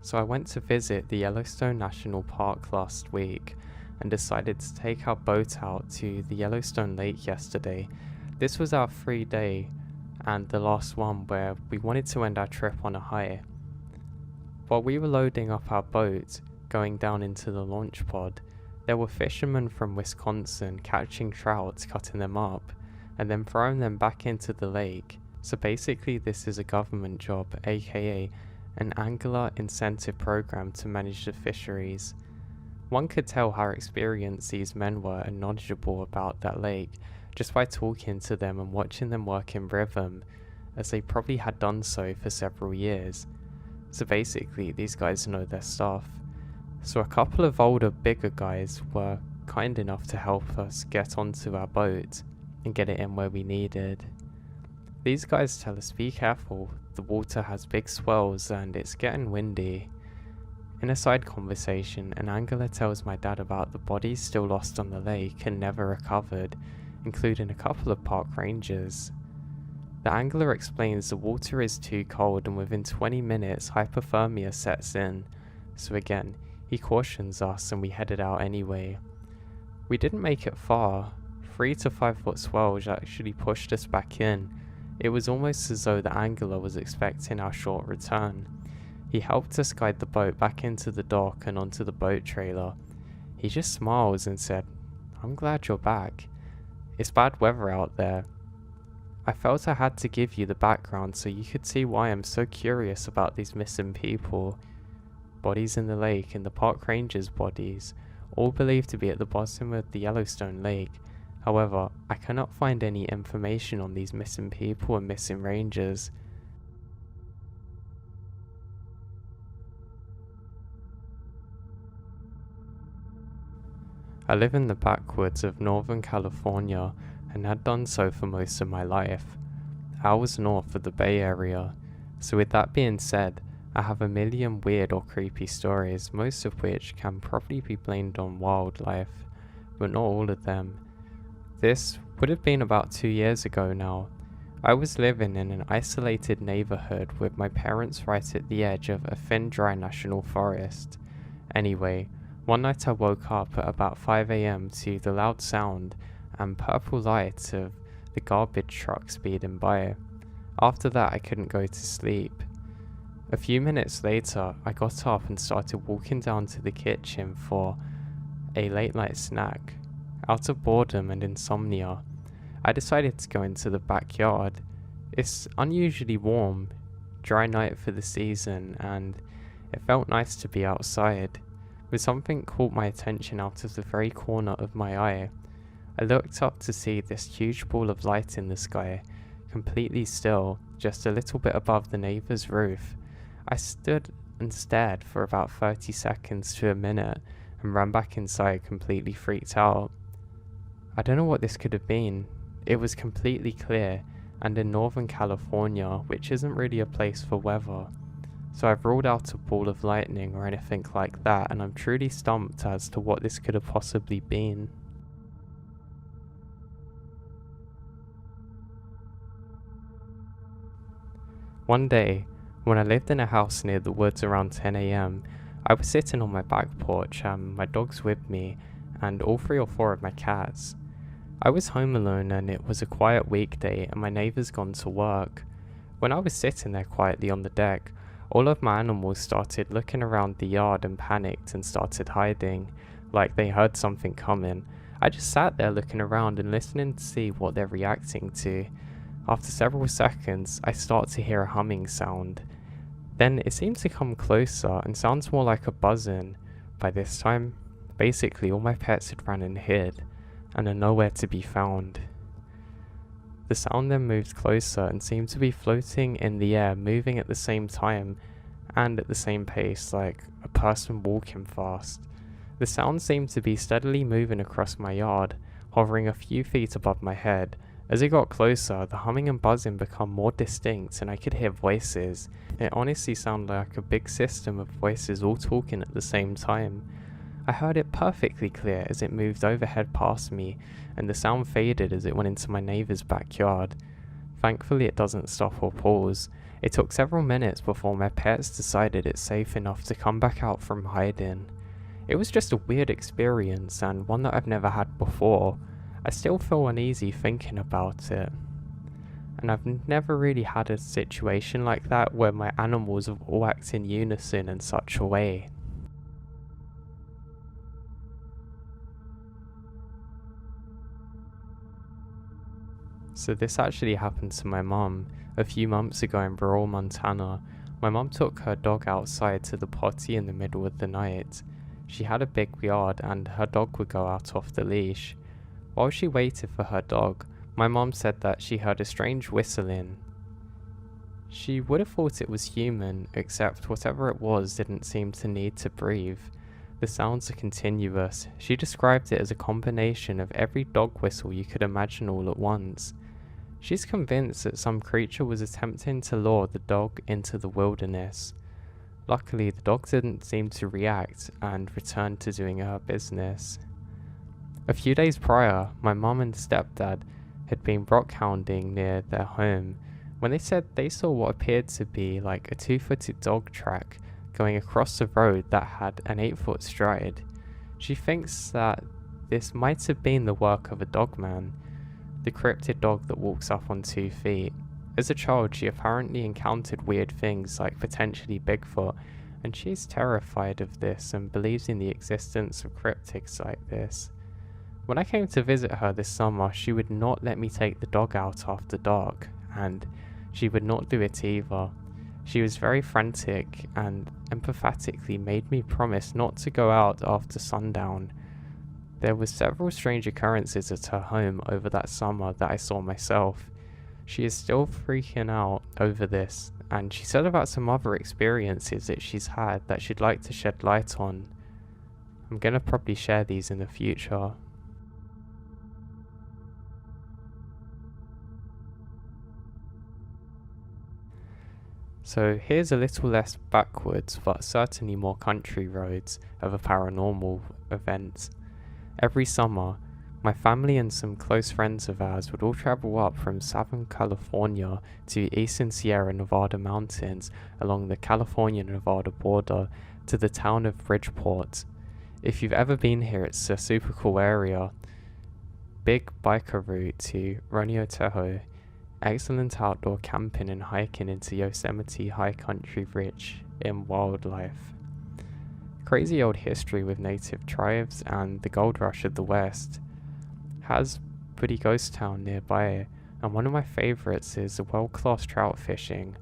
So I went to visit the Yellowstone National Park last week and decided to take our boat out to the Yellowstone Lake yesterday. This was our free day and the last one where we wanted to end our trip on a high. While we were loading up our boat, going down into the launch pod, there were fishermen from Wisconsin catching trout, cutting them up, and then throwing them back into the lake. So basically this is a government job, aka an angler incentive program to manage the fisheries. One could tell how experienced these men were and knowledgeable about that lake just by talking to them and watching them work in rhythm, as they probably had done so for several years. So basically these guys know their stuff. So a couple of older, bigger guys were kind enough to help us get onto our boat and get it in where we needed. These guys tell us be careful, the water has big swells and it's getting windy. In a side conversation, an angler tells my dad about the bodies still lost on the lake and never recovered, including a couple of park rangers. The angler explains the water is too cold and within 20 minutes hypothermia sets in, so again, he cautions us and we headed out anyway. We didn't make it far. 3 to 5 foot swells actually pushed us back in. It was almost as though the angler was expecting our short return. He helped us guide the boat back into the dock and onto the boat trailer. He just smiles and said, "I'm glad you're back. It's bad weather out there." I felt I had to give you the background so you could see why I'm so curious about these missing people. Bodies in the lake and the park ranger's bodies, all believed to be at the bottom of the Yellowstone Lake. However, I cannot find any information on these missing people and missing rangers. I live in the backwoods of Northern California and had done so for most of my life. Hours north of the Bay Area. So with that being said, I have a million weird or creepy stories, most of which can probably be blamed on wildlife, but not all of them. This would have been about 2 years ago now. I was living in an isolated neighborhood with my parents right at the edge of a thin dry national forest. Anyway, one night I woke up at about 5 AM to the loud sound and purple light of the garbage truck speeding by. After that I couldn't go to sleep. A few minutes later I got up and started walking down to the kitchen for a late night snack. Out of boredom and insomnia, I decided to go into the backyard. It's unusually warm, dry night for the season, and it felt nice to be outside. But something caught my attention out of the very corner of my eye. I looked up to see this huge ball of light in the sky, completely still, just a little bit above the neighbor's roof. I stood and stared for about 30 seconds to a minute and ran back inside completely freaked out. I don't know what this could have been. It was completely clear and in Northern California, which isn't really a place for weather. So I've ruled out a ball of lightning or anything like that, and I'm truly stumped as to what this could have possibly been. One day, when I lived in a house near the woods around 10 AM, I was sitting on my back porch and my dog's with me and all 3 or 4 of my cats. I was home alone and it was a quiet weekday and my neighbour's gone to work. When I was sitting there quietly on the deck, all of my animals started looking around the yard and panicked and started hiding, like they heard something coming. I just sat there looking around and listening to see what they're reacting to. After several seconds, I start to hear a humming sound. Then it seems to come closer and sounds more like a buzzing. By this time, basically all my pets had ran and hid, and are nowhere to be found. The sound then moved closer and seemed to be floating in the air, moving at the same time and at the same pace, like a person walking fast. The sound seemed to be steadily moving across my yard, hovering a few feet above my head. As it got closer, the humming and buzzing became more distinct and I could hear voices. It honestly sounded like a big system of voices all talking at the same time. I heard it perfectly clear as it moved overhead past me, and the sound faded as it went into my neighbour's backyard. Thankfully it doesn't stop or pause. It took several minutes before my pets decided it's safe enough to come back out from hiding. It was just a weird experience and one that I've never had before. I still feel uneasy thinking about it. And I've never really had a situation like that where my animals have all acted in unison in such a way. So this actually happened to my mum a few months ago in rural Montana. My mum took her dog outside to the potty in the middle of the night. She had a big yard and her dog would go out off the leash. While she waited for her dog, my mom said that she heard a strange whistling. She would have thought it was human, except whatever it was didn't seem to need to breathe. The sounds are continuous. She described it as a combination of every dog whistle you could imagine all at once. She's convinced that some creature was attempting to lure the dog into the wilderness. Luckily, the dog didn't seem to react and returned to doing her business. A few days prior, my mum and stepdad had been rock hounding near their home when they said they saw what appeared to be like a 2-footed dog track going across the road that had an 8-foot stride. She thinks that this might have been the work of a dogman, the cryptid dog that walks up on 2 feet. As a child, she apparently encountered weird things like potentially Bigfoot, and she's terrified of this and believes in the existence of cryptids like this. When I came to visit her this summer, she would not let me take the dog out after dark, and she would not do it either. She was very frantic and empathetically made me promise not to go out after sundown. There were several strange occurrences at her home over that summer that I saw myself. She is still freaking out over this, and she said about some other experiences that she's had that she'd like to shed light on. I'm gonna probably share these in the future. So here's a little less backwards, but certainly more country roads of a paranormal event. Every summer, my family and some close friends of ours would all travel up from Southern California to eastern Sierra Nevada mountains along the California-Nevada border to the town of Bridgeport. If you've ever been here, it's a super cool area. Big biker route to Roneo Tahoe. Excellent outdoor camping and hiking into Yosemite high country rich in wildlife. Crazy old history with native tribes and the gold rush of the West. Has pretty ghost town nearby, and one of my favourites is world-class trout fishing.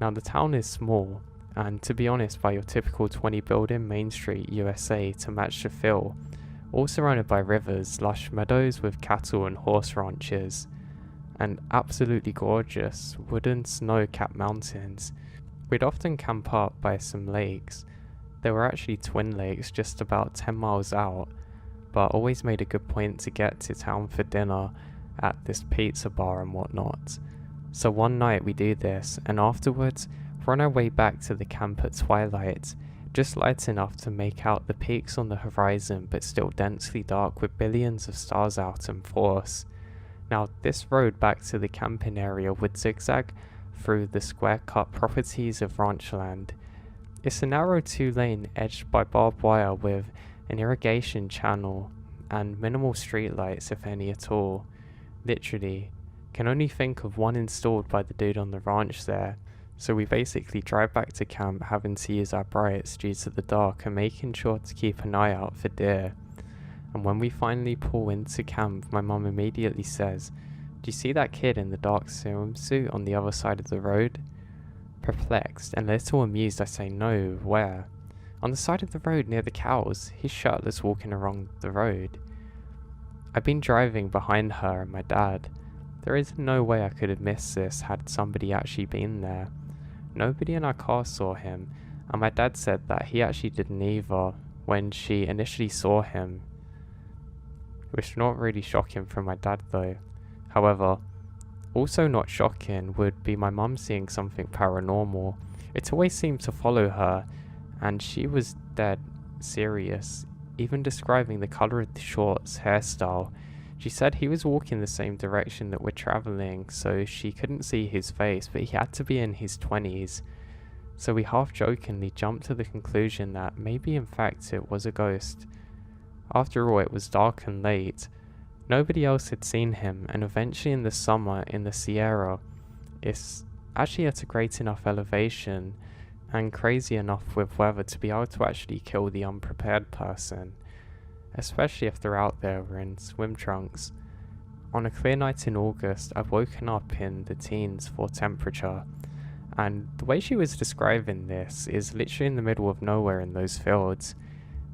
Now the town is small, and to be honest, by your typical 20 building Main Street USA to match the feel, all surrounded by rivers, lush meadows with cattle and horse ranches, and absolutely gorgeous wooden snow-capped mountains. We'd often camp up by some lakes. There were actually twin lakes just about 10 miles out, but always made a good point to get to town for dinner at this pizza bar and whatnot. So one night we do this, and afterwards we're on our way back to the camp at twilight, just light enough to make out the peaks on the horizon but still densely dark with billions of stars out in force. Now this road back to the camping area would zigzag through the square-cut properties of ranch land. It's a narrow 2-lane edged by barbed wire with an irrigation channel and minimal streetlights, if any at all. Literally, can only think of one installed by the dude on the ranch there, so we basically drive back to camp having to use our brights due to the dark and making sure to keep an eye out for deer. And when we finally pull into camp, my mum immediately says, "Do you see that kid in the dark swimsuit on the other side of the road?" Perplexed and a little amused, I say, "No, where?" "On the side of the road near the cows. He's shirtless walking along the road." I've been driving behind her and my dad. There is no way I could have missed this had somebody actually been there. Nobody in our car saw him, and my dad said that he actually didn't either when she initially saw him. Which is not really shocking for my dad though. However, also not shocking would be my mum seeing something paranormal. It always seemed to follow her, and she was dead serious, even describing the colour of the shorts, hairstyle. She said he was walking the same direction that we're traveling, so she couldn't see his face, but he had to be in his 20s. So we half-jokingly jumped to the conclusion that maybe in fact it was a ghost. After all, it was dark and late. Nobody else had seen him, and eventually in the summer in the Sierra, it's actually at a great enough elevation and crazy enough with weather to be able to actually kill the unprepared person, especially if they're out there in swim trunks. On a clear night in August, I've woken up in the teens for temperature, and the way she was describing this is literally in the middle of nowhere in those fields.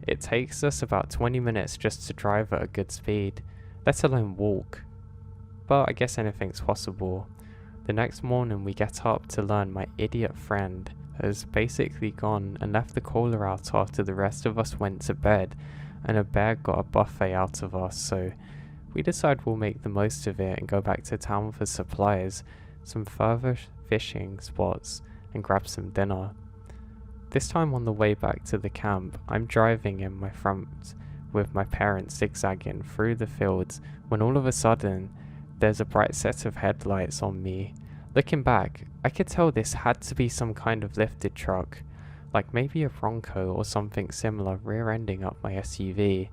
It takes us about 20 minutes just to drive at a good speed, let alone walk. But I guess anything's possible. The next morning we get up to learn my idiot friend has basically gone and left the caller out after the rest of us went to bed, and a bear got a buffet out of us, so we decide we'll make the most of it and go back to town for supplies, some further fishing spots, and grab some dinner. This time on the way back to the camp, I'm driving in my front with my parents zigzagging through the fields when all of a sudden there's a bright set of headlights on me. Looking back, I could tell this had to be some kind of lifted truck, like maybe a Bronco or something similar rear-ending up my SUV.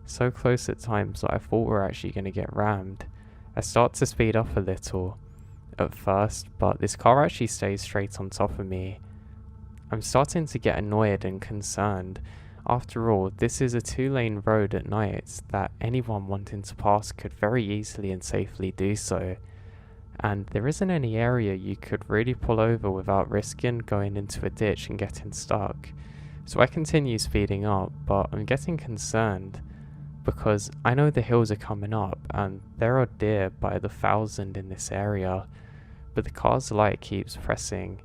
So close at times that I thought we were actually going to get rammed. I start to speed up a little at first, but this car actually stays straight on top of me. I'm starting to get annoyed and concerned. After all, this is a 2-lane road at night that anyone wanting to pass could very easily and safely do so. And there isn't any area you could really pull over without risking going into a ditch and getting stuck. So I continue speeding up, but I'm getting concerned because I know the hills are coming up and there are deer by the thousand in this area, but the car's light keeps pressing.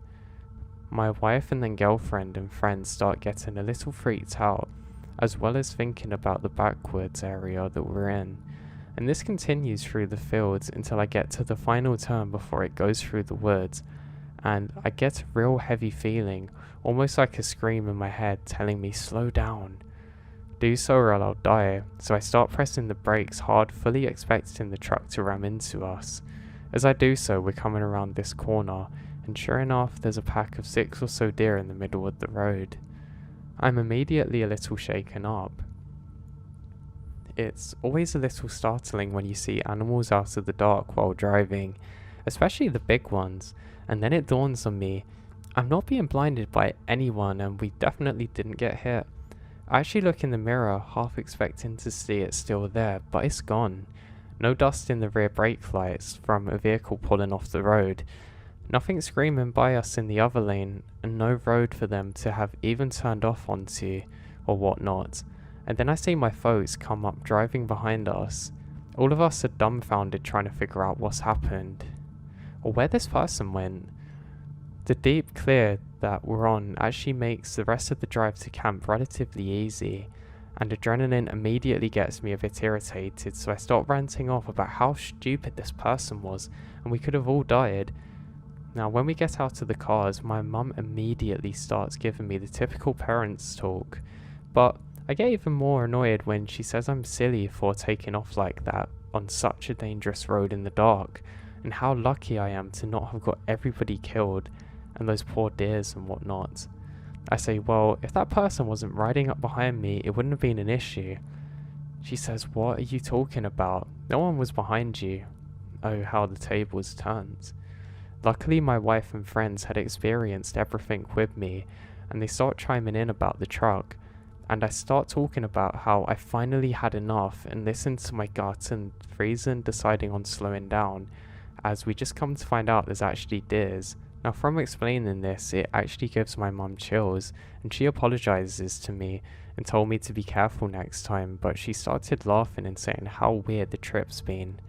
My wife and then girlfriend and friends start getting a little freaked out, as well as thinking about the backwoods area that we're in. And this continues through the fields until I get to the final turn before it goes through the woods, and I get a real heavy feeling, almost like a scream in my head telling me slow down. Do so or I'll die, so I start pressing the brakes hard, fully expecting the truck to ram into us. As I do so, we're coming around this corner, and sure enough there's a pack of 6 or so deer in the middle of the road. I'm immediately a little shaken up. It's always a little startling when you see animals out of the dark while driving, especially the big ones, and then it dawns on me, I'm not being blinded by anyone and we definitely didn't get hit. I actually look in the mirror, half expecting to see it still there, but it's gone. No dust in the rear brake lights from a vehicle pulling off the road. Nothing screaming by us in the other lane, and no road for them to have even turned off onto, or whatnot. And then I see my folks come up driving behind us. All of us are dumbfounded trying to figure out what's happened, or where this person went. The deep clear that we're on actually makes the rest of the drive to camp relatively easy, and adrenaline immediately gets me a bit irritated, so I start ranting off about how stupid this person was, and we could have all died. Now when we get out of the cars, my mum immediately starts giving me the typical parents talk, but I get even more annoyed when she says I'm silly for taking off like that on such a dangerous road in the dark, and how lucky I am to not have got everybody killed, and those poor deers and whatnot. I say, well, if that person wasn't riding up behind me, it wouldn't have been an issue. She says, what are you talking about? No one was behind you. Oh, how the tables turned. Luckily, my wife and friends had experienced everything with me, and they start chiming in about the truck, and I start talking about how I finally had enough and listened to my gut and reason deciding on slowing down, as we just come to find out there's actually deers. Now from explaining this, it actually gives my mum chills, and she apologizes to me and told me to be careful next time, but she started laughing and saying how weird the trip's been.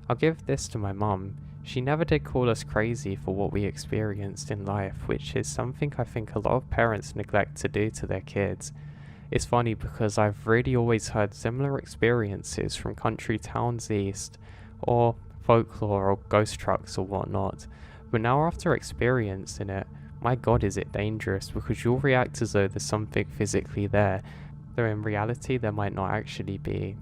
I'll give this to my mum. She never did call us crazy for what we experienced in life, which is something I think a lot of parents neglect to do to their kids. It's funny because I've really always heard similar experiences from country towns east, or folklore or ghost trucks or whatnot, but now after experiencing it, my god is it dangerous, because you'll react as though there's something physically there, though in reality there might not actually be.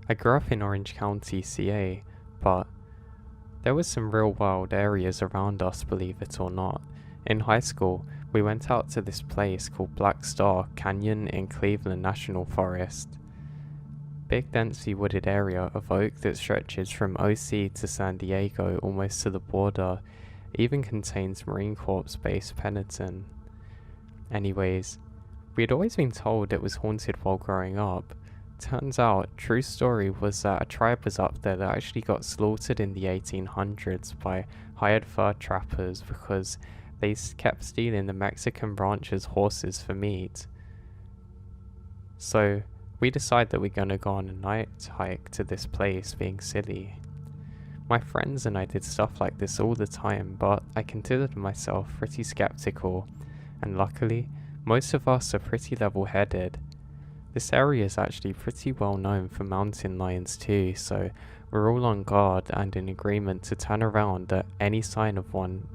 I grew up in Orange County, CA, but there was some real wild areas around us, believe it or not. In high school, we went out to this place called Black Star Canyon in Cleveland National Forest. Big densely wooded area of oak that stretches from OC to San Diego almost to the border, even contains Marine Corps base Pennington. Anyways, we had always been told it was haunted while growing up. Turns out, true story was that a tribe was up there that actually got slaughtered in the 1800s by hired fur trappers because they kept stealing the Mexican ranchers' horses for meat. So, we decided that we're gonna go on a night hike to this place, being silly. My friends and I did stuff like this all the time, but I considered myself pretty skeptical, and luckily, most of us are pretty level-headed. This area is actually pretty well known for mountain lions too, so we're all on guard and in agreement to turn around at any sign of one,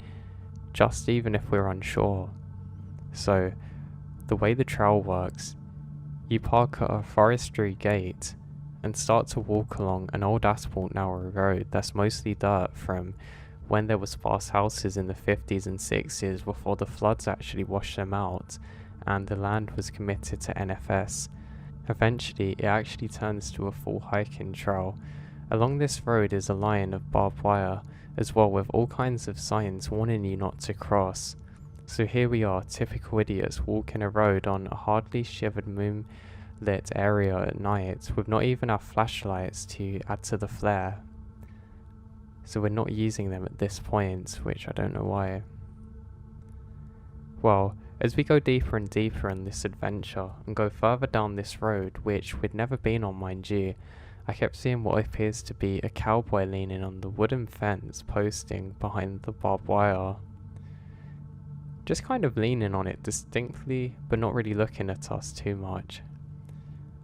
just even if we're unsure. So, the way the trail works, you park at a forestry gate and start to walk along an old asphalt narrow road that's mostly dirt from when there was sparse houses in the 50s and 60s before the floods actually washed them out and the land was committed to NFS. Eventually, it actually turns to a full hiking trail. Along this road is a line of barbed wire, as well with all kinds of signs warning you not to cross. So here we are, typical idiots walking a road on a hardly shivered moonlit area at night, with not even our flashlights to add to the flare. So we're not using them at this point, which I don't know why. Well, as we go deeper and deeper in this adventure and go further down this road, which we'd never been on mind you, I kept seeing what appears to be a cowboy leaning on the wooden fence posting behind the barbed wire. Just kind of leaning on it distinctly, but not really looking at us too much.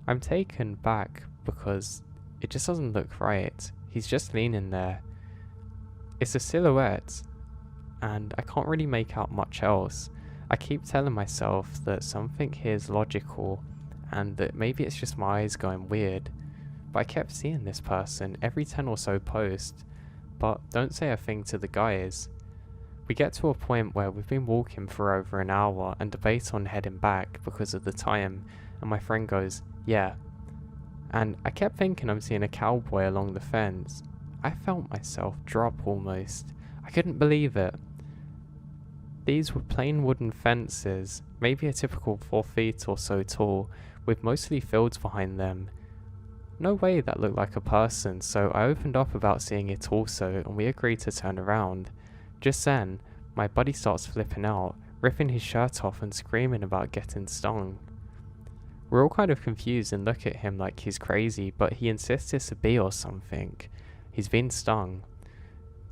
I'm taken back because it just doesn't look right. He's just leaning there. It's a silhouette, and I can't really make out much else. I keep telling myself that something here is logical and that maybe it's just my eyes going weird, but I kept seeing this person every 10 or so posts, but don't say a thing to the guys. We get to a point where we've been walking for over an hour and debate on heading back because of the time, and my friend goes, yeah. And I kept thinking I'm seeing a cowboy along the fence. I felt myself drop almost. I couldn't believe it. These were plain wooden fences, maybe a typical 4 feet or so tall, with mostly fields behind them. No way that looked like a person, so I opened up about seeing it also, and we agreed to turn around. Just then, my buddy starts flipping out, ripping his shirt off and screaming about getting stung. We're all kind of confused and look at him like he's crazy, but he insists it's a bee or something. He's been stung.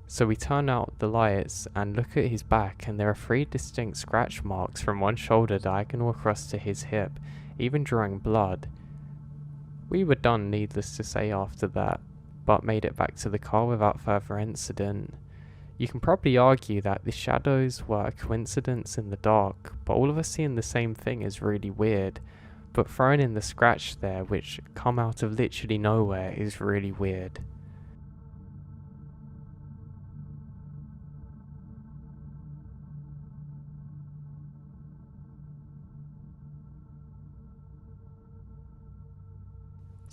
So we turn out the lights and look at his back, and there are 3 distinct scratch marks from one shoulder diagonal across to his hip, even drawing blood. We were done, needless to say, after that, but made it back to the car without further incident. You can probably argue that the shadows were a coincidence in the dark, but all of us seeing the same thing is really weird, but throwing in the scratch there, which come out of literally nowhere, is really weird.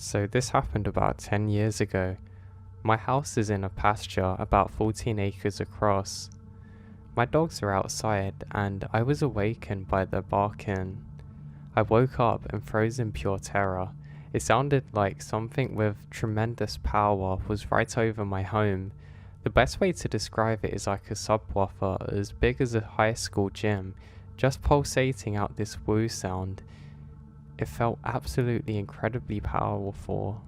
So this happened about 10 years ago. My house is in a pasture about 14 acres across. My dogs are outside and I was awakened by their barking. I woke up and froze in pure terror. It sounded like something with tremendous power was right over my home. The best way to describe it is like a subwoofer as big as a high school gym, just pulsating out this woo sound. It felt absolutely incredibly powerful.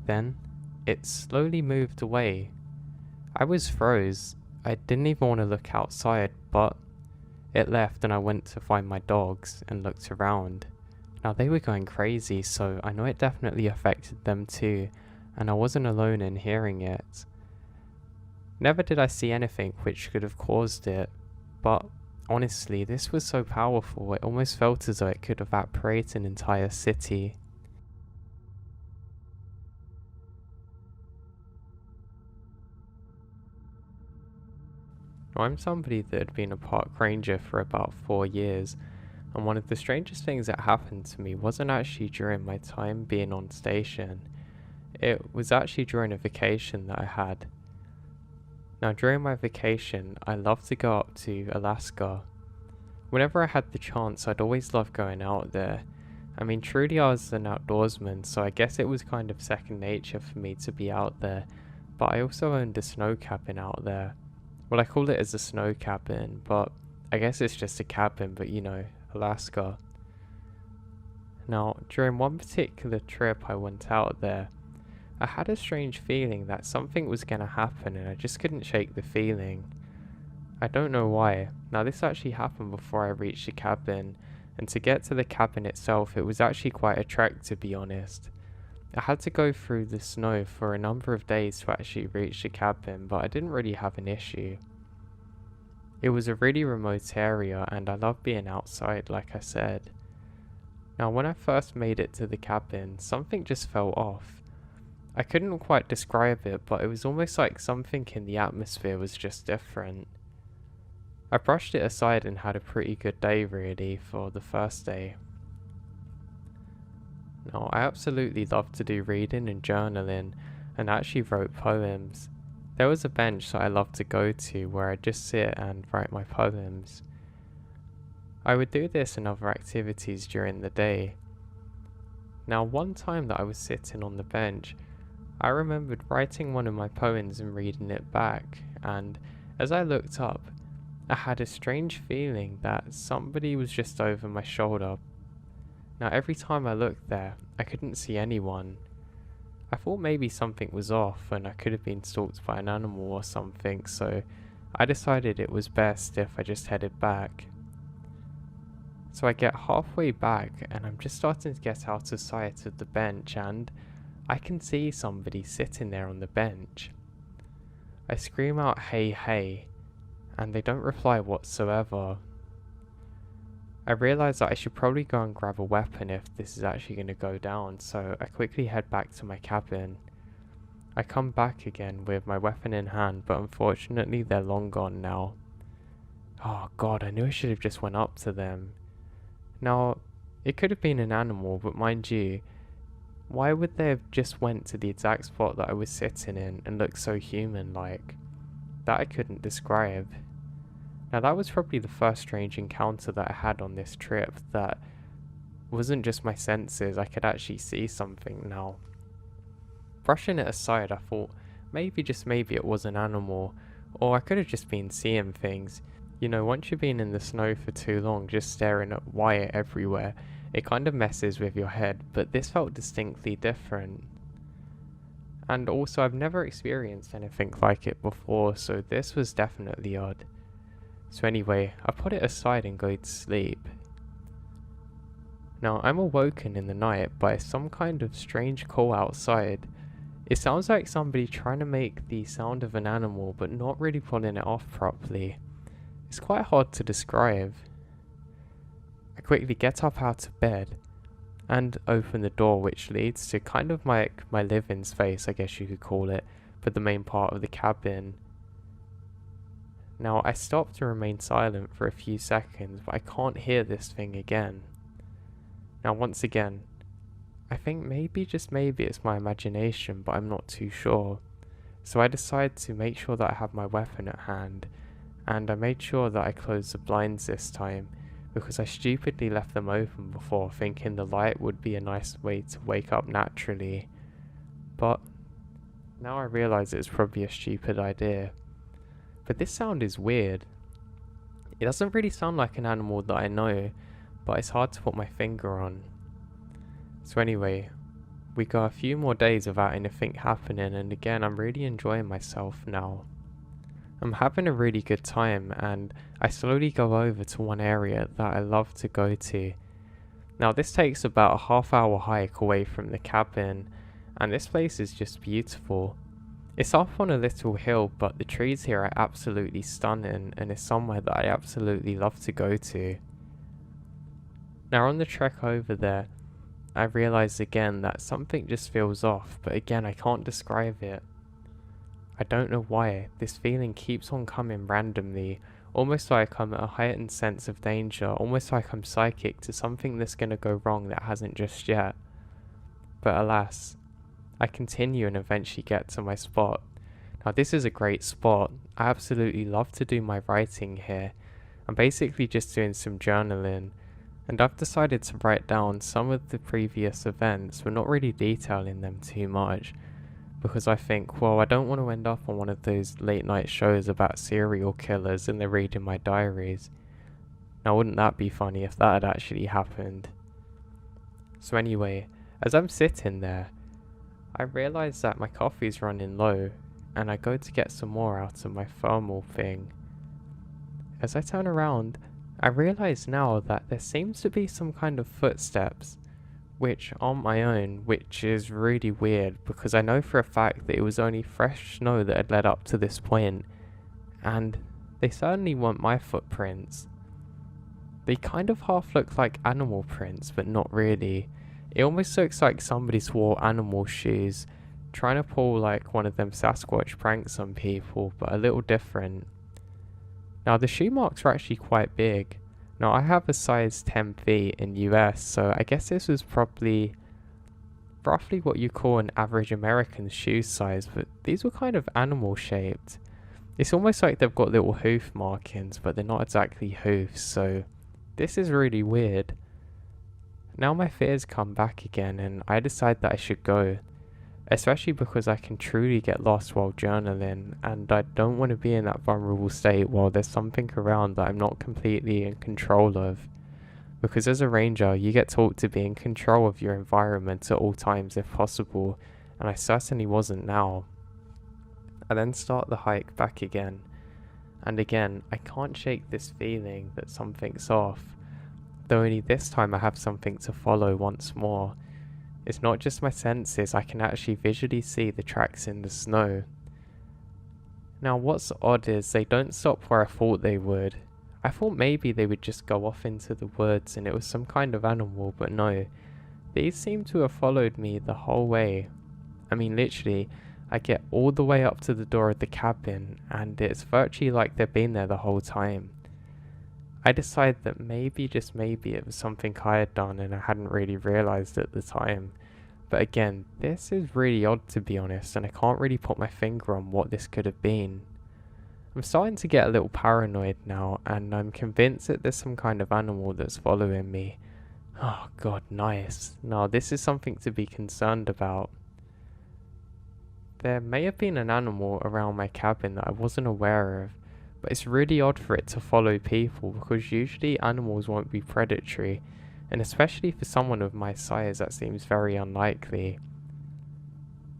Then, it slowly moved away. I was froze. I didn't even want to look outside, but it left and I went to find my dogs and looked around. Now they were going crazy, so I know it definitely affected them too, and I wasn't alone in hearing it. Never did I see anything which could have caused it, but honestly, this was so powerful it almost felt as though it could evaporate an entire city. Now, I'm somebody that had been a park ranger for about 4 years, and one of the strangest things that happened to me wasn't actually during my time being on station. It was actually during a vacation that I had. Now, during my vacation, I loved to go up to Alaska. Whenever I had the chance, I'd always love going out there. I mean, truly I was an outdoorsman, so I guess it was kind of second nature for me to be out there, but I also owned a snow cabin out there. Well, I call it as a snow cabin, but I guess it's just a cabin, but you know, Alaska. Now, during one particular trip I went out there, I had a strange feeling that something was going to happen and I just couldn't shake the feeling. I don't know why. Now, this actually happened before I reached the cabin, and to get to the cabin itself, it was actually quite a trek, to be honest. I had to go through the snow for a number of days to actually reach the cabin, but I didn't really have an issue. It was a really remote area and I love being outside, like I said. Now, when I first made it to the cabin, something just fell off. I couldn't quite describe it, but it was almost like something in the atmosphere was just different. I brushed it aside and had a pretty good day really for the first day. Now, I absolutely love to do reading and journaling, and actually wrote poems. There was a bench that I loved to go to where I'd just sit and write my poems. I would do this and other activities during the day. Now, one time that I was sitting on the bench, I remembered writing one of my poems and reading it back, and as I looked up, I had a strange feeling that somebody was just over my shoulder. Now, every time I looked there, I couldn't see anyone. I thought maybe something was off and I could have been stalked by an animal or something, so I decided it was best if I just headed back. So I get halfway back and I'm just starting to get out of sight of the bench and I can see somebody sitting there on the bench. I scream out, "Hey, hey," and they don't reply whatsoever. I realise that I should probably go and grab a weapon if this is actually going to go down, so I quickly head back to my cabin. I come back again with my weapon in hand, but unfortunately they're long gone now. Oh god, I knew I should have just went up to them. Now, it could have been an animal, but mind you, why would they have just went to the exact spot that I was sitting in and looked so human-like? That I couldn't describe. Now, that was probably the first strange encounter that I had on this trip that wasn't just my senses, I could actually see something now. Brushing it aside, I thought maybe, just maybe, it was an animal, or I could have just been seeing things. You know, once you've been in the snow for too long, just staring at wire everywhere, it kind of messes with your head, but this felt distinctly different. And also, I've never experienced anything like it before, so this was definitely odd. So anyway, I put it aside and go to sleep. Now, I'm awoken in the night by some kind of strange call outside. It sounds like somebody trying to make the sound of an animal, but not really pulling it off properly. It's quite hard to describe. I quickly get up out of bed and open the door, which leads to kind of my living space, I guess you could call it, but the main part of the cabin. Now, I stop to remain silent for a few seconds, but I can't hear this thing again. Now, once again, I think maybe, just maybe, it's my imagination, but I'm not too sure. So I decide to make sure that I have my weapon at hand, and I made sure that I closed the blinds this time, because I stupidly left them open before, thinking the light would be a nice way to wake up naturally. But now I realise it was probably a stupid idea. But this sound is weird. It doesn't really sound like an animal that I know, but it's hard to put my finger on. So anyway, we go a few more days without anything happening, and again, I'm really enjoying myself now. I'm having a really good time, and I slowly go over to one area that I love to go to. Now, this takes about a half-hour hike away from the cabin, and this place is just beautiful. It's up on a little hill, but the trees here are absolutely stunning, and it's somewhere that I absolutely love to go to. Now, on the trek over there, I realise again that something just feels off, but again, I can't describe it. I don't know why, this feeling keeps on coming randomly, almost like I'm at a heightened sense of danger, almost like I'm psychic to something that's gonna go wrong that hasn't just yet. But alas, I continue and eventually get to my spot. Now this is a great spot. I absolutely love to do my writing here. I'm basically just doing some journaling, and I've decided to write down some of the previous events, but not really detailing them too much, because I think, well, I don't want to end up on one of those late night shows about serial killers and they're reading my diaries. Now wouldn't that be funny if that had actually happened? So anyway, as I'm sitting there, I realise that my coffee's running low, and I go to get some more out of my thermal thing. As I turn around, I realise now that there seems to be some kind of footsteps, which aren't my own, which is really weird because I know for a fact that it was only fresh snow that had led up to this point, and they certainly weren't my footprints. They kind of half look like animal prints, but not really. It almost looks like somebody's wore animal shoes, trying to pull like one of them Sasquatch pranks on people, but a little different. Now the shoe marks are actually quite big. Now I have a size 10 feet in US, so I guess this was probably roughly what you call an average American shoe size, but these were kind of animal shaped. It's almost like they've got little hoof markings, but they're not exactly hoofs, so this is really weird. Now my fears come back again and I decide that I should go, especially because I can truly get lost while journaling, and I don't want to be in that vulnerable state while there's something around that I'm not completely in control of. Because as a ranger, you get taught to be in control of your environment at all times if possible, and I certainly wasn't now. I then start the hike back again, and again, I can't shake this feeling that something's off, though only this time I have something to follow once more. It's not just my senses, I can actually visually see the tracks in the snow. Now what's odd is they don't stop where I thought they would. I thought maybe they would just go off into the woods and it was some kind of animal, but no. These seem to have followed me the whole way. I mean literally, I get all the way up to the door of the cabin and it's virtually like they've been there the whole time. I decide that maybe, just maybe, it was something I had done and I hadn't really realised at the time. But again, this is really odd to be honest, and I can't really put my finger on what this could have been. I'm starting to get a little paranoid now, and I'm convinced that there's some kind of animal that's following me. Oh god, nice. Now this is something to be concerned about. There may have been an animal around my cabin that I wasn't aware of, but it's really odd for it to follow people because usually animals won't be predatory, and especially for someone of my size that seems very unlikely.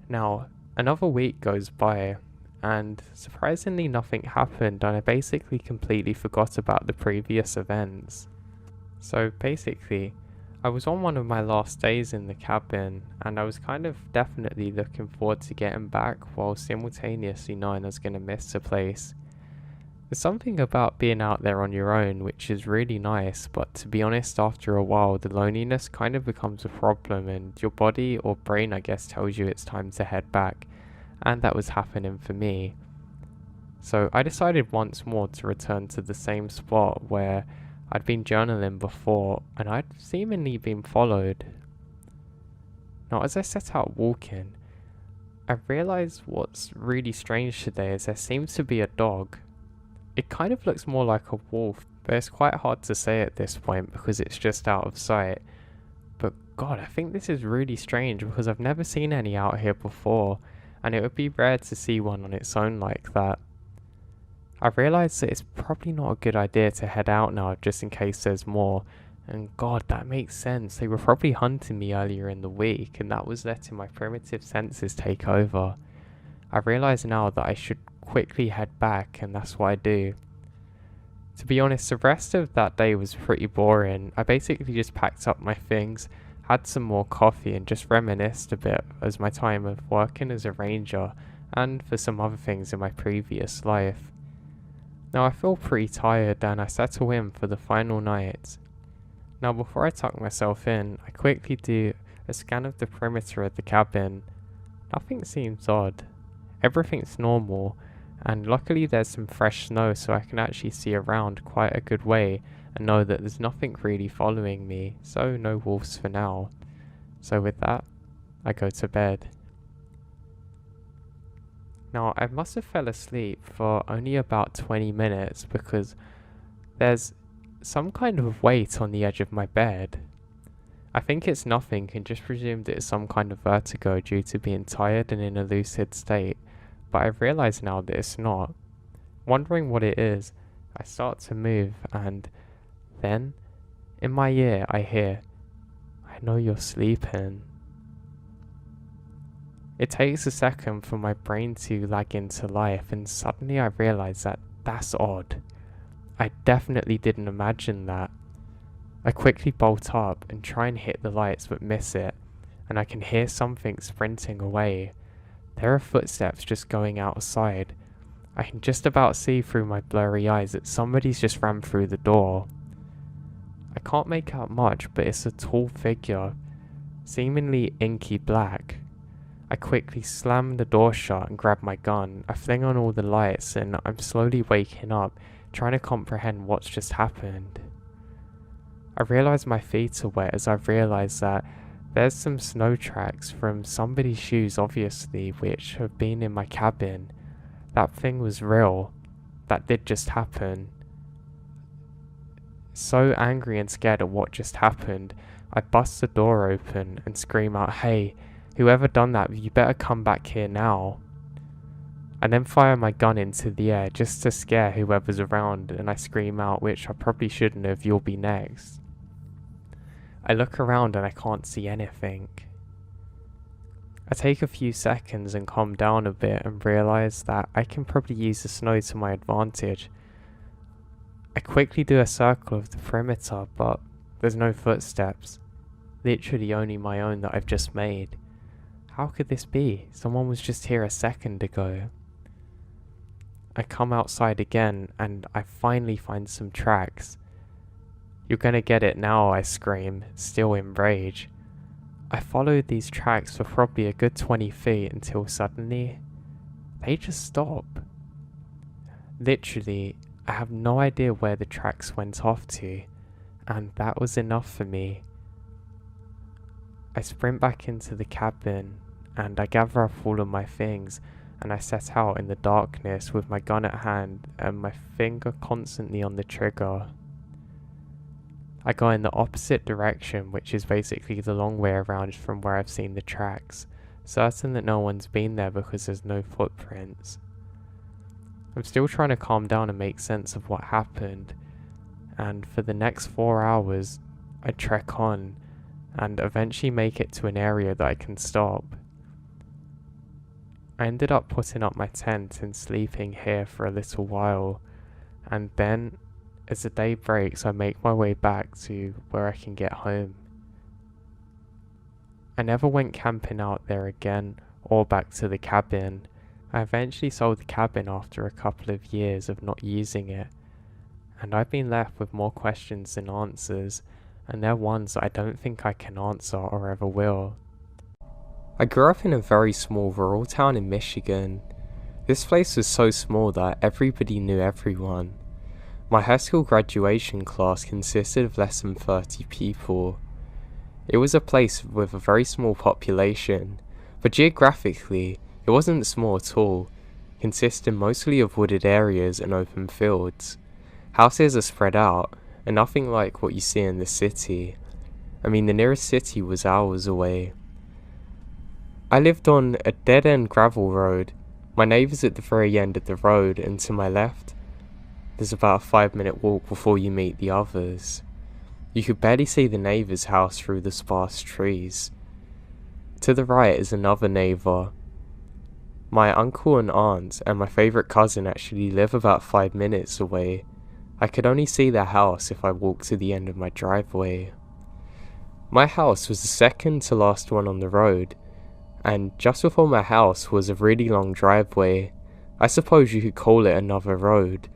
Now, another week goes by, and surprisingly nothing happened, and I basically completely forgot about the previous events. So basically, I was on one of my last days in the cabin, and I was kind of definitely looking forward to getting back while simultaneously knowing I was going to miss the place. There's something about being out there on your own which is really nice, but to be honest, after a while the loneliness kind of becomes a problem and your body or brain I guess tells you it's time to head back, and that was happening for me. So I decided once more to return to the same spot where I'd been journaling before and I'd seemingly been followed. Now as I set out walking, I realised what's really strange today is there seems to be a dog. It kind of looks more like a wolf, but it's quite hard to say at this point because it's just out of sight. But god, I think this is really strange because I've never seen any out here before, and it would be rare to see one on its own like that. I realised that it's probably not a good idea to head out now just in case there's more, and god, that makes sense. They were probably hunting me earlier in the week, and that was letting my primitive senses take over. I realise now that I should quickly head back, and that's what I do. To be honest, the rest of that day was pretty boring. I basically just packed up my things, had some more coffee and just reminisced a bit as my time of working as a ranger and for some other things in my previous life. Now I feel pretty tired and I settle in for the final night. Now before I tuck myself in, I quickly do a scan of the perimeter of the cabin. Nothing seems odd. Everything's normal, and luckily there's some fresh snow so I can actually see around quite a good way and know that there's nothing really following me, so no wolves for now. So with that, I go to bed. Now I must have fell asleep for only about 20 minutes because there's some kind of weight on the edge of my bed. I think it's nothing and just presumed it's some kind of vertigo due to being tired and in a lucid state, but I realise now that it's not. Wondering what it is, I start to move and then, in my ear, I hear, "I know you're sleeping." It takes a second for my brain to lag into life and suddenly I realise that that's odd. I definitely didn't imagine that. I quickly bolt up and try and hit the lights but miss it, and I can hear something sprinting away. There are footsteps just going outside. I can just about see through my blurry eyes that somebody's just ran through the door. I can't make out much, but it's a tall figure, seemingly inky black. I quickly slam the door shut and grab my gun. I fling on all the lights and I'm slowly waking up, trying to comprehend what's just happened. I realise my feet are wet as I realise that there's some snow tracks from somebody's shoes obviously, which have been in my cabin. That thing was real. That did just happen. So angry and scared at what just happened, I bust the door open and scream out, "Hey, whoever done that, you better come back here now." I then fire my gun into the air just to scare whoever's around and I scream out, which I probably shouldn't have, "You'll be next." I look around and I can't see anything. I take a few seconds and calm down a bit and realise that I can probably use the snow to my advantage. I quickly do a circle of the perimeter, but there's no footsteps. Literally only my own that I've just made. How could this be? Someone was just here a second ago. I come outside again and I finally find some tracks. "You're gonna get it now," I scream, still in rage. I followed these tracks for probably a good 20 feet until suddenly, they just stop. Literally, I have no idea where the tracks went off to, and that was enough for me. I sprint back into the cabin, and I gather up all of my things, and I set out in the darkness with my gun at hand and my finger constantly on the trigger. I go in the opposite direction, which is basically the long way around from where I've seen the tracks, certain that no one's been there because there's no footprints. I'm still trying to calm down and make sense of what happened, and for the next 4 hours, I trek on and eventually make it to an area that I can stop. I ended up putting up my tent and sleeping here for a little while, and then as the day breaks I make my way back to where I can get home. I never went camping out there again or back to the cabin. I eventually sold the cabin after a couple of years of not using it, and I've been left with more questions than answers, and they're ones that I don't think I can answer or ever will. I grew up in a very small rural town in Michigan. This place was so small that everybody knew everyone. My high school graduation class consisted of less than 30 people. It was a place with a very small population, but geographically, it wasn't small at all, consisting mostly of wooded areas and open fields. Houses are spread out, and nothing like what you see in the city. I mean, the nearest city was hours away. I lived on a dead-end gravel road. My neighbour's at the very end of the road, and to my left, there's about a 5-minute walk before you meet the others. You could barely see the neighbour's house through the sparse trees. To the right is another neighbour. My uncle and aunt and my favourite cousin actually live about 5 minutes away. I could only see their house if I walked to the end of my driveway. My house was the second to last one on the road, and just before my house was a really long driveway. I suppose you could call it another road,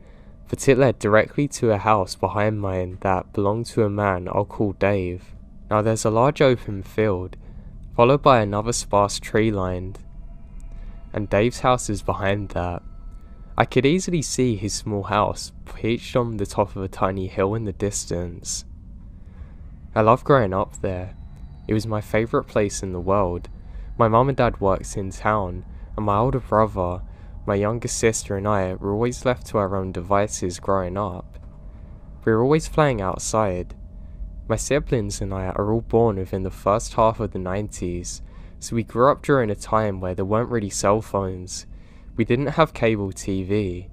but it led directly to a house behind mine that belonged to a man I'll call Dave. Now there's a large open field, followed by another sparse tree line, and Dave's house is behind that. I could easily see his small house perched on the top of a tiny hill in the distance. I loved growing up there. It was my favourite place in the world. My mum and dad worked in town, and my older brother, my younger sister and I were always left to our own devices growing up. We were always playing outside. My siblings and I are all born within the first half of the 90s, so we grew up during a time where there weren't really cell phones. We didn't have cable TV,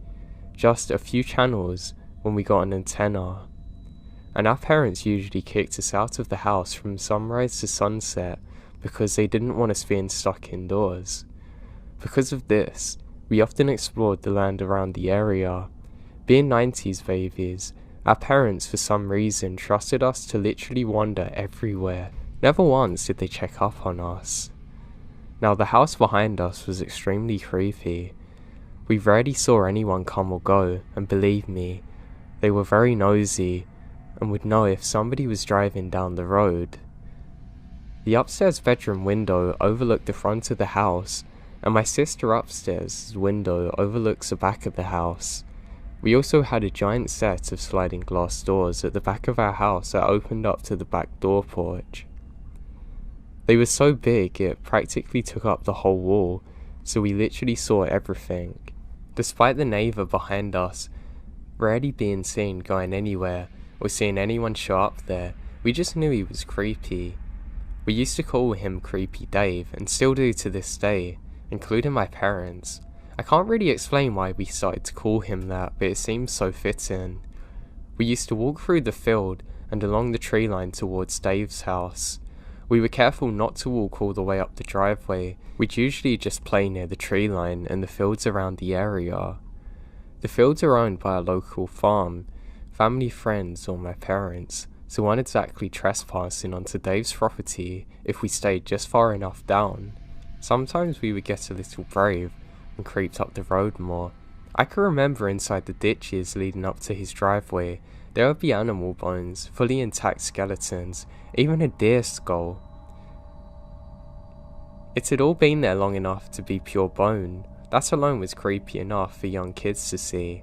just a few channels when we got an antenna. And our parents usually kicked us out of the house from sunrise to sunset because they didn't want us being stuck indoors. Because of this, we often explored the land around the area. Being 90s babies, our parents for some reason trusted us to literally wander everywhere. Never once did they check up on us. Now the house behind us was extremely creepy. We rarely saw anyone come or go, and believe me, they were very nosy and would know if somebody was driving down the road. The upstairs bedroom window overlooked the front of the house, and my sister upstairs' window overlooks the back of the house. We also had a giant set of sliding glass doors at the back of our house that opened up to the back door porch. They were so big it practically took up the whole wall, so we literally saw everything. Despite the neighbour behind us rarely being seen going anywhere or seeing anyone show up there, we just knew he was creepy. We used to call him Creepy Dave, and still do to this day, including my parents. I can't really explain why we started to call him that, but it seems so fitting. We used to walk through the field and along the tree line towards Dave's house. We were careful not to walk all the way up the driveway. We'd usually just play near the tree line and the fields around the area. The fields are owned by a local farm, family friends or my parents, so we weren't exactly trespassing onto Dave's property if we stayed just far enough down. Sometimes we would get a little brave and creeped up the road more. I can remember inside the ditches leading up to his driveway, there would be animal bones, fully intact skeletons, even a deer skull. It had all been there long enough to be pure bone. That alone was creepy enough for young kids to see.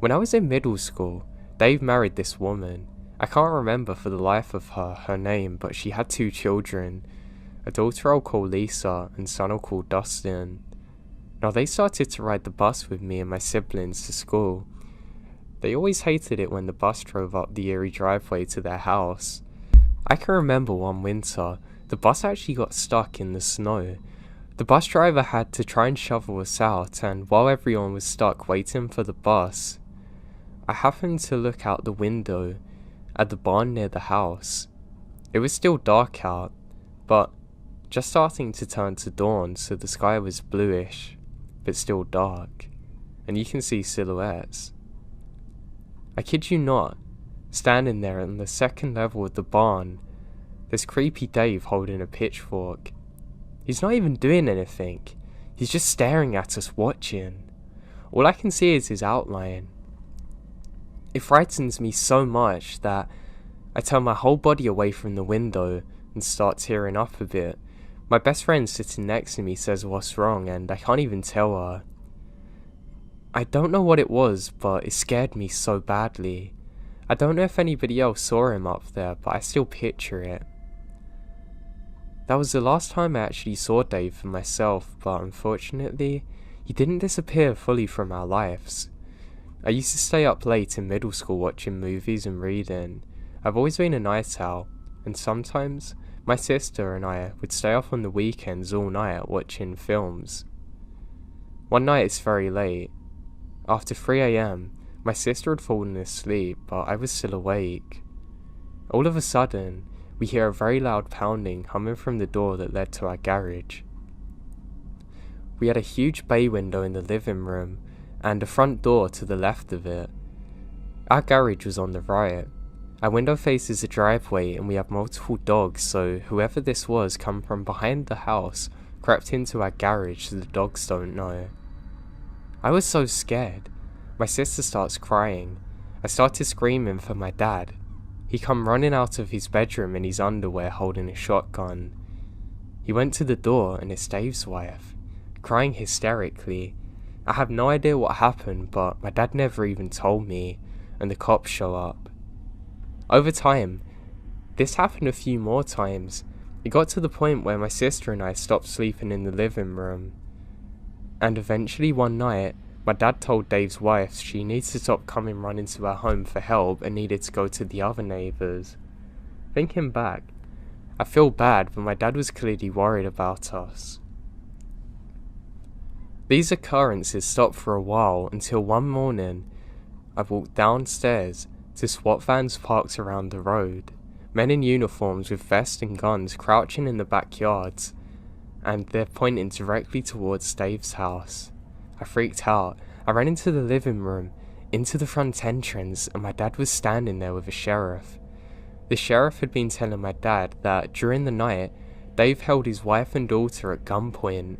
When I was in middle school, Dave married this woman. I can't remember for the life of her name, but she had 2 children. A daughter I'll call Lisa and son I'll call Dustin. Now they started to ride the bus with me and my siblings to school. They always hated it when the bus drove up the eerie driveway to their house. I can remember one winter, the bus actually got stuck in the snow. The bus driver had to try and shovel us out, and while everyone was stuck waiting for the bus, I happened to look out the window at the barn near the house. It was still dark out, but just starting to turn to dawn, so the sky was bluish, but still dark, and you can see silhouettes. I kid you not, standing there on the second level of the barn, there's Creepy Dave holding a pitchfork. He's not even doing anything, he's just staring at us watching. All I can see is his outline. It frightens me so much that I turn my whole body away from the window and start tearing up a bit. My best friend sitting next to me says what's wrong, and I can't even tell her. I don't know what it was, but it scared me so badly. I don't know if anybody else saw him up there, but I still picture it. That was the last time I actually saw Dave for myself, but unfortunately, he didn't disappear fully from our lives. I used to stay up late in middle school watching movies and reading. I've always been a night owl, and sometimes my sister and I would stay up on the weekends all night watching films. One night it's very late. After 3 AM, my sister had fallen asleep, but I was still awake. All of a sudden, we hear a very loud pounding coming from the door that led to our garage. We had a huge bay window in the living room, and a front door to the left of it. Our garage was on the right. Our window faces a driveway, and we have multiple dogs, so whoever this was come from behind the house, crept into our garage so the dogs don't know. I was so scared. My sister starts crying. I started screaming for my dad. He come running out of his bedroom in his underwear holding a shotgun. He went to the door and it's Dave's wife. crying hysterically. I have no idea what happened, but my dad never even told me, and the cops show up. Over time, this happened a few more times. It got to the point where my sister and I stopped sleeping in the living room. And eventually one night, my dad told Dave's wife she needs to stop coming running to our home for help and needed to go to the other neighbours. Thinking back, I feel bad, but my dad was clearly worried about us. These occurrences stopped for a while until one morning I walked downstairs to SWAT vans parked around the road, men in uniforms with vests and guns crouching in the backyards, and they're pointing directly towards Dave's house. I freaked out. I ran into the living room, into the front entrance, and my dad was standing there with a sheriff. The sheriff had been telling my dad that during the night, Dave held his wife and daughter at gunpoint.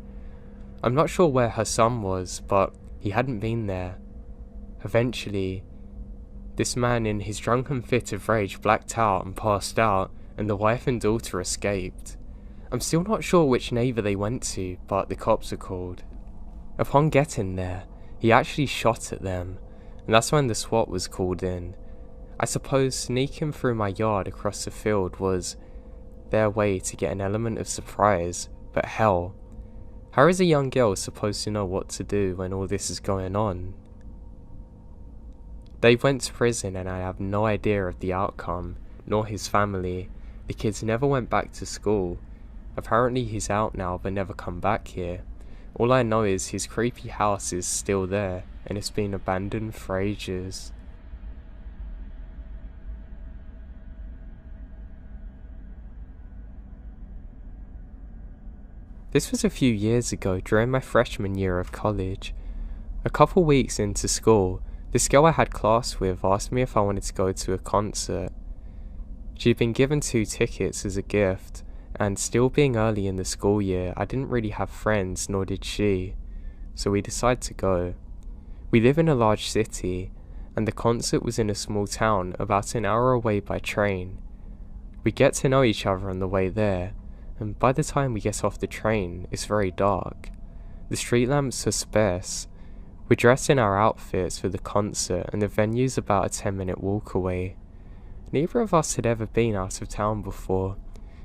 I'm not sure where her son was, but he hadn't been there. Eventually, this man in his drunken fit of rage blacked out and passed out, and the wife and daughter escaped. I'm still not sure which neighbour they went to, but the cops are called. Upon getting there, he actually shot at them, and that's when the SWAT was called in. I suppose sneaking through my yard across the field was their way to get an element of surprise, but hell, how is a young girl supposed to know what to do when all this is going on? Dave went to prison and I have no idea of the outcome, nor his family. The kids never went back to school. Apparently he's out now but never come back here. All I know is his creepy house is still there and it's been abandoned for ages. This was a few years ago during my freshman year of college. A couple weeks into school, this girl I had class with asked me if I wanted to go to a concert. She'd been given 2 tickets as a gift, and still being early in the school year, I didn't really have friends, nor did she, so we decided to go. We live in a large city, and the concert was in a small town about an hour away by train. We get to know each other on the way there, and by the time we get off the train, it's very dark. The street lamps are sparse. We're dressed in our outfits for the concert, and the venue's about a 10-minute walk away. Neither of us had ever been out of town before,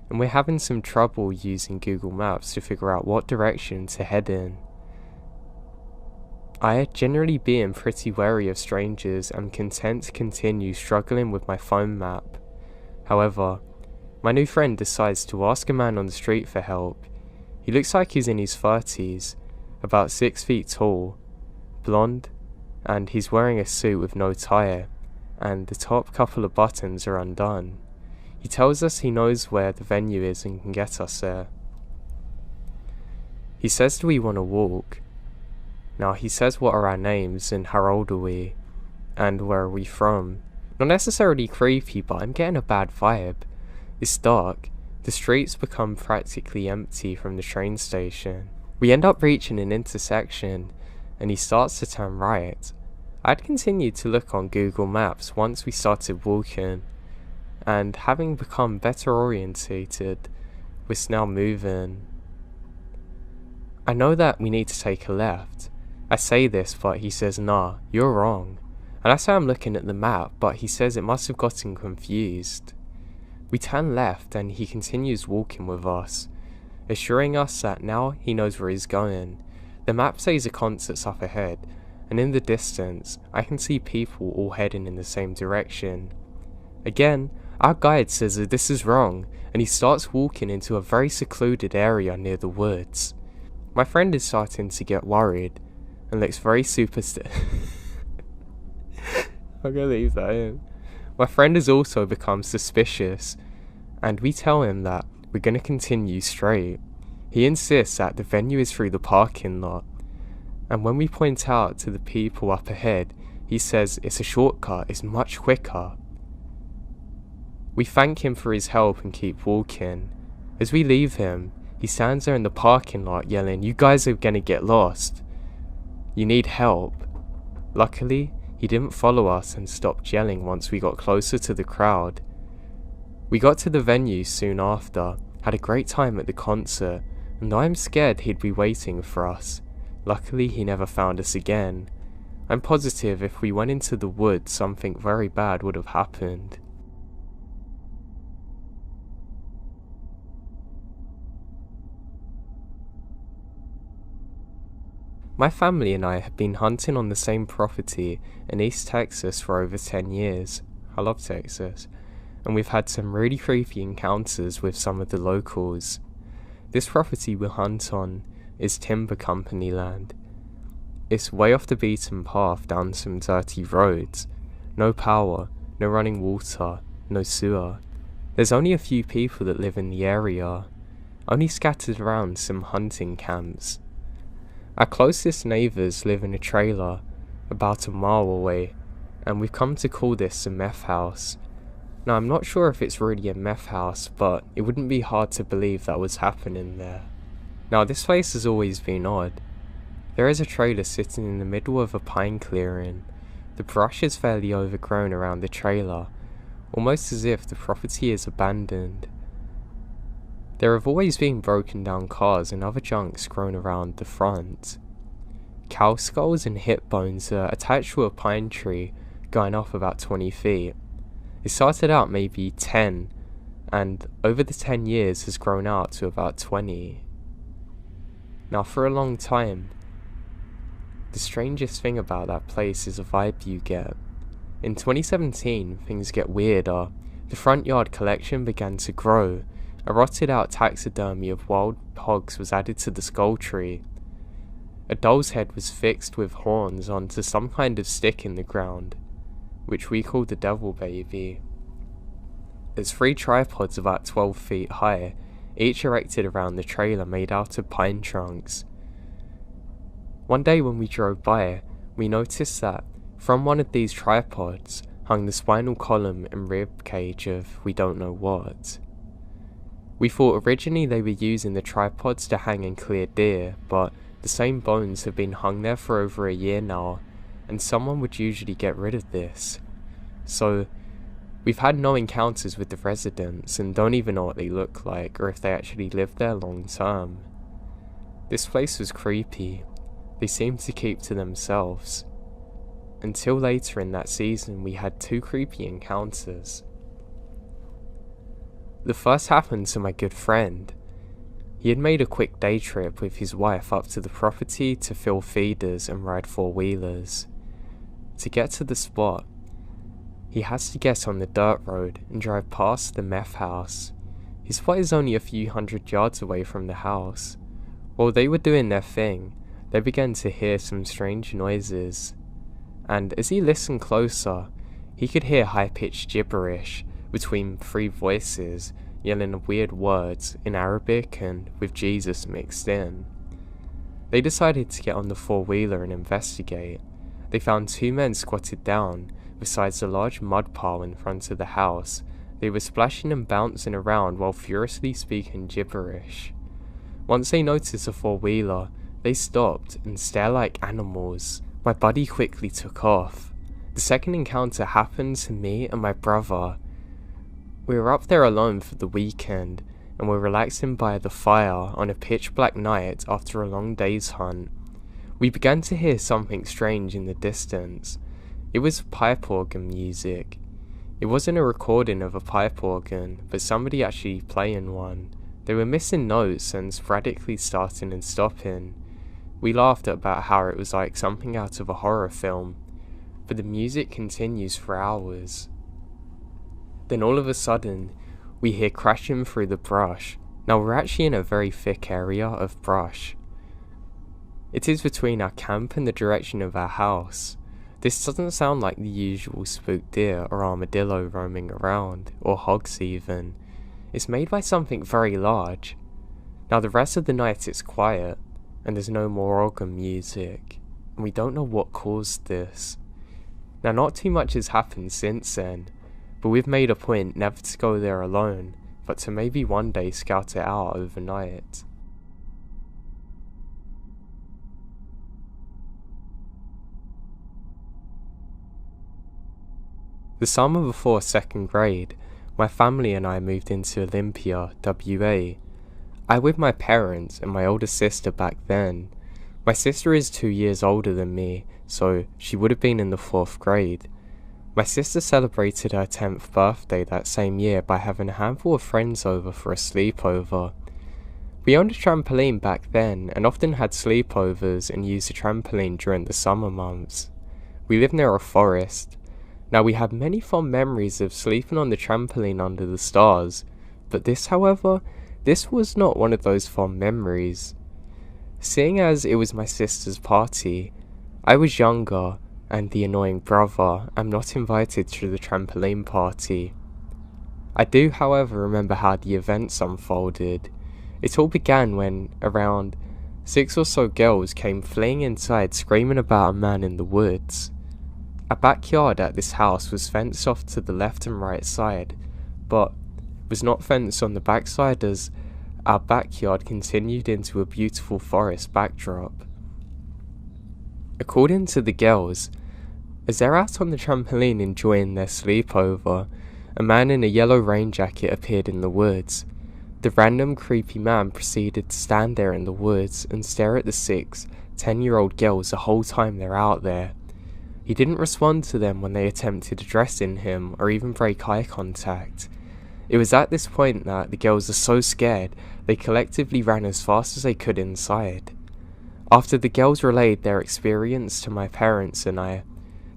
and we're having some trouble using Google Maps to figure out what direction to head in. I, generally being pretty wary of strangers, am content to continue struggling with my phone map. However, my new friend decides to ask a man on the street for help. He looks like he's in his 30s, about 6 feet tall, blonde, and he's wearing a suit with no tie, and the top couple of buttons are undone. He tells us he knows where the venue is and can get us there. He says, do we want to walk? Now he says what are our names and how old are we, and where are we from. Not necessarily creepy, but I'm getting a bad vibe. It's dark. The streets become practically empty from the train station. We end up reaching an intersection, and he starts to turn right. I'd continued to look on Google Maps once we started walking, and having become better orientated, we're now moving. I know that we need to take a left. I say this, but he says, nah, you're wrong. And I say I'm looking at the map, but he says it must have gotten confused. We turn left and he continues walking with us, assuring us that now he knows where he's going. The map says a concert's up ahead, and in the distance, I can see people all heading in the same direction. Again, our guide says that this is wrong, and he starts walking into a very secluded area near the woods. My friend is starting to get worried, and looks very superstitious. I'm gonna leave that in. My friend has also become suspicious, and we tell him that we're gonna continue straight. He insists that the venue is through the parking lot, and when we point out to the people up ahead, he says it's a shortcut, it's much quicker. We thank him for his help and keep walking. As we leave him, he stands there in the parking lot yelling, "You guys are gonna get lost. You need help." Luckily, he didn't follow us and stopped yelling once we got closer to the crowd. We got to the venue soon after, had a great time at the concert, and I'm scared he'd be waiting for us. Luckily he never found us again. I'm positive if we went into the woods something very bad would have happened. My family and I have been hunting on the same property in East Texas for over 10 years. I love Texas. And we've had some really creepy encounters with some of the locals. This property we hunt on is timber company land. It's way off the beaten path down some dirty roads. No power, no running water, no sewer. There's only a few people that live in the area, only scattered around some hunting camps. Our closest neighbours live in a trailer about a mile away, and we've come to call this a meth house. Now I'm not sure if it's really a meth house, but it wouldn't be hard to believe that was happening there. Now this place has always been odd. There is a trailer sitting in the middle of a pine clearing. The brush is fairly overgrown around the trailer, almost as if the property is abandoned. There have always been broken down cars and other junks grown around the front. Cow skulls and hip bones are attached to a pine tree going off about 20 feet. It started out maybe 10 and over the 10 years has grown out to about 20. Now for a long time, the strangest thing about that place is a vibe you get. In 2017, things get weirder. The front yard collection began to grow. A rotted out taxidermy of wild hogs was added to the skull tree. A doll's head was fixed with horns onto some kind of stick in the ground, which we called the devil baby. There's 3 tripods about 12 feet high, each erected around the trailer made out of pine trunks. One day when we drove by, we noticed that from one of these tripods hung the spinal column and rib cage of we don't know what. We thought originally they were using the tripods to hang and clear deer, but the same bones have been hung there for over a year now, and someone would usually get rid of this. So, we've had no encounters with the residents and don't even know what they look like or if they actually lived there long term. This place was creepy. They seemed to keep to themselves. Until later in that season we had 2 creepy encounters. The first happened to my good friend. He had made a quick day trip with his wife up to the property to fill feeders and ride 4-wheelers. To get to the spot, he has to get on the dirt road and drive past the meth house. His spot is only a few hundred yards away from the house. While they were doing their thing, they began to hear some strange noises. And as he listened closer, he could hear high-pitched gibberish between 3 voices yelling weird words in Arabic and with Jesus mixed in. They decided to get on the 4-wheeler and investigate. They found 2 men squatted down besides a large mud pile in front of the house. They were splashing and bouncing around while furiously speaking gibberish. Once they noticed the 4-wheeler, they stopped and stared like animals. My buddy quickly took off. The second encounter happened to me and my brother. We were up there alone for the weekend and were relaxing by the fire on a pitch black night after a long day's hunt. We began to hear something strange in the distance. It was pipe organ music. It wasn't a recording of a pipe organ, but somebody actually playing one. They were missing notes and sporadically starting and stopping. We laughed about how it was like something out of a horror film, but the music continues for hours. Then all of a sudden, we hear crashing through the brush. Now we're actually in a very thick area of brush. It is between our camp and the direction of our house. This doesn't sound like the usual spooked deer or armadillo roaming around, or hogs even. It's made by something very large. Now the rest of the night it's quiet, and there's no more organ music, and we don't know what caused this. Now not too much has happened since then, but we've made a point never to go there alone, but to maybe one day scout it out overnight. The summer before 2nd grade, my family and I moved into Olympia, WA. I with my parents and my older sister back then. My sister is 2 years older than me, so she would have been in the 4th grade. My sister celebrated her 10th birthday that same year by having a handful of friends over for a sleepover. We owned a trampoline back then and often had sleepovers and used the trampoline during the summer months. We lived near a forest. Now we have many fond memories of sleeping on the trampoline under the stars, but this, however, this was not one of those fond memories. Seeing as it was my sister's party, I was younger and the annoying brother am not invited to the trampoline party. I do, however, remember how the events unfolded. It all began when around 6 or so girls came fleeing inside screaming about a man in the woods. A backyard at this house was fenced off to the left and right side, but was not fenced on the backside as our backyard continued into a beautiful forest backdrop. According to the girls, as they're out on the trampoline enjoying their sleepover, a man in a yellow rain jacket appeared in the woods. The random creepy man proceeded to stand there in the woods and stare at the 6, 10-year-old girls the whole time they're out there. He didn't respond to them when they attempted addressing him or even break eye contact. It was at this point that the girls were so scared they collectively ran as fast as they could inside. After the girls relayed their experience to my parents and I,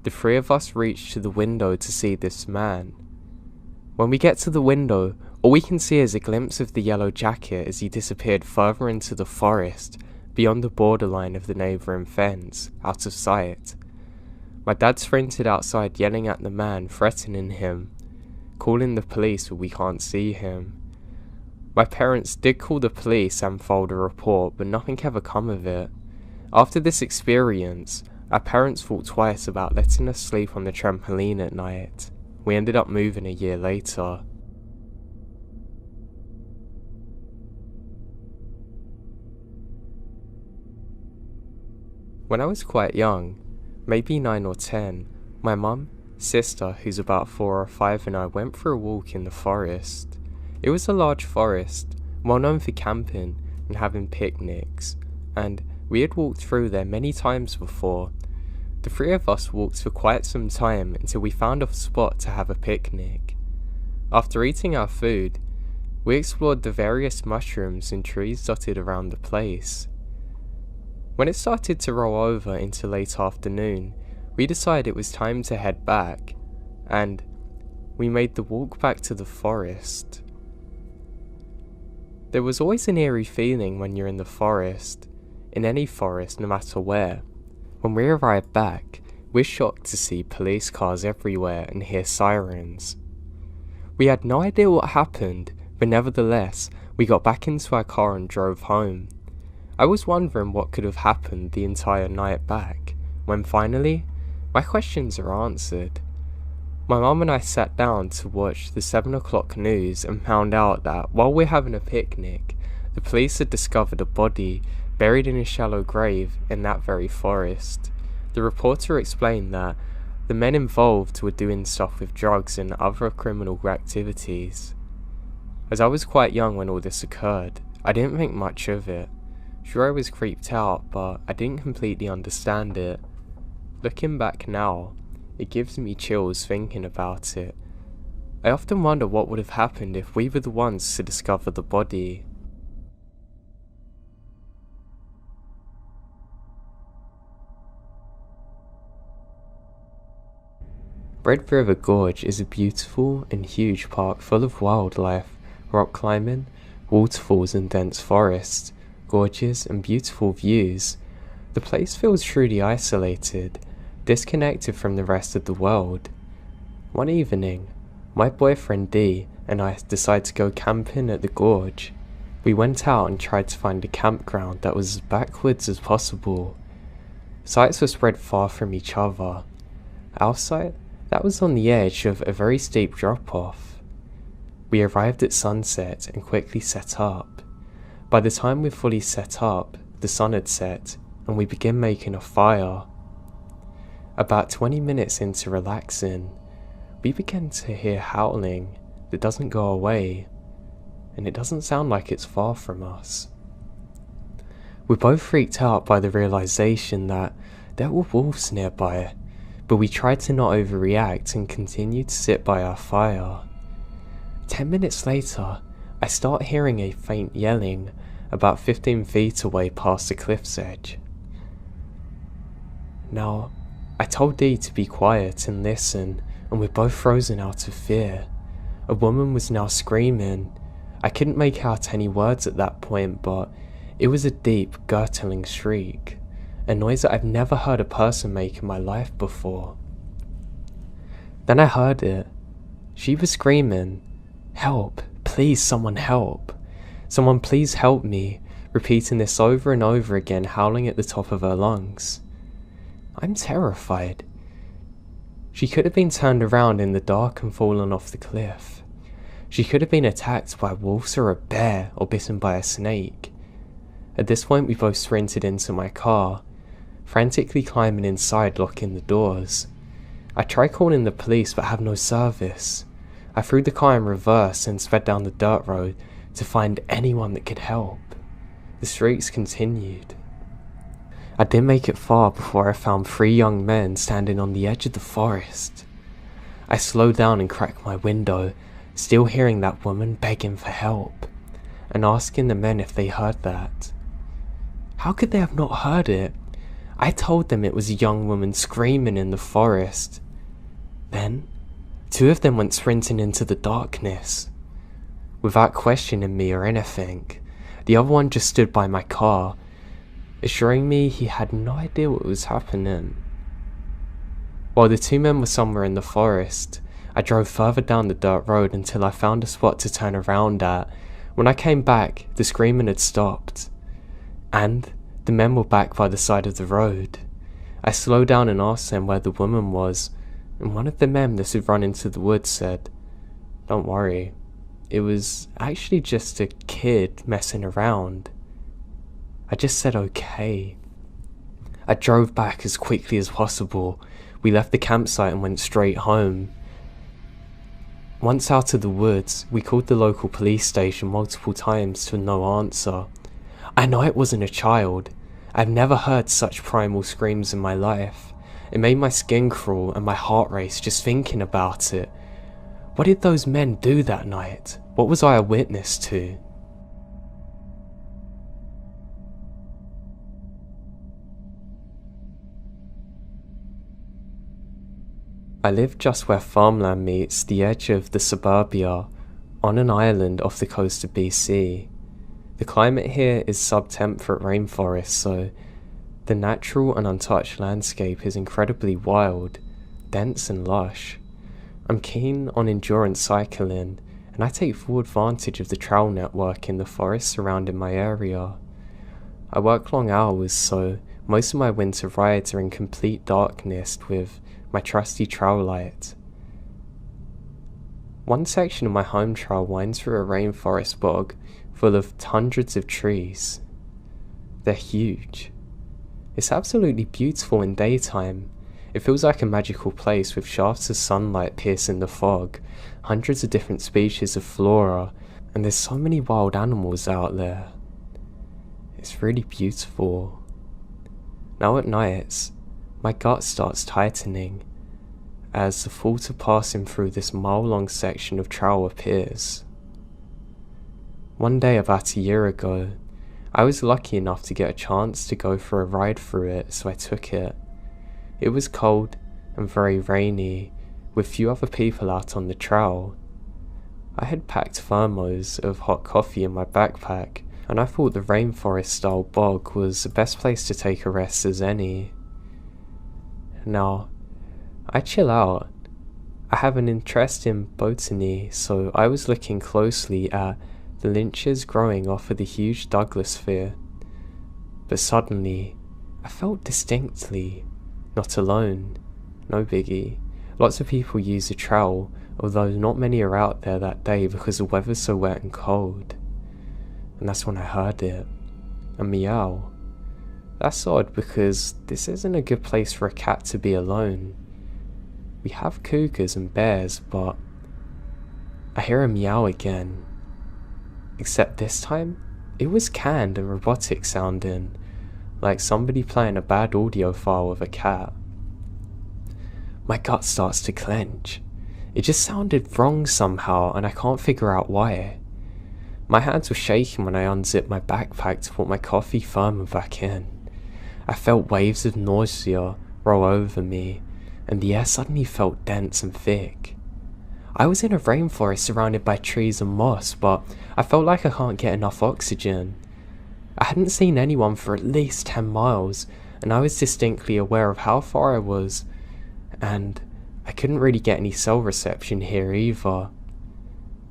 the 3 of us reached to the window to see this man. When we get to the window, all we can see is a glimpse of the yellow jacket as he disappeared further into the forest, beyond the borderline of the neighbouring fence, out of sight. My dad sprinted outside yelling at the man, threatening him, calling the police but we can't see him. My parents did call the police and filed a report, but nothing ever come of it. After this experience, our parents thought twice about letting us sleep on the trampoline at night. We ended up moving a year later. When I was quite young, maybe 9 or 10, my mum, sister, who's about 4 or 5, and I went for a walk in the forest. It was a large forest, well known for camping and having picnics, and we had walked through there many times before. The 3 of us walked for quite some time until we found a spot to have a picnic. After eating our food, we explored the various mushrooms and trees dotted around the place. When it started to roll over into late afternoon, we decided it was time to head back, and we made the walk back to the forest. There was always an eerie feeling when you're in the forest, in any forest no matter where. When we arrived back, we're shocked to see police cars everywhere and hear sirens. We had no idea what happened, but nevertheless, we got back into our car and drove home. I was wondering what could have happened the entire night back, when finally, my questions are answered. My mum and I sat down to watch the 7 o'clock news and found out that while we're having a picnic, the police had discovered a body buried in a shallow grave in that very forest. The reporter explained that the men involved were doing stuff with drugs and other criminal activities. As I was quite young when all this occurred, I didn't think much of it. Sure, I was creeped out, but I didn't completely understand it. Looking back now, it gives me chills thinking about it. I often wonder what would have happened if we were the ones to discover the body. Red River Gorge is a beautiful and huge park full of wildlife, rock climbing, waterfalls and dense forests, gorges and beautiful views. The place feels truly isolated, disconnected from the rest of the world. One evening, my boyfriend D and I decided to go camping at the gorge. We went out and tried to find a campground that was as backwards as possible. Sites were spread far from each other. Our site, that was on the edge of a very steep drop-off. We arrived at sunset and quickly set up. By the time we're fully set up, the sun had set and we began making a fire. About 20 minutes into relaxing, we began to hear howling that doesn't go away, and it doesn't sound like it's far from us. We're both freaked out by the realization that there were wolves nearby, but we tried to not overreact and continued to sit by our fire. 10 minutes later, I start hearing a faint yelling about 15 feet away past the cliff's edge. Now, I told Dee to be quiet and listen, and we're both frozen out of fear. A woman was now screaming. I couldn't make out any words at that point, but it was a deep, gurgling shriek, a noise that I've never heard a person make in my life before. Then I heard it. She was screaming, "Help, please someone help. Someone please help me," repeating this over and over again, howling at the top of her lungs. I'm terrified. She could have been turned around in the dark and fallen off the cliff. She could have been attacked by wolves or a bear or bitten by a snake. At this point we both sprinted into my car, frantically climbing inside, locking the doors. I tried calling the police but have no service. I threw the car in reverse and sped down the dirt road to find anyone that could help. The shrieks continued. I didn't make it far before I found 3 young men standing on the edge of the forest. I slowed down and cracked my window, still hearing that woman begging for help, and asking the men if they heard that. How could they have not heard it? I told them it was a young woman screaming in the forest. Then, 2 of them went sprinting into the darkness. Without questioning me or anything, the other one just stood by my car, assuring me he had no idea what was happening. While the 2 men were somewhere in the forest, I drove further down the dirt road until I found a spot to turn around at. When I came back, the screaming had stopped, and the men were back by the side of the road. I slowed down and asked them where the woman was, and one of the men that had run into the woods said, "Don't worry, it was actually just a kid messing around." I just said okay. I drove back as quickly as possible. We left the campsite and went straight home. Once out of the woods, we called the local police station multiple times to no answer. I know it wasn't a child. I've never heard such primal screams in my life. It made my skin crawl and my heart race just thinking about it. What did those men do that night? What was I a witness to? I live just where farmland meets the edge of the suburbia, on an island off the coast of BC. The climate here is sub-temperate rainforest, so the natural and untouched landscape is incredibly wild, dense and lush. I'm keen on endurance cycling, and I take full advantage of the trail network in the forest surrounding my area. I work long hours, so most of my winter rides are in complete darkness with my trusty trail light. One section of my home trail winds through a rainforest bog full of hundreds of trees. They're huge. It's absolutely beautiful in daytime. It feels like a magical place with shafts of sunlight piercing the fog, hundreds of different species of flora, and there's so many wild animals out there. It's really beautiful. Now at nights, my gut starts tightening as the thought of passing through this mile-long section of trail appears. One day about a year ago, I was lucky enough to get a chance to go for a ride through it, so I took it. It was cold and very rainy, with few other people out on the trail. I had packed thermos of hot coffee in my backpack, and I thought the rainforest-style bog was the best place to take a rest as any. Now, I chill out. I have an interest in botany, so I was looking closely at the lynches growing off of the huge Douglas fir. But suddenly, I felt distinctly not alone. No biggie. Lots of people use the trail, although not many are out there that day because the weather's so wet and cold. And that's when I heard it. A meow. That's odd because this isn't a good place for a cat to be alone. We have cougars and bears, but I hear a meow again. Except this time, it was canned and robotic sounding, like somebody playing a bad audio file with a cat. My gut starts to clench. It just sounded wrong somehow, and I can't figure out why. My hands were shaking when I unzipped my backpack to put my coffee thermos back in. I felt waves of nausea roll over me, and the air suddenly felt dense and thick. I was in a rainforest surrounded by trees and moss, but I felt like I can't get enough oxygen. I hadn't seen anyone for at least 10 miles, and I was distinctly aware of how far I was, and I couldn't really get any cell reception here either.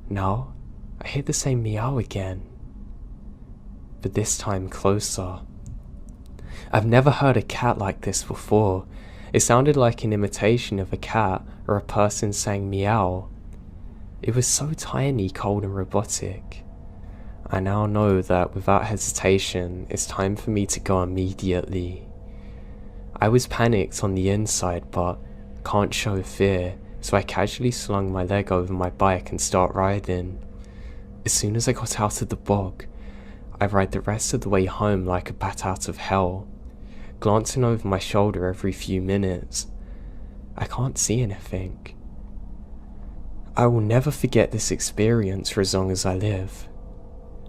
Now, I hear the same meow again, but this time closer. I've never heard a cat like this before. It sounded like an imitation of a cat or a person saying meow. It was so tiny, cold and robotic. I now know that without hesitation, it's time for me to go immediately. I was panicked on the inside, but can't show fear, so I casually slung my leg over my bike and start riding. As soon as I got out of the bog, I ride the rest of the way home like a bat out of hell, glancing over my shoulder every few minutes. I can't see anything. I will never forget this experience for as long as I live.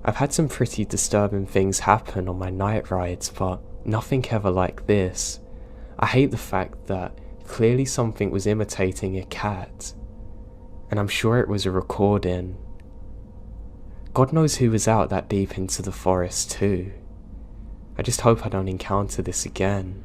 I've had some pretty disturbing things happen on my night rides, but nothing ever like this. I hate the fact that clearly something was imitating a cat, and I'm sure it was a recording. God knows who was out that deep into the forest too. I just hope I don't encounter this again.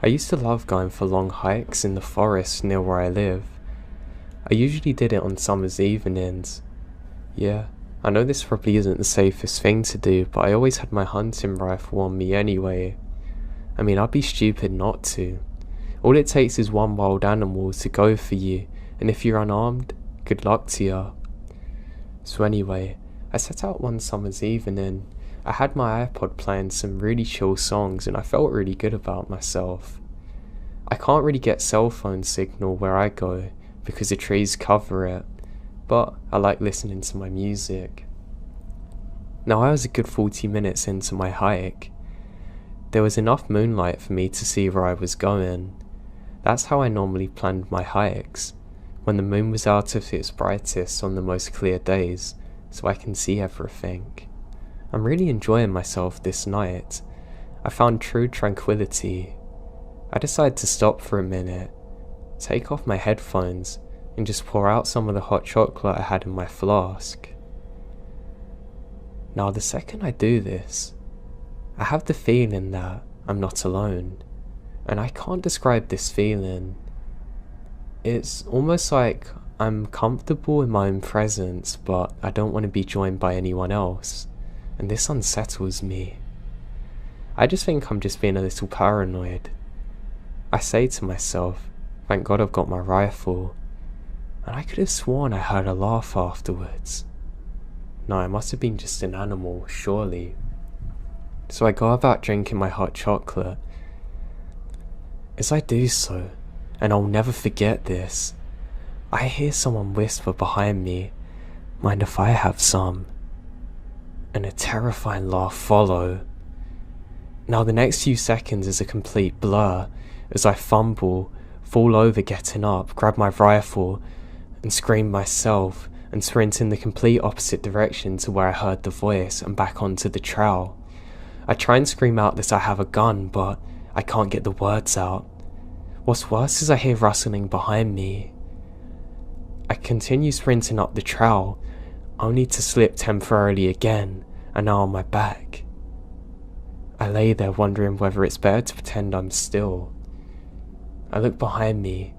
I used to love going for long hikes in the forest near where I live. I usually did it on summer's evenings. Yeah, I know this probably isn't the safest thing to do, but I always had my hunting rifle on me anyway. I mean, I'd be stupid not to. All it takes is one wild animal to go for you, and if you're unarmed, good luck to you. So anyway, I set out one summer's evening. I had my iPod playing some really chill songs, and I felt really good about myself. I can't really get cell phone signal where I go, because the trees cover it, but I like listening to my music. Now I was a good 40 minutes into my hike. There was enough moonlight for me to see where I was going. That's how I normally planned my hikes, when the moon was out of its brightest on the most clear days, so I can see everything. I'm really enjoying myself this night. I found true tranquility. I decided to stop for a minute, take off my headphones, and just pour out some of the hot chocolate I had in my flask. Now the second I do this, I have the feeling that I'm not alone, and I can't describe this feeling. It's almost like I'm comfortable in my own presence, but I don't want to be joined by anyone else, and this unsettles me. I just think I'm just being a little paranoid. I say to myself, thank God I've got my rifle, and I could have sworn I heard a laugh afterwards. No, it must have been just an animal, surely. So I go about drinking my hot chocolate. As I do so, and I'll never forget this, I hear someone whisper behind me, "Mind if I have some?" And a terrifying laugh follow. Now the next few seconds is a complete blur as I fumble, fall over getting up, grab my rifle, and scream myself, and sprint in the complete opposite direction to where I heard the voice and back onto the trail. I try and scream out that I have a gun, but I can't get the words out. What's worse is I hear rustling behind me. I continue sprinting up the trail, only to slip temporarily again, and now on my back. I lay there wondering whether it's better to pretend I'm still. I look behind me,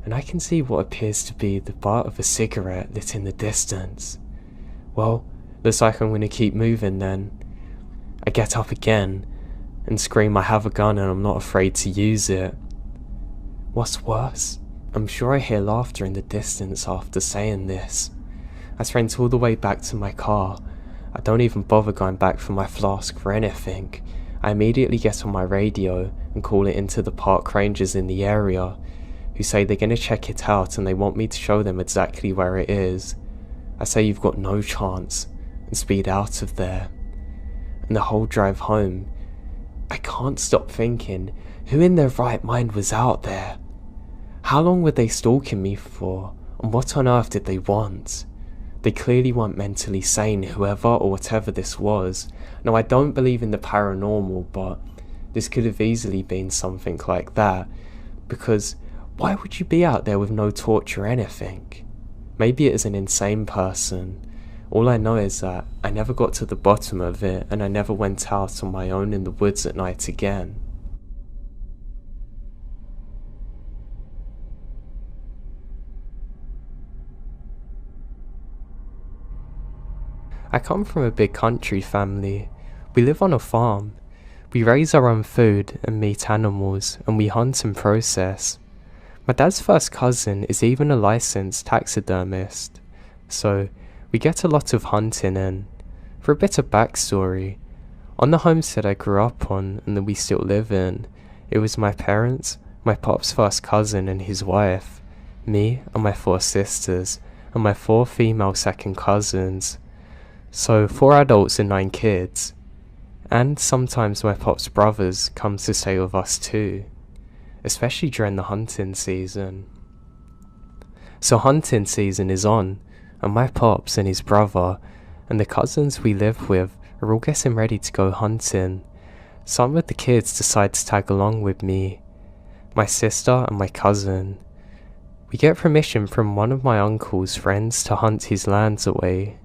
and I can see what appears to be the butt of a cigarette lit in the distance. Well, looks like I'm going to keep moving then. I get up again, and scream I have a gun and I'm not afraid to use it. What's worse, I'm sure I hear laughter in the distance after saying this. I sprint all the way back to my car. I don't even bother going back for my flask or anything. I immediately get on my radio and call it into the park rangers in the area, who say they're going to check it out and they want me to show them exactly where it is. I say you've got no chance and speed out of there. And the whole drive home, I can't stop thinking, who in their right mind was out there? How long were they stalking me for, and what on earth did they want? They clearly weren't mentally sane, whoever or whatever this was. Now, I don't believe in the paranormal, but this could have easily been something like that, because why would you be out there with no torch or anything? Maybe it is an insane person. All I know is that I never got to the bottom of it, and I never went out on my own in the woods at night again. I come from a big country family. We live on a farm. We raise our own food and meat animals, and we hunt and process. My dad's first cousin is even a licensed taxidermist, so we get a lot of hunting in. For a bit of backstory, on the homestead I grew up on and that we still live in, it was my parents, my pop's first cousin and his wife, me and my 4 sisters, and my 4 female second cousins. So 4 adults and 9 kids. And sometimes my pop's brothers come to stay with us too, especially during the hunting season. So hunting season is on, and my pops and his brother and the cousins we live with are all getting ready to go hunting. Some of the kids decide to tag along with me, my sister and my cousin. We get permission from one of my uncle's friends to hunt his lands away,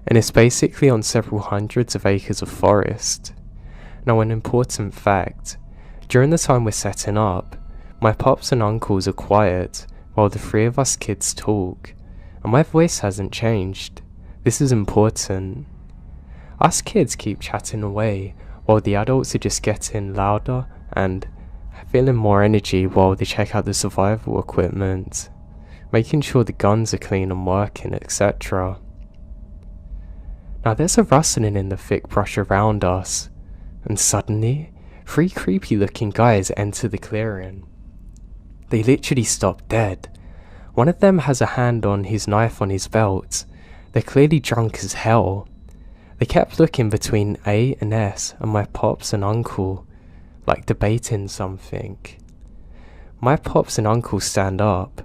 and it's basically on several hundreds of acres of forest. Now, an important fact, during the time we're setting up, my pops and uncles are quiet while the 3 of us kids talk, and my voice hasn't changed. This is important. Us kids keep chatting away while the adults are just getting louder and feeling more energy while they check out the survival equipment, making sure the guns are clean and working, etc. Now there's a rustling in the thick brush around us, and suddenly 3 creepy looking guys enter the clearing. They literally stop dead. One of them has a hand on his knife on his belt. They're clearly drunk as hell. They kept looking between A and S and my pops and uncle, like debating something. My pops and uncle stand up.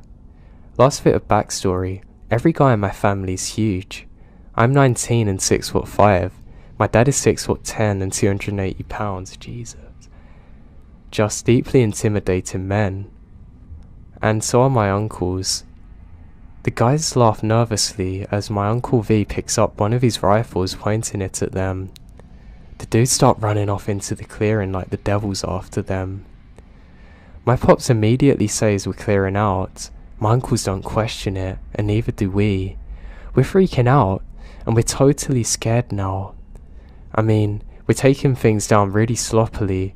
Last bit of backstory, every guy in my family is huge. I'm 19 and 6'5". My dad is 6'10" and 280 pounds, Jesus. Just deeply intimidating men. And so are my uncles. The guys laugh nervously as my Uncle V picks up one of his rifles, pointing it at them. The dudes start running off into the clearing like the devil's after them. My pops immediately says we're clearing out. My uncles don't question it, and neither do we. We're freaking out, and we're totally scared now. I mean, we're taking things down really sloppily,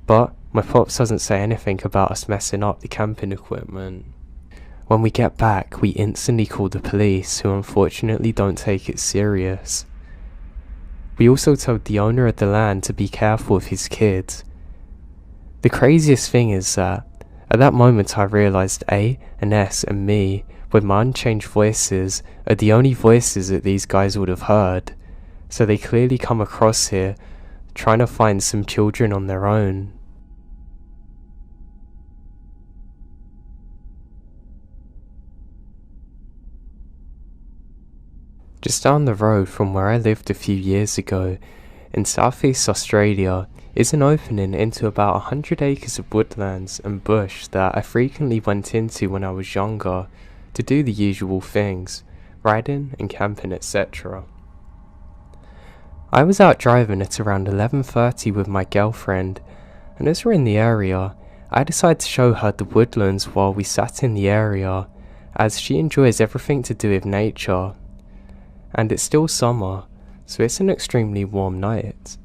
but my pops doesn't say anything about us messing up the camping equipment. When we get back, we instantly call the police, who unfortunately don't take it serious. We also told the owner of the land to be careful of his kids. The craziest thing is that, at that moment I realised A and S and me, with my unchanged voices, are the only voices that these guys would have heard, so they clearly come across here, trying to find some children on their own. Just down the road from where I lived a few years ago, in southeast Australia, is an opening into about 100 acres of woodlands and bush that I frequently went into when I was younger to do the usual things, riding and camping, etc. I was out driving at around 11:30 with my girlfriend, and as we're in the area, I decided to show her the woodlands while we sat in the area, as she enjoys everything to do with nature. And it's still summer, so it's an extremely warm night.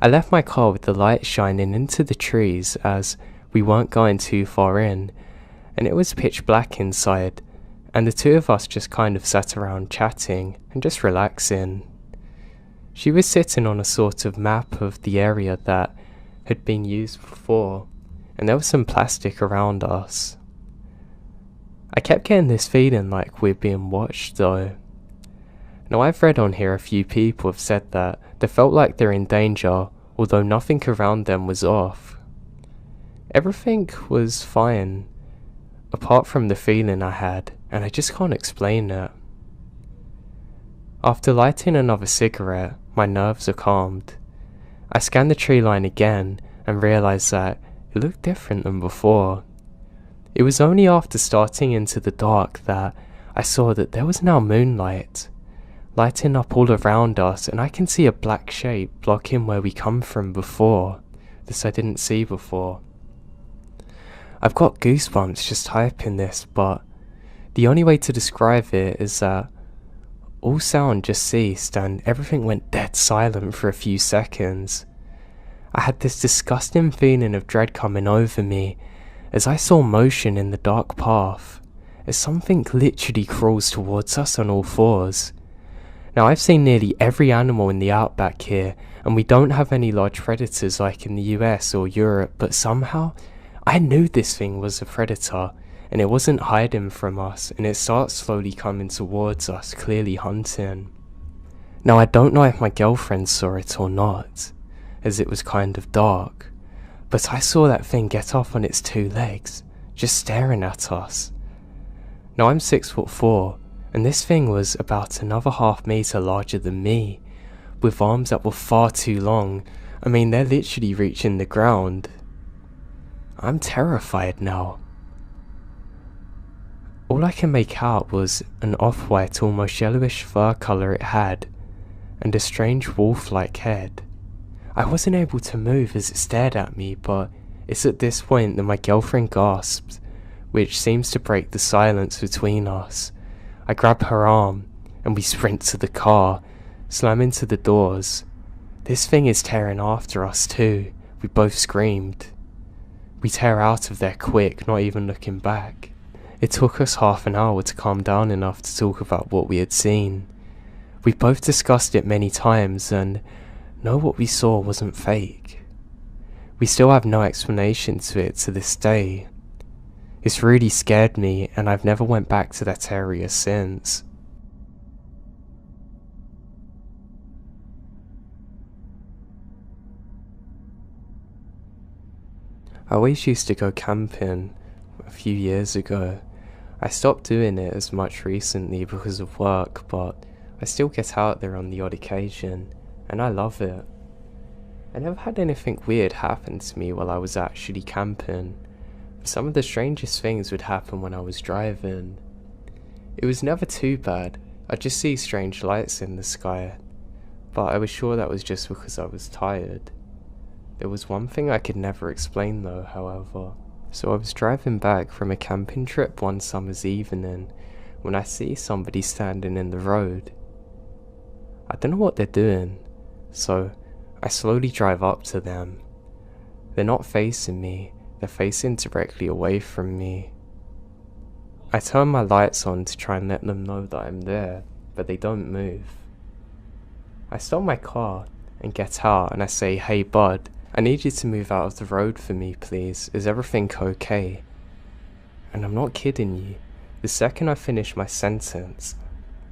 I left my car with the light shining into the trees as we weren't going too far in, and it was pitch black inside, and the 2 of us just kind of sat around chatting and just relaxing. She was sitting on a sort of map of the area that had been used before, and there was some plastic around us. I kept getting this feeling like we're being watched though. Now I've read on here a few people have said that they felt like they're in danger, although nothing around them was off. Everything was fine, apart from the feeling I had, and I just can't explain it. After lighting another cigarette, my nerves are calmed. I scanned the tree line again and realised that it looked different than before. It was only after starting into the dark that I saw that there was now moonlight, lighting up all around us, and I can see a black shape blocking where we come from before. This I didn't see before. I've got goosebumps just typing this, but the only way to describe it is that all sound just ceased and everything went dead silent for a few seconds. I had this disgusting feeling of dread coming over me as I saw motion in the dark path, as something literally crawls towards us on all fours. Now I've seen nearly every animal in the outback here, and we don't have any large predators like in the US or Europe, but somehow I knew this thing was a predator, and it wasn't hiding from us, and it starts slowly coming towards us, clearly hunting. Now I don't know if my girlfriend saw it or not, as it was kind of dark, but I saw that thing get off on its two legs, just staring at us. Now I'm 6'4", and this thing was about another half meter larger than me, with arms that were far too long. I mean, they're literally reaching the ground. I'm terrified now. All I can make out was an off-white, almost yellowish fur colour it had, and a strange wolf-like head. I wasn't able to move as it stared at me, but it's at this point that my girlfriend gasped, which seems to break the silence between us. I grab her arm, and we sprint to the car, slam into the doors. This thing is tearing after us too. We both screamed. We tear out of there quick, not even looking back. It took us half an hour to calm down enough to talk about what we had seen. We both discussed it many times and know what we saw wasn't fake. We still have no explanation to it to this day. It's really scared me, and I've never went back to that area since. I always used to go camping a few years ago. I stopped doing it as much recently because of work, but I still get out there on the odd occasion, and I love it. I never had anything weird happen to me while I was actually camping. Some of the strangest things would happen when I was driving. It was never too bad. I'd just see strange lights in the sky, but I was sure that was just because I was tired. There was one thing I could never explain though, however. So I was driving back from a camping trip one summer's evening when I see somebody standing in the road. I don't know what they're doing, so I slowly drive up to them. They're not facing me, they're facing directly away from me. I turn my lights on to try and let them know that I'm there, but they don't move. I stop my car and get out and I say, "Hey bud, I need you to move out of the road for me please, is everything okay?" And I'm not kidding you, the second I finish my sentence,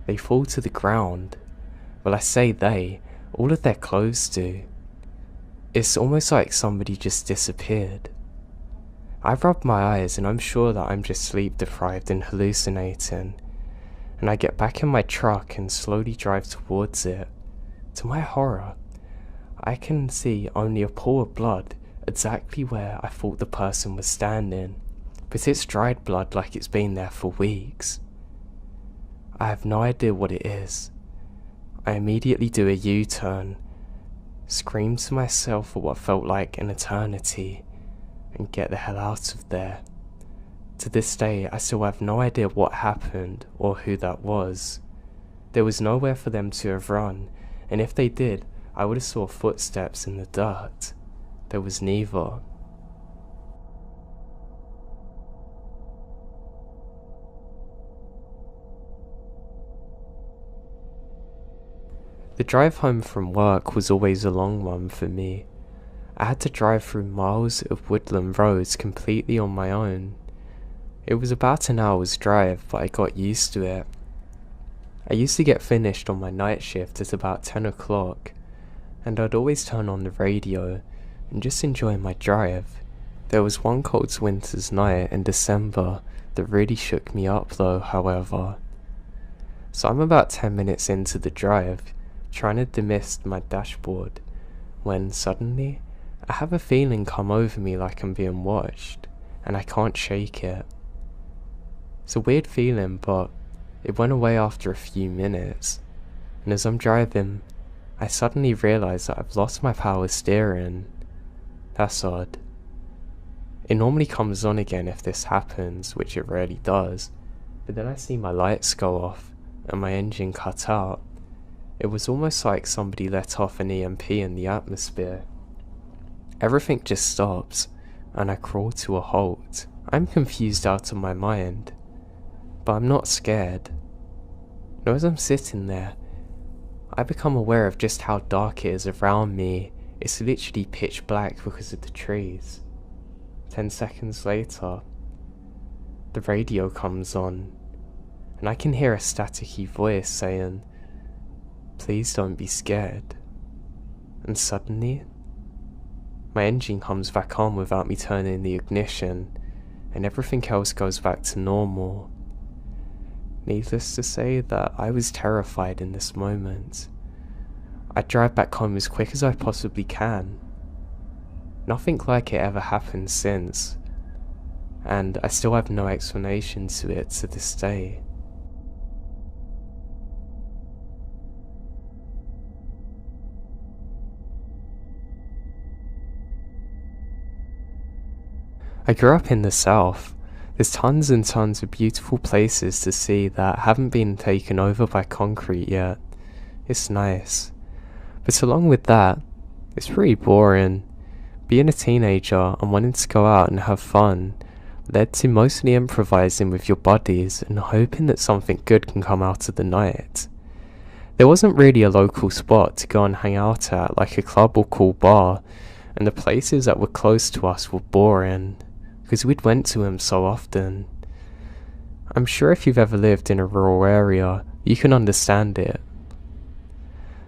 they fall to the ground. Well, I say they, all of their clothes do. It's almost like somebody just disappeared. I rub my eyes and I'm sure that I'm just sleep deprived and hallucinating, and I get back in my truck and slowly drive towards it. To my horror, I can see only a pool of blood exactly where I thought the person was standing, but it's dried blood like it's been there for weeks. I have no idea what it is. I immediately do a U-turn, scream to myself for what felt like an eternity, and get the hell out of there. To this day, I still have no idea what happened or who that was. There was nowhere for them to have run, and if they did, I would have saw footsteps in the dirt. There was neither. The drive home from work was always a long one for me. I had to drive through miles of woodland roads completely on my own. It was about an hour's drive, but I got used to it. I used to get finished on my night shift at about 10 o'clock, and I'd always turn on the radio and just enjoy my drive. There was one cold winter's night in December that really shook me up though, however. So I'm about 10 minutes into the drive, trying to demist my dashboard, when suddenly I have a feeling come over me like I'm being watched, and I can't shake it. It's a weird feeling, but it went away after a few minutes, and as I'm driving, I suddenly realise that I've lost my power steering. That's odd. It normally comes on again if this happens, which it rarely does, but then I see my lights go off and my engine cut out. It was almost like somebody let off an EMP in the atmosphere. Everything just stops, and I crawl to a halt. I'm confused out of my mind, but I'm not scared. Now as I'm sitting there, I become aware of just how dark it is around me. It's literally pitch black because of the trees. 10 seconds later, the radio comes on, and I can hear a staticky voice saying, "Please don't be scared." And suddenly, my engine comes back on without me turning the ignition, and everything else goes back to normal. Needless to say that I was terrified in this moment. I drive back home as quick as I possibly can. Nothing like it ever happened since, and I still have no explanation to it to this day. I grew up in the south. There's tons and tons of beautiful places to see that haven't been taken over by concrete yet. It's nice. But along with that, it's pretty boring. Being a teenager and wanting to go out and have fun led to mostly improvising with your buddies and hoping that something good can come out of the night. There wasn't really a local spot to go and hang out at, like a club or cool bar, and the places that were close to us were boring, because we'd went to them so often. I'm sure if you've ever lived in a rural area, you can understand it.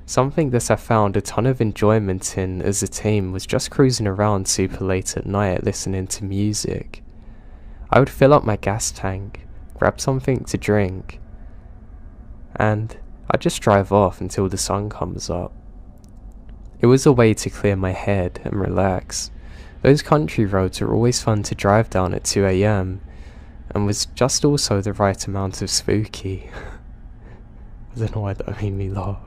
Something that I found a ton of enjoyment in as a team was just cruising around super late at night listening to music. I would fill up my gas tank, grab something to drink, and I'd just drive off until the sun comes up. It was a way to clear my head and relax. Those country roads are always fun to drive down at 2 AM, and was just also the right amount of spooky. I don't know why that made me laugh.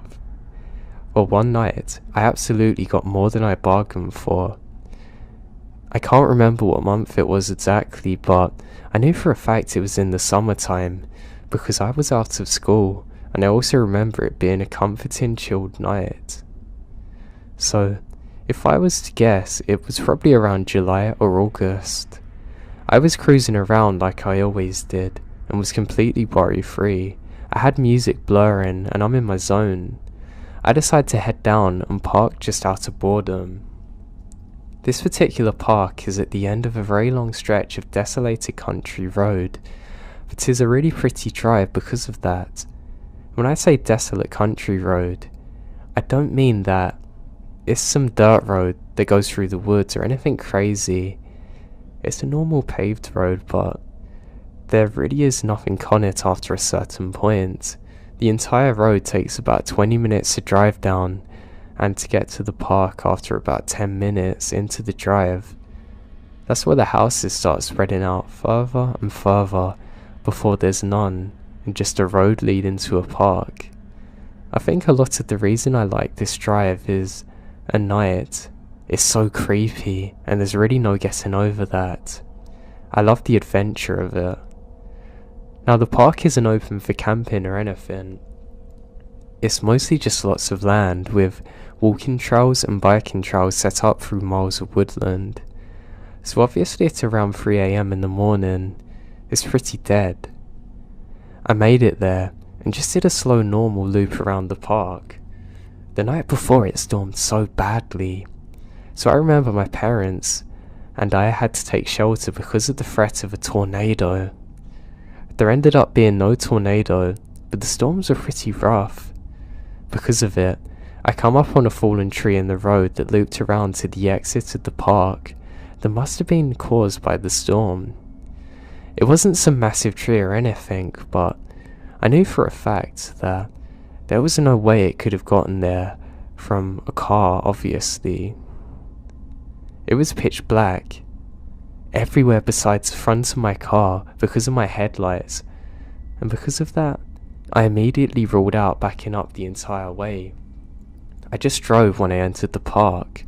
Well, one night, I absolutely got more than I bargained for. I can't remember what month it was exactly, but I knew for a fact it was in the summertime, because I was out of school, and I also remember it being a comforting, chilled night. So, if I was to guess, it was probably around July or August. I was cruising around like I always did, and was completely worry-free. I had music blaring, and I'm in my zone. I decided to head down and park just out of boredom. This particular park is at the end of a very long stretch of desolated country road, but 'tis a really pretty drive because of that. When I say desolate country road, I don't mean that it's some dirt road that goes through the woods or anything crazy. It's a normal paved road, but there really is nothing on it after a certain point. The entire road takes about 20 minutes to drive down, and to get to the park after about 10 minutes into the drive. That's where the houses start spreading out further and further before there's none, and just a road leading to a park. I think a lot of the reason I like this drive is, at night, it's so creepy, and there's really no getting over that. I love the adventure of it. Now, the park isn't open for camping or anything. It's mostly just lots of land with walking trails and biking trails set up through miles of woodland. So obviously at around 3 AM in the morning, it's pretty dead. I made it there and just did a slow normal loop around the park. The night before it stormed so badly. So I remember my parents and I had to take shelter because of the threat of a tornado. There ended up being no tornado, but the storms were pretty rough. Because of it, I come up on a fallen tree in the road that looped around to the exit of the park that must have been caused by the storm. It wasn't some massive tree or anything, but I knew for a fact that there was no way it could have gotten there from a car, obviously. It was pitch black, everywhere besides the front of my car because of my headlights, and because of that, I immediately ruled out backing up the entire way. I just drove when I entered the park.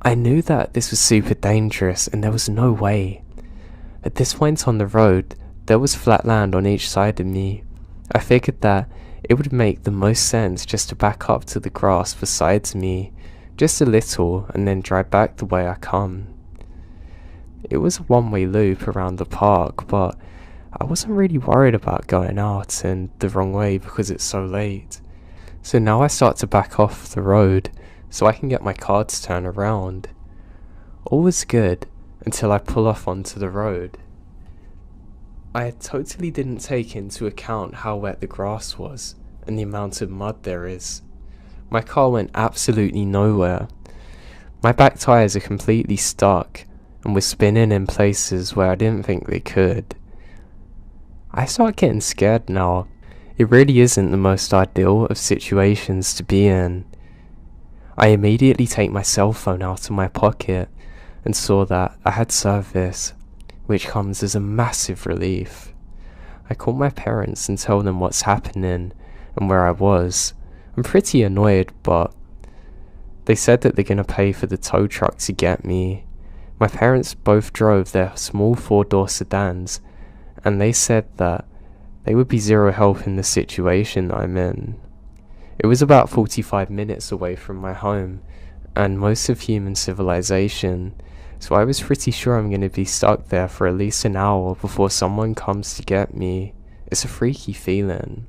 I knew that this was super dangerous and there was no way. At this point on the road, there was flat land on each side of me. I figured that it would make the most sense just to back up to the grass beside me, just a little, and then drive back the way I come. It was a one-way loop around the park, but I wasn't really worried about going out and the wrong way because it's so late. So now I start to back off the road so I can get my car to turn around. All was good until I pull off onto the road. I totally didn't take into account how wet the grass was and the amount of mud there is. My car went absolutely nowhere. My back tyres are completely stuck and were spinning in places where I didn't think they could. I start getting scared now. It really isn't the most ideal of situations to be in. I immediately take my cell phone out of my pocket and saw that I had service, which comes as a massive relief. I call my parents and tell them what's happening and where I was. I'm pretty annoyed, but they said that they're going to pay for the tow truck to get me. My parents both drove their small 4-door sedans, and they said that they would be zero help in the situation that I'm in. It was about 45 minutes away from my home and most of human civilization, so I was pretty sure I'm going to be stuck there for at least an hour before someone comes to get me. It's a freaky feeling.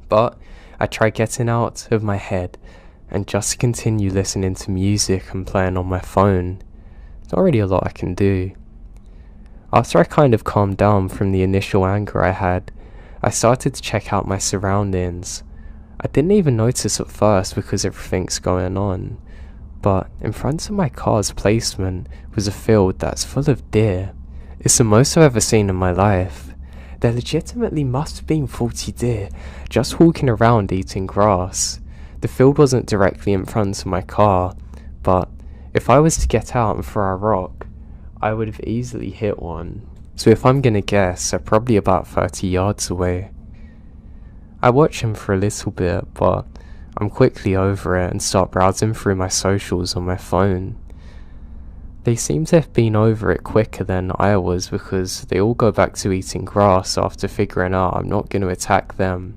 But I try getting out of my head and just continue listening to music and playing on my phone. There's not really a lot I can do. After I kind of calmed down from the initial anger I had, I started to check out my surroundings. I didn't even notice at first because everything's going on, but in front of my car's placement was a field that's full of deer. It's the most I've ever seen in my life. There legitimately must have been 40 deer just walking around eating grass. The field wasn't directly in front of my car, but if I was to get out and throw a rock, I would have easily hit one. So if I'm gonna guess, they're probably about 30 yards away. I watch him for a little bit, but I'm quickly over it and start browsing through my socials on my phone. They seem to have been over it quicker than I was because they all go back to eating grass after figuring out I'm not going to attack them.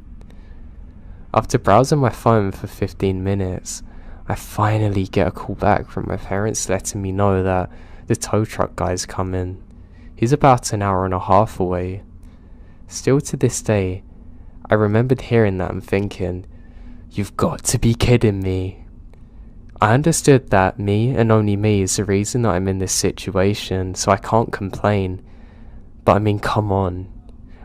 After browsing my phone for 15 minutes, I finally get a call back from my parents letting me know that the tow truck guy's coming. He's about an hour and a half away. Still to this day, I remembered hearing that and thinking, "You've got to be kidding me." I understood that me and only me is the reason that I'm in this situation, so I can't complain. But I mean, come on.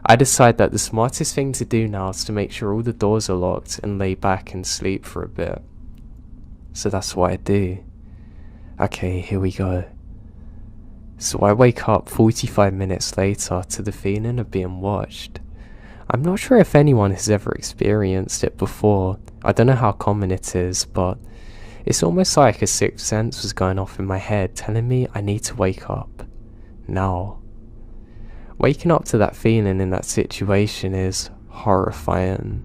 I decide that the smartest thing to do now is to make sure all the doors are locked and lay back and sleep for a bit. So that's what I do. Okay, here we go. So I wake up 45 minutes later to the feeling of being watched. I'm not sure if anyone has ever experienced it before. I don't know how common it is, but it's almost like a sixth sense was going off in my head telling me I need to wake up. Now. Waking up to that feeling in that situation is horrifying.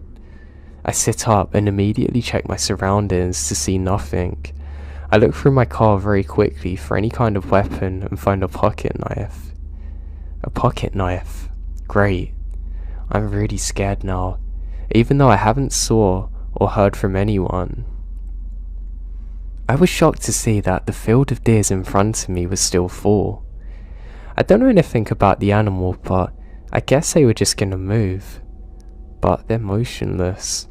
I sit up and immediately check my surroundings to see nothing. I look through my car very quickly for any kind of weapon and find a pocket knife. A pocket knife. Great. I'm really scared now, even though I haven't saw or heard from anyone. I was shocked to see that the field of deers in front of me was still full. I don't know anything about the animal, but I guess they were just gonna move. But they're motionless.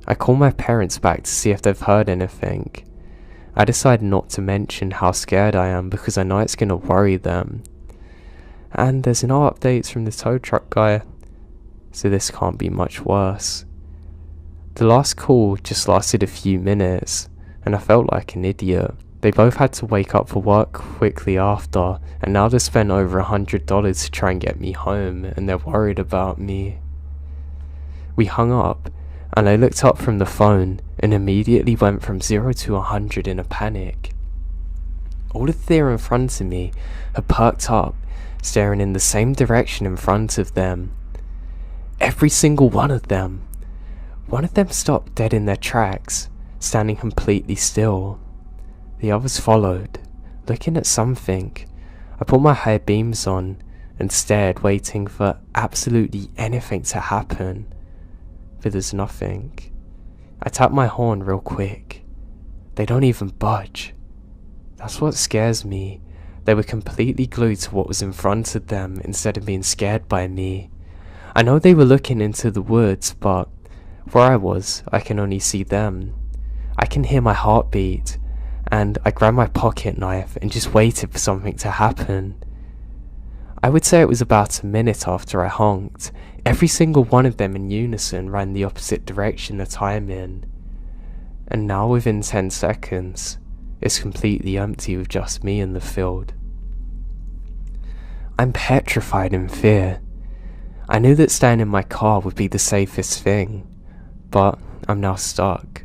I call my parents back to see if they've heard anything, I decide not to mention how scared I am because I know it's gonna worry them. And there's no updates from the tow truck guy, so this can't be much worse. The last call just lasted a few minutes, and I felt like an idiot. They both had to wake up for work quickly after, and now they spent over $100 to try and get me home, and they're worried about me. We hung up, and I looked up from the phone and immediately went from 0 to 100 in a panic. All of the deer in front of me had perked up, staring in the same direction in front of them. Every single one of them. One of them stopped dead in their tracks, standing completely still. The others followed, looking at something. I put my high beams on and stared, waiting for absolutely anything to happen. But there's nothing. I tap my horn real quick. They don't even budge. That's what scares me. They were completely glued to what was in front of them instead of being scared by me. I know they were looking into the woods, but where I was, I can only see them. I can hear my heartbeat, and I grabbed my pocket knife and just waited for something to happen. I would say it was about a minute after I honked. Every single one of them in unison ran the opposite direction that I'm in. And now within 10 seconds, it's completely empty with just me in the field. I'm petrified in fear. I knew that staying in my car would be the safest thing, but I'm now stuck.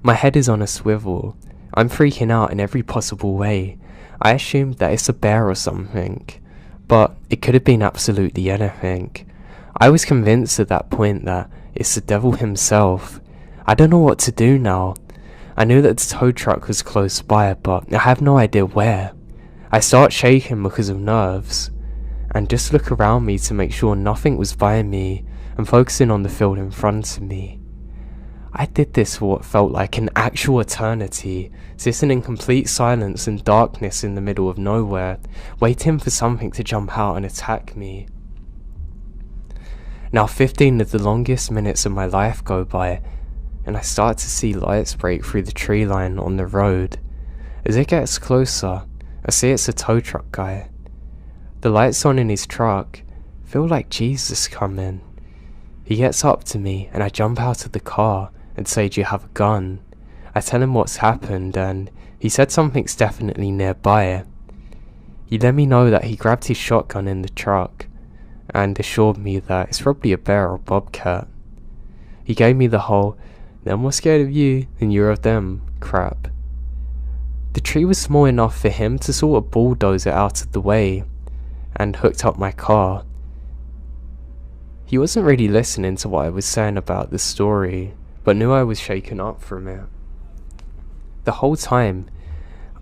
My head is on a swivel. I'm freaking out in every possible way. I assumed that it's a bear or something, but it could have been absolutely anything. I was convinced at that point that it's the devil himself. I don't know what to do now. I knew that the tow truck was close by, but I have no idea where. I start shaking because of nerves, and just look around me to make sure nothing was by me, and focusing on the field in front of me. I did this for what felt like an actual eternity, sitting in complete silence and darkness in the middle of nowhere, waiting for something to jump out and attack me. Now 15 of the longest minutes of my life go by, and I start to see lights break through the tree line on the road. As it gets closer, I see it's a tow truck guy. The lights on in his truck feel like Jesus coming. He gets up to me and I jump out of the car and say, "Do you have a gun?" I tell him what's happened, and he said something's definitely nearby. He let me know that he grabbed his shotgun in the truck and assured me that it's probably a bear or bobcat. He gave me the whole "they're more scared of you than you're of them" crap. The tree was small enough for him to sort of bulldoze it out of the way, and hooked up my car. He wasn't really listening to what I was saying about the story, but knew I was shaken up from it. The whole time,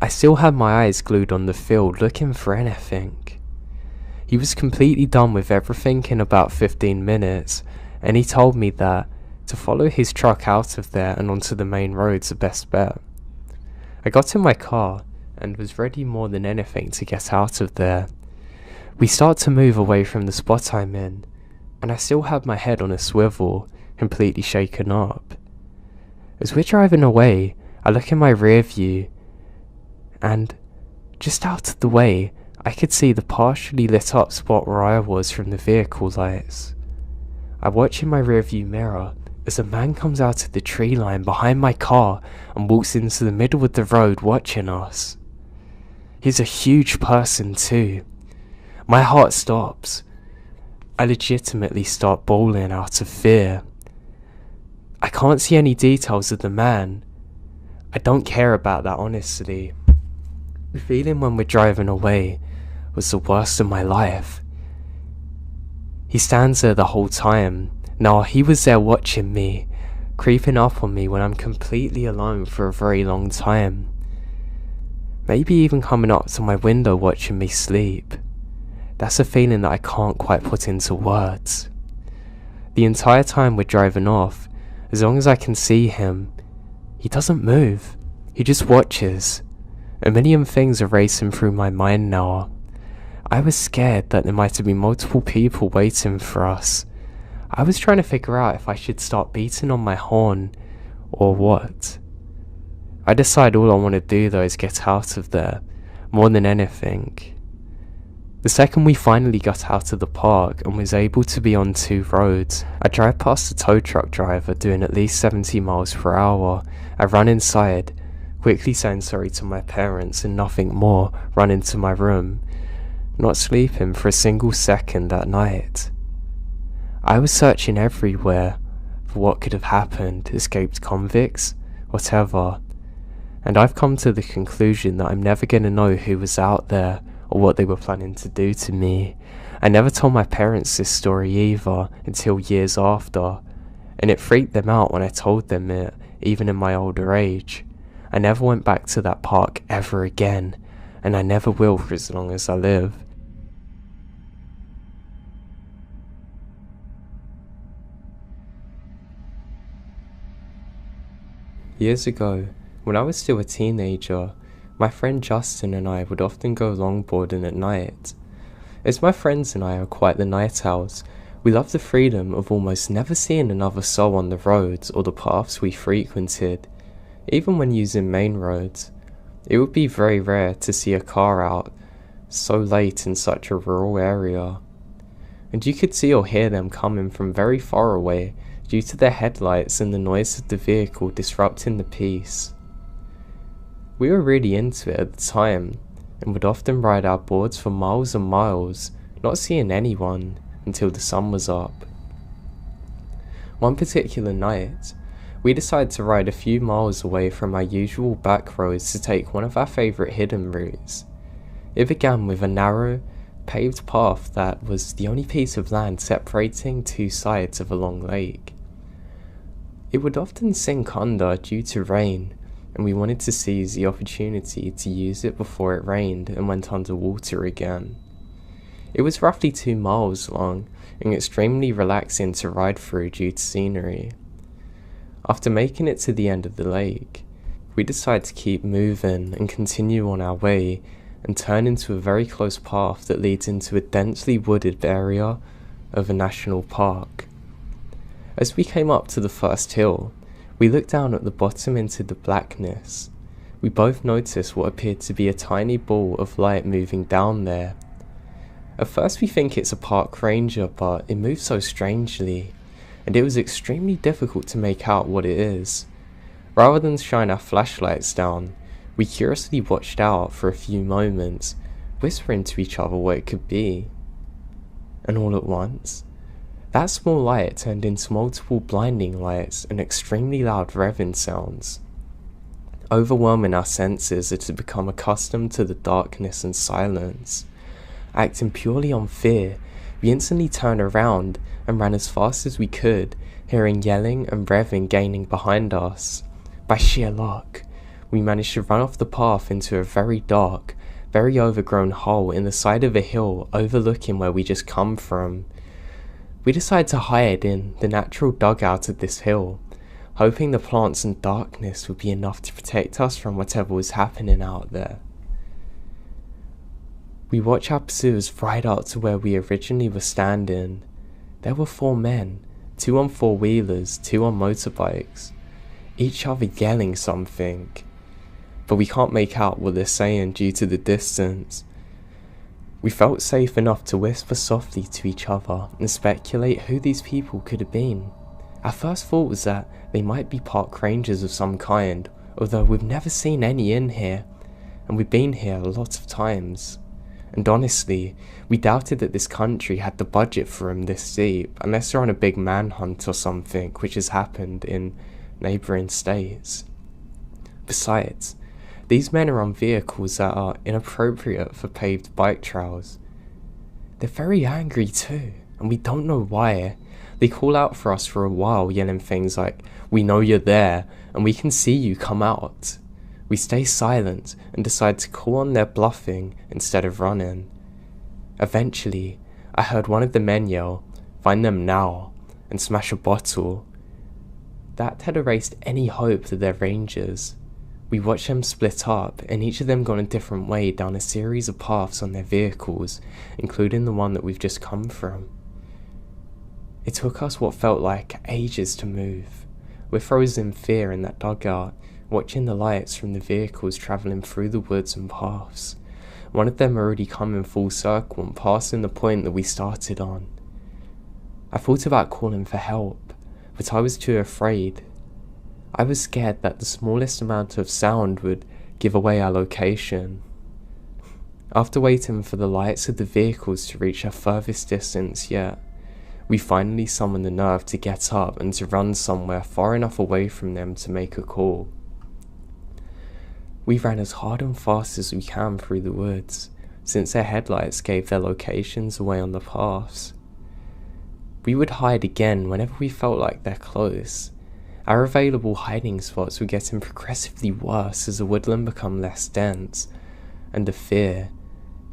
I still had my eyes glued on the field looking for anything. He was completely done with everything in about 15 minutes, and he told me that to follow his truck out of there and onto the main road's the best bet. I got in my car and was ready more than anything to get out of there. We start to move away from the spot I'm in, and I still have my head on a swivel, completely shaken up. As we're driving away, I look in my rear view, and just out of the way, I could see the partially lit up spot where I was from the vehicle lights. I watch in my rear view mirror as a man comes out of the tree line behind my car and walks into the middle of the road watching us. He's a huge person too. My heart stops. I legitimately start bawling out of fear. I can't see any details of the man. I don't care about that, honestly. The feeling when we're driving away was the worst of my life. He stands there the whole time. Now he was there watching me, creeping up on me when I'm completely alone for a very long time. Maybe even coming up to my window watching me sleep. That's a feeling that I can't quite put into words. The entire time we're driving off, as long as I can see him, he doesn't move. He just watches. A million things are racing through my mind now. I was scared that there might have been multiple people waiting for us. I was trying to figure out if I should start beating on my horn or what. I decide all I want to do though is get out of there, more than anything. The second we finally got out of the park and was able to be on 2 roads, I drive past a tow truck driver doing at least 70 miles per hour. I run inside, quickly saying sorry to my parents and nothing more, run into my room, not sleeping for a single second that night. I was searching everywhere for what could have happened, escaped convicts, whatever, and I've come to the conclusion that I'm never going to know who was out there or what they were planning to do to me. I never told my parents this story either until years after, and it freaked them out when I told them it, even in my older age. I never went back to that park ever again, and I never will for as long as I live. Years ago, when I was still a teenager, my friend Justin and I would often go longboarding at night. As my friends and I are quite the night owls, we love the freedom of almost never seeing another soul on the roads or the paths we frequented. Even when using main roads, it would be very rare to see a car out so late in such a rural area. And you could see or hear them coming from very far away due to their headlights and the noise of the vehicle disrupting the peace. We were really into it at the time, and would often ride our boards for miles and miles, not seeing anyone until the sun was up. One particular night, we decided to ride a few miles away from our usual back roads to take one of our favourite hidden routes. It began with a narrow, paved path that was the only piece of land separating 2 sides of a long lake. It would often sink under due to rain, and we wanted to seize the opportunity to use it before it rained and went underwater again. It was roughly 2 miles long and extremely relaxing to ride through due to scenery. After making it to the end of the lake, we decided to keep moving and continue on our way and turn into a very close path that leads into a densely wooded area of a national park. As we came up to the first hill, we looked down at the bottom into the blackness. We both noticed what appeared to be a tiny ball of light moving down there. At first we think it's a park ranger, but it moves so strangely, and it was extremely difficult to make out what it is. Rather than shine our flashlights down, we curiously watched out for a few moments, whispering to each other what it could be. And all at once, that small light turned into multiple blinding lights and extremely loud revving sounds. Overwhelming our senses as to become accustomed to the darkness and silence. Acting purely on fear, we instantly turned around and ran as fast as we could, hearing yelling and revving gaining behind us. By sheer luck, we managed to run off the path into a very dark, very overgrown hole in the side of a hill overlooking where we just come from. We decided to hide in the natural dugout of this hill, hoping the plants and darkness would be enough to protect us from whatever was happening out there. We watched our pursuers ride out to where we originally were standing. There were 4 men, 2 on 4-wheelers, 2 on motorbikes, each other yelling something, but we can't make out what they're saying due to the distance. We felt safe enough to whisper softly to each other and speculate who these people could have been. Our first thought was that they might be park rangers of some kind, although we've never seen any in here, and we've been here a lot of times. And honestly, we doubted that this country had the budget for them this deep, unless they're on a big manhunt or something, which has happened in neighbouring states. Besides, these men are on vehicles that are inappropriate for paved bike trails. They're very angry too, and we don't know why. They call out for us for a while, yelling things like, "We know you're there, and we can see you, come out." We stay silent and decide to call on their bluffing instead of running. Eventually, I heard one of the men yell, "Find them now," and smash a bottle. That had erased any hope that they're rangers. We watched them split up, and each of them gone a different way down a series of paths on their vehicles, including the one that we've just come from. It took us what felt like ages to move. We're frozen in fear in that dugout, watching the lights from the vehicles travelling through the woods and paths. One of them already coming full circle and passing the point that we started on. I thought about calling for help, but I was too afraid. I was scared that the smallest amount of sound would give away our location. After waiting for the lights of the vehicles to reach our furthest distance yet, we finally summoned the nerve to get up and to run somewhere far enough away from them to make a call. We ran as hard and fast as we can through the woods, since their headlights gave their locations away on the paths. We would hide again whenever we felt like they're close. Our available hiding spots were getting progressively worse as the woodland became less dense, and the fear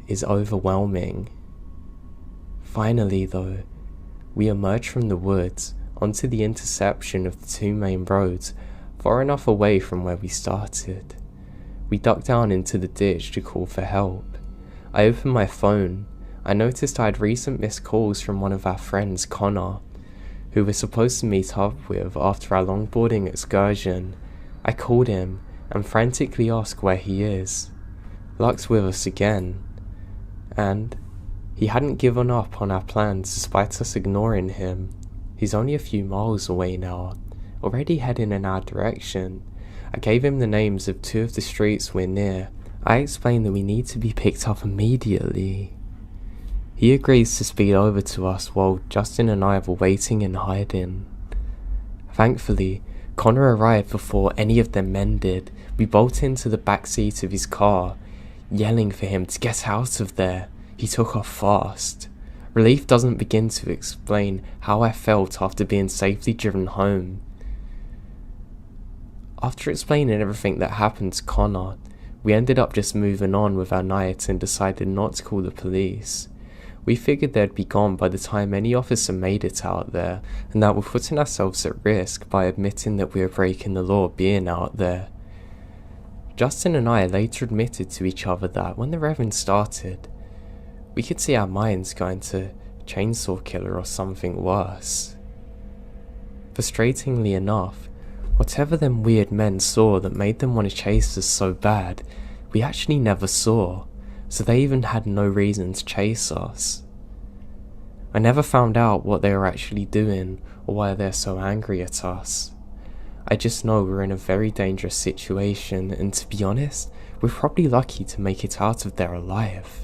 is overwhelming. Finally though, we emerged from the woods onto the intersection of the two main roads, far enough away from where we started. We ducked down into the ditch to call for help. I opened my phone. I noticed I had recent missed calls from one of our friends, Connor, who we're supposed to meet up with after our longboarding excursion. I called him and frantically asked where he is. Luck's with us again, and he hadn't given up on our plans despite us ignoring him. He's only a few miles away now, already heading in our direction. I gave him the names of two of the streets we're near. I explained that we need to be picked up immediately. He agrees to speed over to us while Justin and I were waiting and hiding. Thankfully, Connor arrived before any of them men did. We bolted into the back seat of his car, yelling for him to get out of there. He took off fast. Relief doesn't begin to explain how I felt after being safely driven home. After explaining everything that happened to Connor, we ended up just moving on with our night and decided not to call the police. We figured they'd be gone by the time any officer made it out there, and that we're putting ourselves at risk by admitting that we were breaking the law being out there. Justin and I later admitted to each other that when the Reverend started, we could see our minds going to chainsaw killer or something worse. Frustratingly enough, whatever them weird men saw that made them want to chase us so bad, we actually never saw, so they even had no reason to chase us. I never found out what they were actually doing or why they're so angry at us. I just know we're in a very dangerous situation, and to be honest, we're probably lucky to make it out of there alive.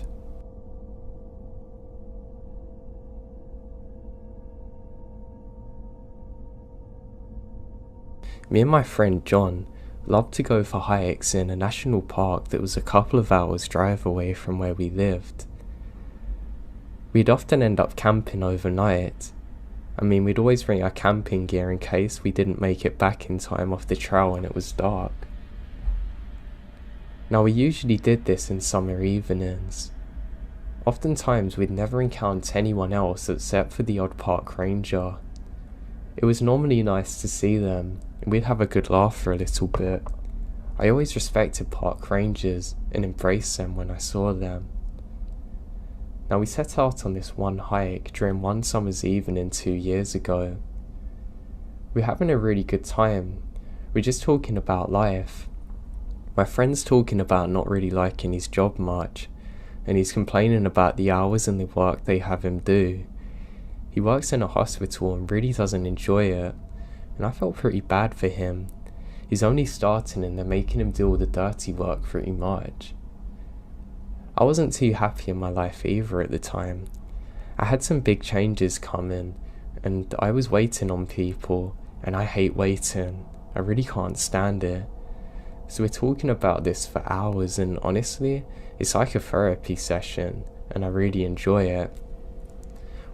Me and my friend John loved to go for hikes in a national park that was a couple of hours drive away from where we lived. We'd often end up camping overnight. We'd always bring our camping gear in case we didn't make it back in time off the trail when it was dark. Now we usually did this in summer evenings. Oftentimes we'd never encounter anyone else except for the odd park ranger. It was normally nice to see them, and we'd have a good laugh for a little bit. I always respected park rangers and embraced them when I saw them. Now we set out on this one hike during one summer's evening 2 years ago. We're having a really good time. We're just talking about life. My friend's talking about not really liking his job much, and he's complaining about the hours and the work they have him do. He works in a hospital and really doesn't enjoy it, and I felt pretty bad for him. He's only starting and they're making him do all the dirty work pretty much. I wasn't too happy in my life either at the time. I had some big changes coming, and I was waiting on people, and I hate waiting. I really can't stand it. So we're talking about this for hours, and honestly, it's like a therapy session, and I really enjoy it.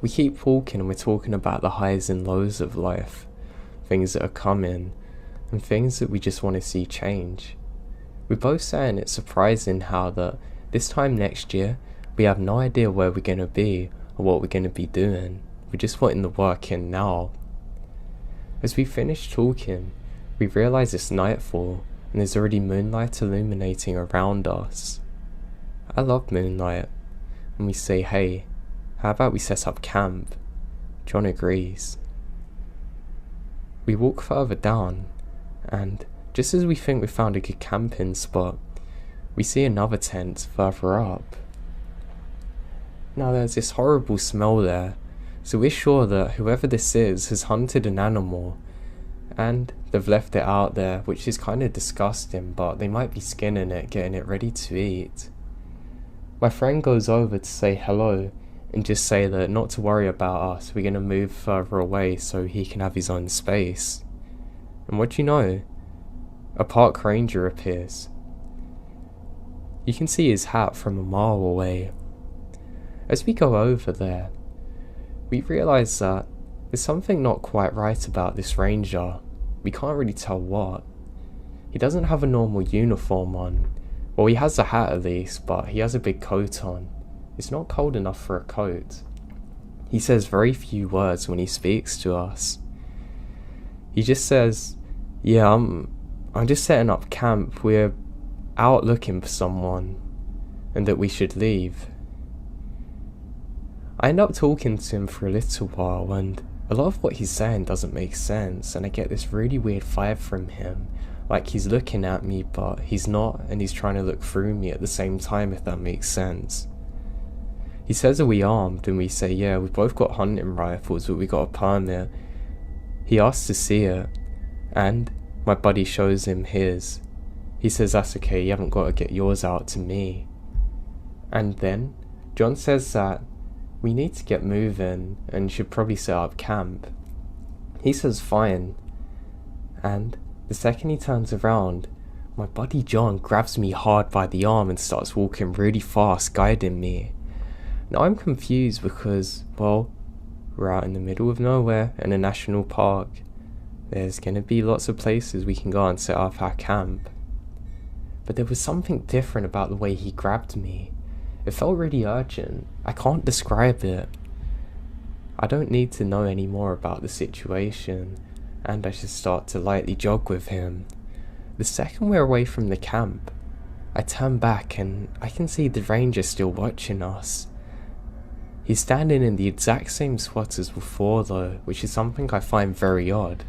We keep talking and we're talking about the highs and lows of life, things that are coming, and things that we just want to see change. We're both saying it's surprising how that this time next year, we have no idea where we're going to be or what we're going to be doing. We're just putting the work in now. As we finish talking, we realise it's nightfall and there's already moonlight illuminating around us. I love moonlight, and we say, hey, how about we set up camp? John agrees. We walk further down, and just as we think we found a good camping spot, we see another tent further up. Now there's this horrible smell there, so we're sure that whoever this is has hunted an animal, and they've left it out there, which is kind of disgusting, but they might be skinning it, getting it ready to eat. My friend goes over to say hello, and just say that not to worry about us, we're going to move further away so he can have his own space. And what do you know? A park ranger appears. You can see his hat from a mile away. As we go over there, we realise that there's something not quite right about this ranger. We can't really tell what. He doesn't have a normal uniform on. Well, he has a hat at least, but he has a big coat on. It's not cold enough for a coat. He says very few words when he speaks to us. He just says, yeah, I'm just setting up camp. We're out looking for someone, and that we should leave. I end up talking to him for a little while, and a lot of what he's saying doesn't make sense, and I get this really weird vibe from him, like he's looking at me but he's not, and he's trying to look through me at the same time, if that makes sense. He says, are we armed? And we say, yeah, we've both got hunting rifles, but we got a permit. He asks to see it, and my buddy shows him his. He says, that's okay, you haven't got to get yours out to me. And then John says that we need to get moving and should probably set up camp. He says fine, and the second he turns around, my buddy John grabs me hard by the arm and starts walking really fast, guiding me. Now I'm confused because, well, we're out in the middle of nowhere in a national park. There's gonna be lots of places we can go and set up our camp. But there was something different about the way he grabbed me. It felt really urgent. I can't describe it. I don't need to know any more about the situation, and I should start to lightly jog with him. The second we're away from the camp, I turn back and I can see the ranger still watching us. He's standing in the exact same spot as before though, which is something I find very odd.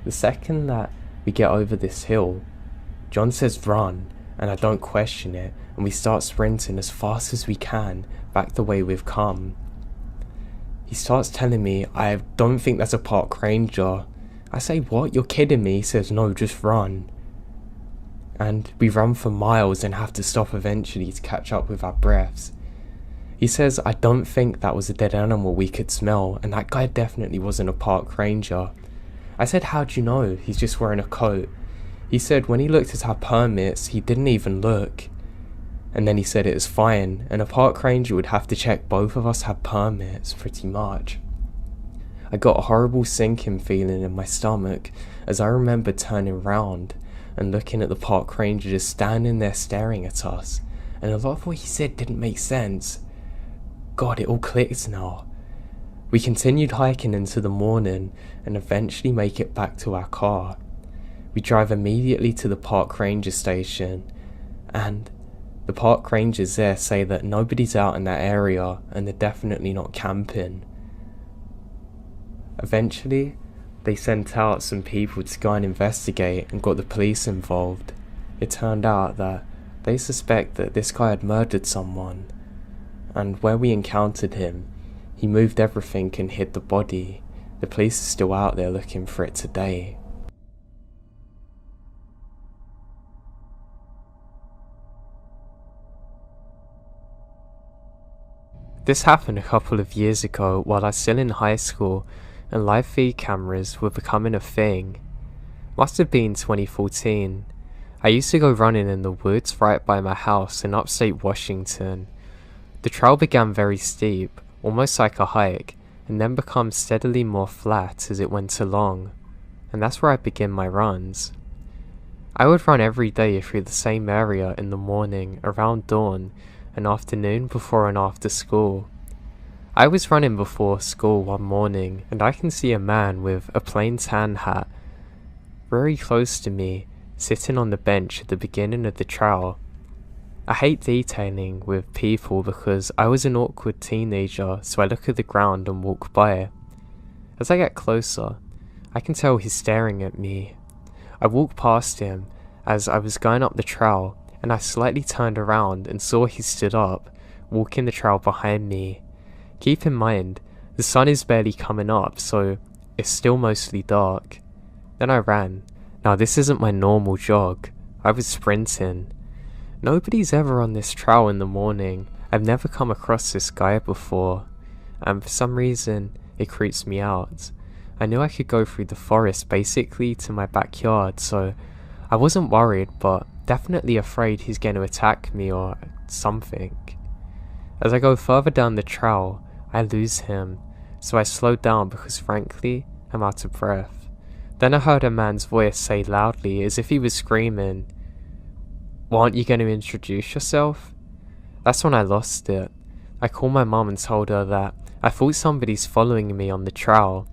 The second that we get over this hill, John says run, and I don't question it, and we start sprinting as fast as we can back the way we've come. He starts telling me, I don't think that's a park ranger. I say, what? You're kidding me? He says, no, just run. And we run for miles and have to stop eventually to catch up with our breaths. He says, I don't think that was a dead animal we could smell, and that guy definitely wasn't a park ranger. I said, how'd you know? He's just wearing a coat. He said when he looked at our permits, he didn't even look. And then he said it was fine, and a park ranger would have to check both of us had permits, pretty much. I got a horrible sinking feeling in my stomach as I remembered turning round and looking at the park ranger just standing there staring at us, and a lot of what he said didn't make sense. God, it all clicked now. We continued hiking into the morning and eventually make it back to our car. We drive immediately to the park ranger station, and the park rangers there say that nobody's out in that area and they're definitely not camping. Eventually, they sent out some people to go and investigate and got the police involved. It turned out that they suspect that this guy had murdered someone, and where we encountered him, he moved everything and hid the body. The police are still out there looking for it today. This happened a couple of years ago while I was still in high school and live feed cameras were becoming a thing. Must have been 2014. I used to go running in the woods right by my house in upstate Washington. The trail began very steep, almost like a hike, and then became steadily more flat as it went along, and that's where I begin my runs. I would run every day through the same area in the morning around dawn and afternoon before and after school. I was running before school one morning and I can see a man with a plain tan hat very close to me sitting on the bench at the beginning of the trail. I hate detailing with people because I was an awkward teenager, so I look at the ground and walk by. As I get closer, I can tell he's staring at me. I walked past him as I was going up the trail, and I slightly turned around and saw he stood up, walking the trail behind me. Keep in mind, the sun is barely coming up, so it's still mostly dark. Then I ran. Now this isn't my normal jog, I was sprinting. Nobody's ever on this trail in the morning. I've never come across this guy before, and for some reason it creeps me out. I knew I could go through the forest basically to my backyard, so I wasn't worried, but definitely afraid he's going to attack me or something. As I go further down the trail, I lose him, so I slowed down because frankly, I'm out of breath. Then I heard a man's voice say loudly, as if he was screaming, "Well, aren't you going to introduce yourself?" That's when I lost it. I called my mum and told her that I thought somebody's following me on the trail.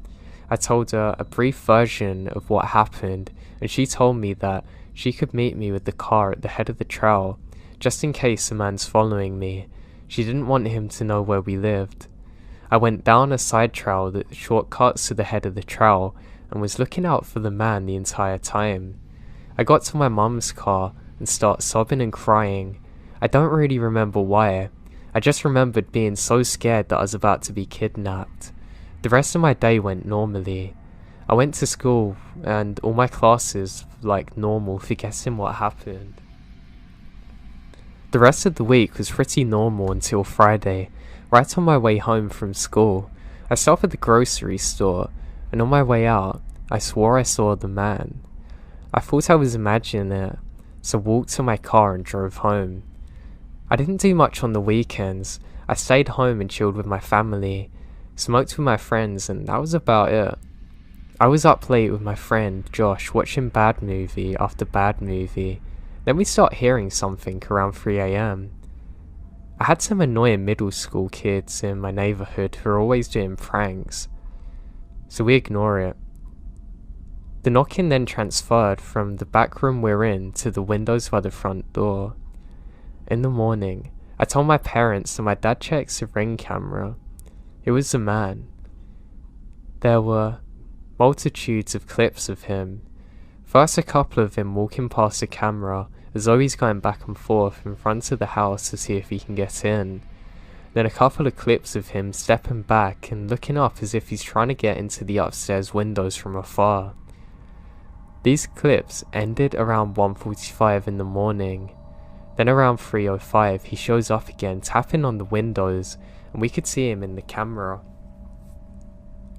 I told her a brief version of what happened, and she told me that she could meet me with the car at the head of the trail, just in case a man's following me. She didn't want him to know where we lived. I went down a side trail that shortcuts to the head of the trail, and was looking out for the man the entire time. I got to my mum's car and started sobbing and crying. I don't really remember why. I just remembered being so scared that I was about to be kidnapped. The rest of my day went normally. I went to school and all my classes like normal, forgetting what happened. The rest of the week was pretty normal until Friday. Right on my way home from school, I stopped at the grocery store, and on my way out, I swore I saw the man. I thought I was imagining it, so walked to my car and drove home. I didn't do much on the weekends. I stayed home and chilled with my family, smoked with my friends, and that was about it. I was up late with my friend Josh watching bad movie after bad movie. Then we start hearing something around 3 AM. I had some annoying middle school kids in my neighborhood who are always doing pranks, so we ignore it. The knocking then transferred from the back room we're in to the windows by the front door. In the morning, I told my parents that my dad checks the ring camera. It was a man. There were multitudes of clips of him. First a couple of him walking past the camera as though he's going back and forth in front of the house to see if he can get in. Then a couple of clips of him stepping back and looking up as if he's trying to get into the upstairs windows from afar. These clips ended around 1:45 in the morning. Then around 3:05 he shows up again tapping on the windows, and we could see him in the camera.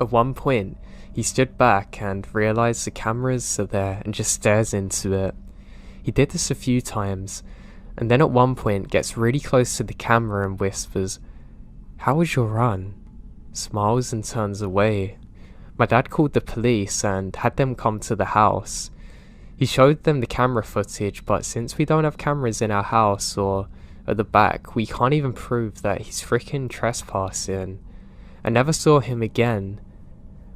At one point he stood back and realised the cameras are there and just stares into it. He did this a few times, and then at one point gets really close to the camera and whispers, "How was your run?" Smiles and turns away. My dad called the police and had them come to the house. He showed them the camera footage, but since we don't have cameras in our house or at the back, we can't even prove that he's freaking trespassing. I never saw him again.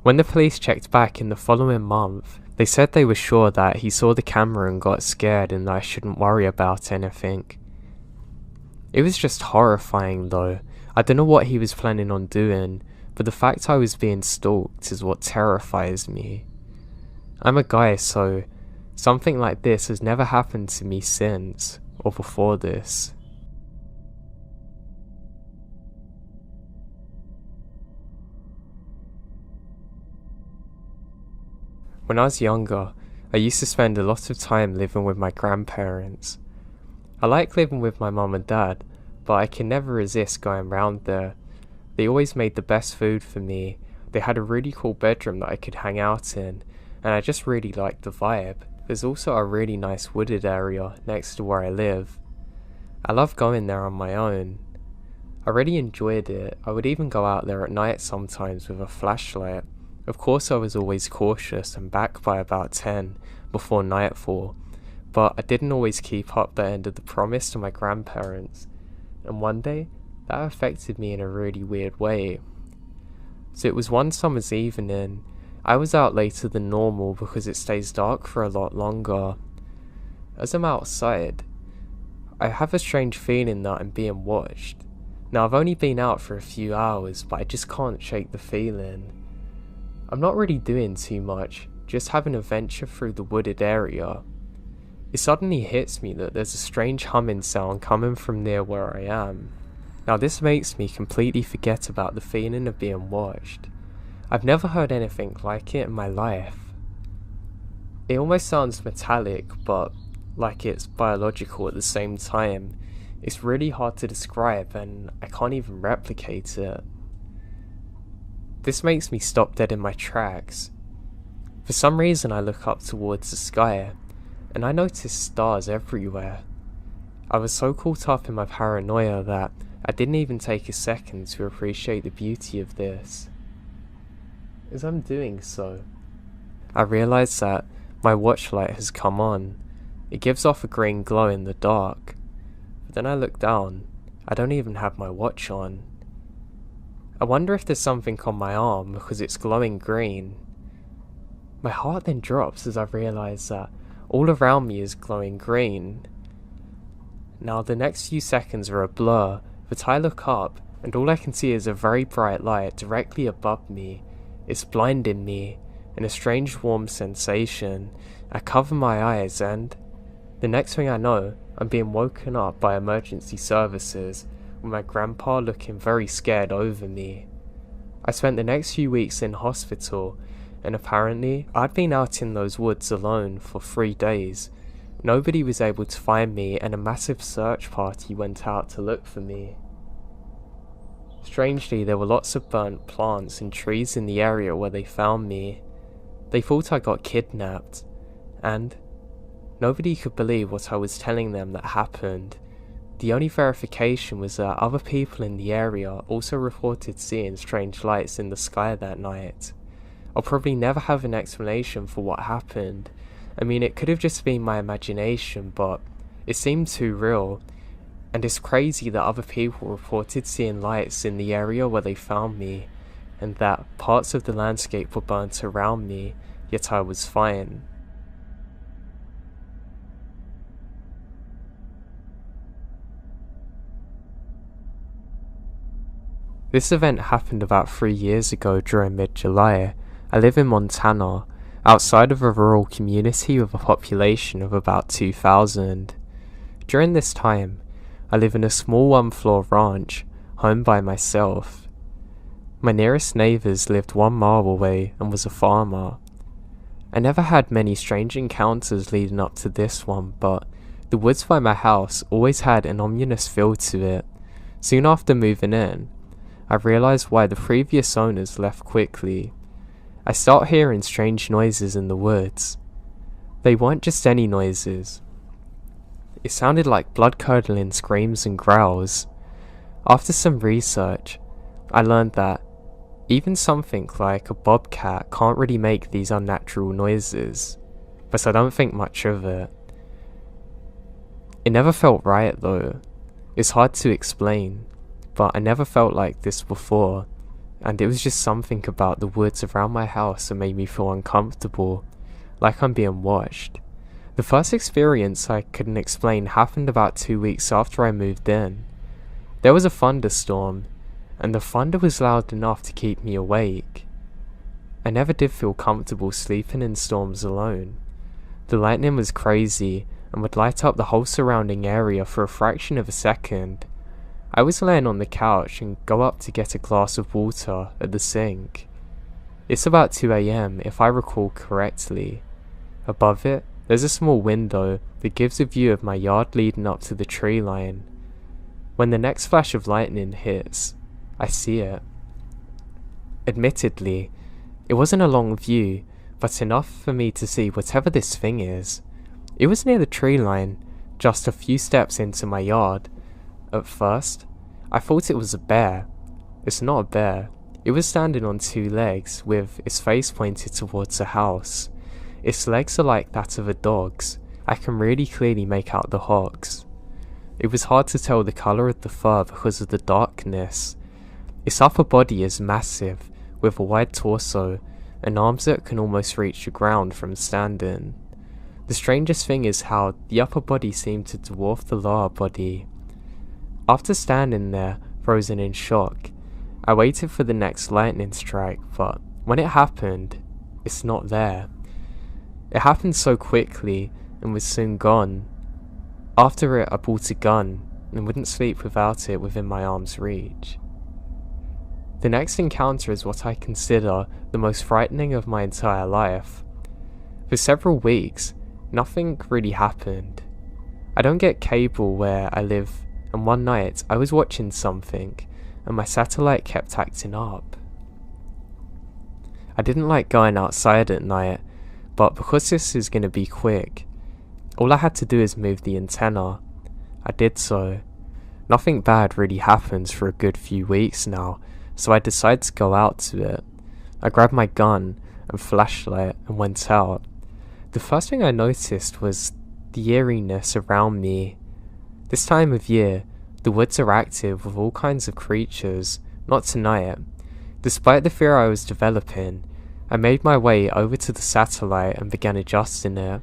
When the police checked back in the following month, they said they were sure that he saw the camera and got scared and that I shouldn't worry about anything. It was just horrifying though. I don't know what he was planning on doing, but the fact I was being stalked is what terrifies me. I'm a guy, so something like this has never happened to me since, or before this. When I was younger, I used to spend a lot of time living with my grandparents. I like living with my mum and dad, but I can never resist going round there. They always made the best food for me. They had a really cool bedroom that I could hang out in, and I just really liked the vibe. There's also a really nice wooded area next to where I live. I love going there on my own. I really enjoyed it. I would even go out there at night sometimes with a flashlight. Of course I was always cautious and back by about 10 before nightfall, but I didn't always keep up the end of the promise to my grandparents, and one day that affected me in a really weird way. So it was one summer's evening. I was out later than normal because it stays dark for a lot longer. As I'm outside, I have a strange feeling that I'm being watched. Now I've only been out for a few hours, but I just can't shake the feeling. I'm not really doing too much, just having a venture through the wooded area. It suddenly hits me that there's a strange humming sound coming from near where I am. Now this makes me completely forget about the feeling of being watched. I've never heard anything like it in my life. It almost sounds metallic, but like it's biological at the same time. It's really hard to describe and I can't even replicate it. This makes me stop dead in my tracks. For some reason I look up towards the sky, and I notice stars everywhere. I was so caught up in my paranoia that I didn't even take a second to appreciate the beauty of this. As I'm doing so, I realise that my watch light has come on. It gives off a green glow in the dark. But then I look down, I don't even have my watch on. I wonder if there's something on my arm because it's glowing green. My heart then drops as I realise that all around me is glowing green. Now the next few seconds are a blur, but I look up and all I can see is a very bright light directly above me. It's blinding me, and a strange warm sensation. I cover my eyes and the next thing I know, I'm being woken up by emergency services, with my grandpa looking very scared over me. I spent the next few weeks in hospital, and apparently I'd been out in those woods alone for 3 days. Nobody was able to find me and a massive search party went out to look for me. Strangely, there were lots of burnt plants and trees in the area where they found me. They thought I got kidnapped, and nobody could believe what I was telling them that happened. The only verification was that other people in the area also reported seeing strange lights in the sky that night. I'll probably never have an explanation for what happened. I mean, it could have just been my imagination, but it seemed too real. And it's crazy that other people reported seeing lights in the area where they found me, and that parts of the landscape were burnt around me, yet I was fine. This event happened about 3 years ago during mid-July. I live in Montana, outside of a rural community with a population of about 2,000. During this time, I live in a small one-floor ranch, home by myself. My nearest neighbours lived 1 mile away and was a farmer. I never had many strange encounters leading up to this one, but the woods by my house always had an ominous feel to it. Soon after moving in, I realised why the previous owners left quickly. I start hearing strange noises in the woods. They weren't just any noises. It sounded like blood-curdling screams and growls. After some research, I learned that even something like a bobcat can't really make these unnatural noises, but I don't think much of it. It never felt right though. It's hard to explain, but I never felt like this before. And it was just something about the woods around my house that made me feel uncomfortable, like I'm being watched. The first experience I couldn't explain happened about 2 weeks after I moved in. There was a thunderstorm, and the thunder was loud enough to keep me awake. I never did feel comfortable sleeping in storms alone. The lightning was crazy and would light up the whole surrounding area for a fraction of a second. I was laying on the couch and go up to get a glass of water at the sink. It's about 2 AM if I recall correctly. Above it, there's a small window that gives a view of my yard leading up to the tree line. When the next flash of lightning hits, I see it. Admittedly, it wasn't a long view, but enough for me to see whatever this thing is. It was near the tree line, just a few steps into my yard. At first, I thought it was a bear. It's not a bear. It was standing on 2 legs, with its face pointed towards a house. Its legs are like that of a dog's. I can really clearly make out the hocks. It was hard to tell the colour of the fur because of the darkness. Its upper body is massive, with a wide torso, and arms that can almost reach the ground from standing. The strangest thing is how the upper body seemed to dwarf the lower body. After standing there, frozen in shock, I waited for the next lightning strike, but when it happened, it's not there. It happened so quickly and was soon gone. After it, I bought a gun and wouldn't sleep without it within my arm's reach. The next encounter is what I consider the most frightening of my entire life. For several weeks, nothing really happened. I don't get cable where I live, and one night I was watching something and my satellite kept acting up. I didn't like going outside at night, but because this is going to be quick, all I had to do is move the antenna. I did so. Nothing bad really happens for a good few weeks now, so I decided to go out to it. I grabbed my gun and flashlight and went out. The first thing I noticed was the eeriness around me. This time of year, the woods are active with all kinds of creatures, not tonight. Despite the fear I was developing, I made my way over to the satellite and began adjusting it.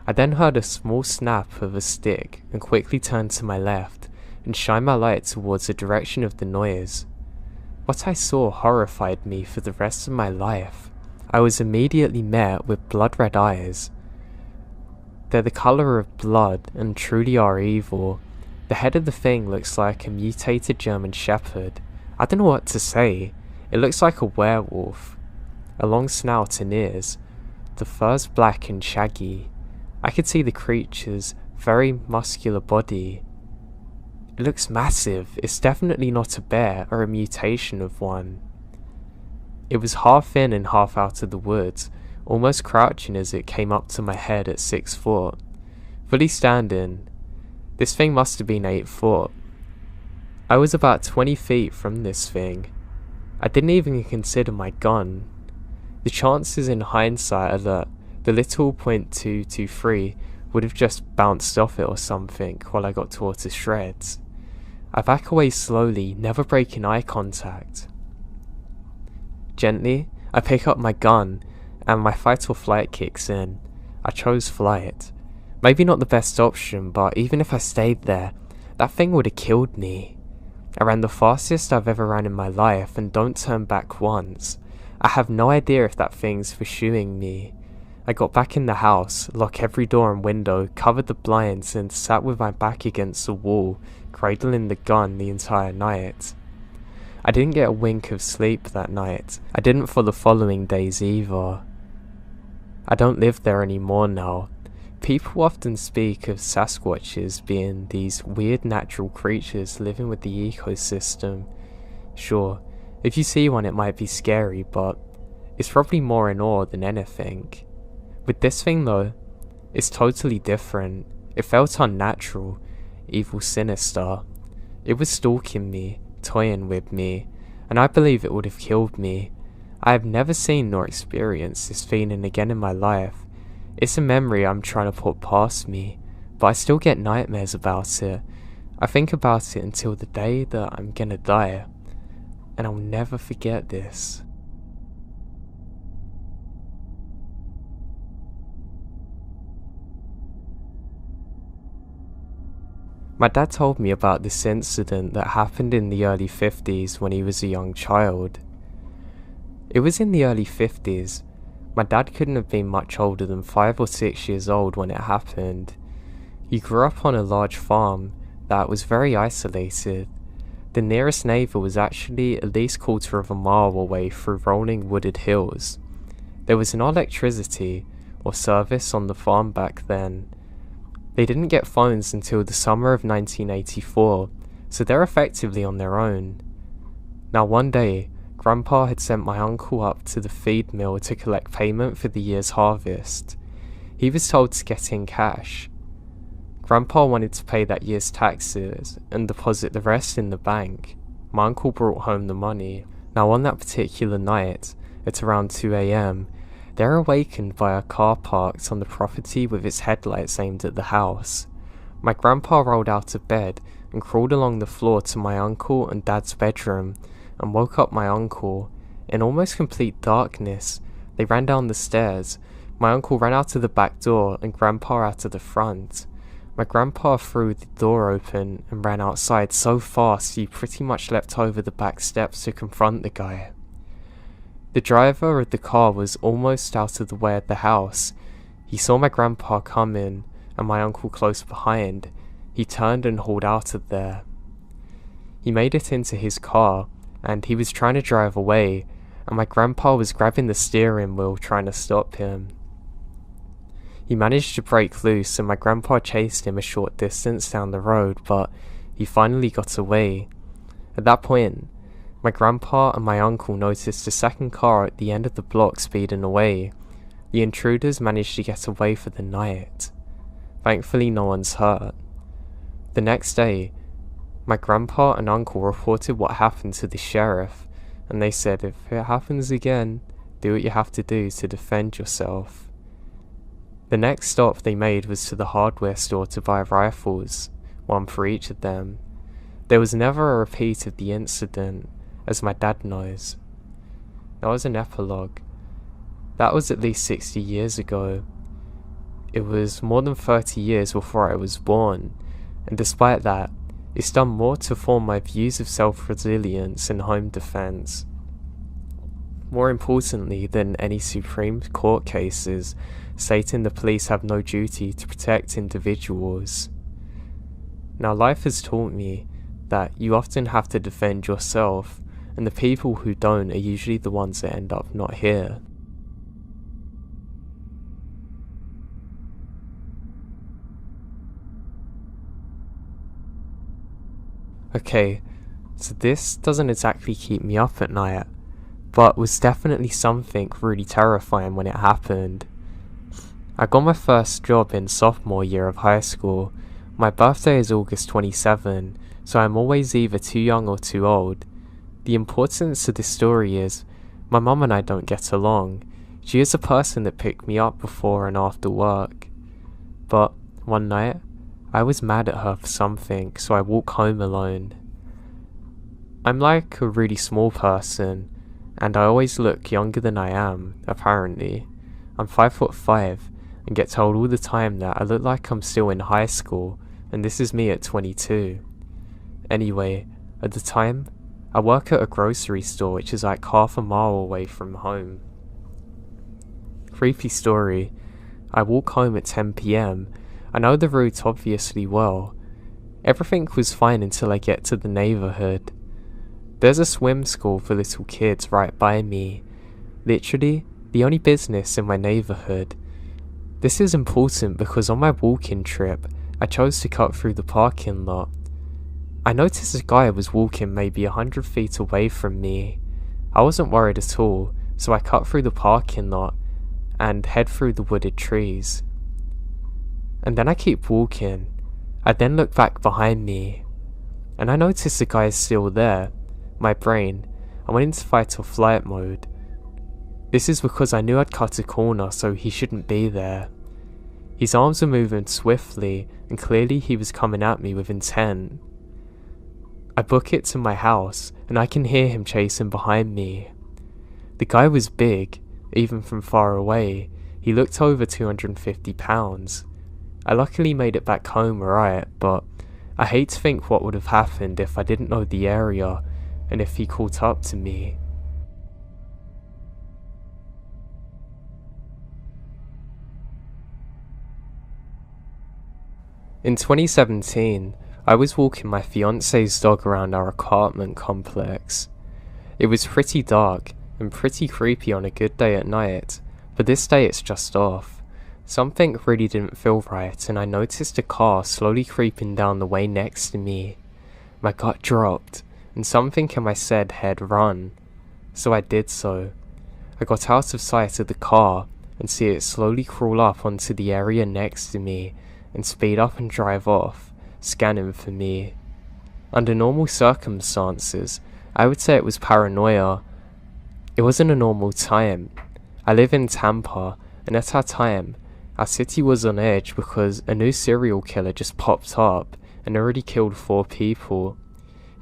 I then heard a small snap of a stick and quickly turned to my left and shined my light towards the direction of the noise. What I saw horrified me for the rest of my life. I was immediately met with blood-red eyes. They're the colour of blood and truly are evil. The head of the thing looks like a mutated German Shepherd. I don't know what to say. It looks like a werewolf. A long snout and ears. The fur's black and shaggy. I could see the creature's very muscular body. It looks massive. It's definitely not a bear or a mutation of one. It was half in and half out of the woods, almost crouching as it came up to my head at 6 foot. Fully standing. This thing must have been 8 foot. I was about 20 feet from this thing. I didn't even consider my gun. The chances in hindsight are that the little .223 would have just bounced off it or something while I got tore to shreds. I back away slowly, never breaking eye contact. Gently, I pick up my gun and my fight or flight kicks in. I chose flight. Maybe not the best option, but even if I stayed there, that thing would have killed me. I ran the fastest I've ever ran in my life and don't turn back once. I have no idea if that thing's pursuing me. I got back in the house, locked every door and window, covered the blinds and sat with my back against the wall, cradling the gun the entire night. I didn't get a wink of sleep that night. I didn't for the following days either. I don't live there anymore now. People often speak of Sasquatches being these weird natural creatures living with the ecosystem. Sure, if you see one it might be scary, but it's probably more in awe than anything. With this thing though, it's totally different. It felt unnatural, evil, sinister. It was stalking me, toying with me, and I believe it would have killed me. I have never seen nor experienced this feeling again in my life. It's a memory I'm trying to put past me, but I still get nightmares about it. I think about it until the day that I'm gonna die, and I'll never forget this. My dad told me about this incident that happened in the early 50s when he was a young child. It was in the early 50s. My dad couldn't have been much older than 5 or 6 years old when it happened. He grew up on a large farm that was very isolated. The nearest neighbour was actually at least 1/4 of a mile away through rolling wooded hills. There was no electricity or service on the farm back then. They didn't get phones until the summer of 1984, so they're effectively on their own. Now one day, Grandpa had sent my uncle up to the feed mill to collect payment for the year's harvest. He was told to get in cash. Grandpa wanted to pay that year's taxes and deposit the rest in the bank. My uncle brought home the money. Now on that particular night, at around 2 AM, they're awakened by a car parked on the property with its headlights aimed at the house. My grandpa rolled out of bed and crawled along the floor to my uncle and dad's bedroom and woke up my uncle. In almost complete darkness, they ran down the stairs. My uncle ran out of the back door and grandpa out of the front. My grandpa threw the door open and ran outside so fast he pretty much leapt over the back steps to confront the guy. The driver of the car was almost out of the way of the house. He saw my grandpa coming and my uncle close behind. He turned and hauled out of there. He made it into his car and he was trying to drive away, and my grandpa was grabbing the steering wheel trying to stop him. He managed to break loose and my grandpa chased him a short distance down the road, but he finally got away. At that point, my grandpa and my uncle noticed a second car at the end of the block speeding away. The intruders managed to get away for the night. Thankfully, no one's hurt. The next day, my grandpa and uncle reported what happened to the sheriff, and they said if it happens again, do what you have to do to defend yourself. The next stop they made was to the hardware store to buy rifles, one for each of them. There was never a repeat of the incident, as my dad knows. That was an epilogue. That was at least 60 years ago. It was more than 30 years before I was born, and despite that, it's done more to form my views of self-resilience and home defense. More importantly than any Supreme Court cases stating the police have no duty to protect individuals. Now, life has taught me that you often have to defend yourself, and the people who don't are usually the ones that end up not here. Okay, so this doesn't exactly keep me up at night, but was definitely something really terrifying when it happened. I got my first job in sophomore year of high school. My birthday is August 27, so I'm always either too young or too old. The importance of this story is, my mum and I don't get along. She is a person that picked me up before and after work. But one night, I was mad at her for something, so I walk home alone. I'm like a really small person, and I always look younger than I am, apparently. I'm 5'5", and get told all the time that I look like I'm still in high school, and this is me at 22. Anyway, at the time, I work at a grocery store which is like half a mile away from home. Creepy story, I walk home at 10 PM, I know the route obviously well. Everything was fine until I get to the neighbourhood. There's a swim school for little kids right by me. Literally, the only business in my neighbourhood. This is important because on my walking trip, I chose to cut through the parking lot. I noticed a guy was walking maybe 100 feet away from me. I wasn't worried at all, so I cut through the parking lot and head through the wooded trees. And then I keep walking. I then look back behind me, and I notice the guy is still there. My brain, I went into fight or flight mode. This is because I knew I'd cut a corner, so he shouldn't be there. His arms were moving swiftly, and clearly he was coming at me with intent. I book it to my house, and I can hear him chasing behind me. The guy was big, even from far away. He looked over 250 pounds. I luckily made it back home alright, but I hate to think what would have happened if I didn't know the area, and if he caught up to me. In 2017, I was walking my fiance's dog around our apartment complex. It was pretty dark and pretty creepy on a good day at night, but this day it's just off. Something really didn't feel right, and I noticed a car slowly creeping down the way next to me. My gut dropped, and something in my said head run. So I did so. I got out of sight of the car, and see it slowly crawl up onto the area next to me, and speed up and drive off, scanning for me. Under normal circumstances, I would say it was paranoia. It wasn't a normal time. I live in Tampa, and at our time, our city was on edge because a new serial killer just popped up and already killed 4 people.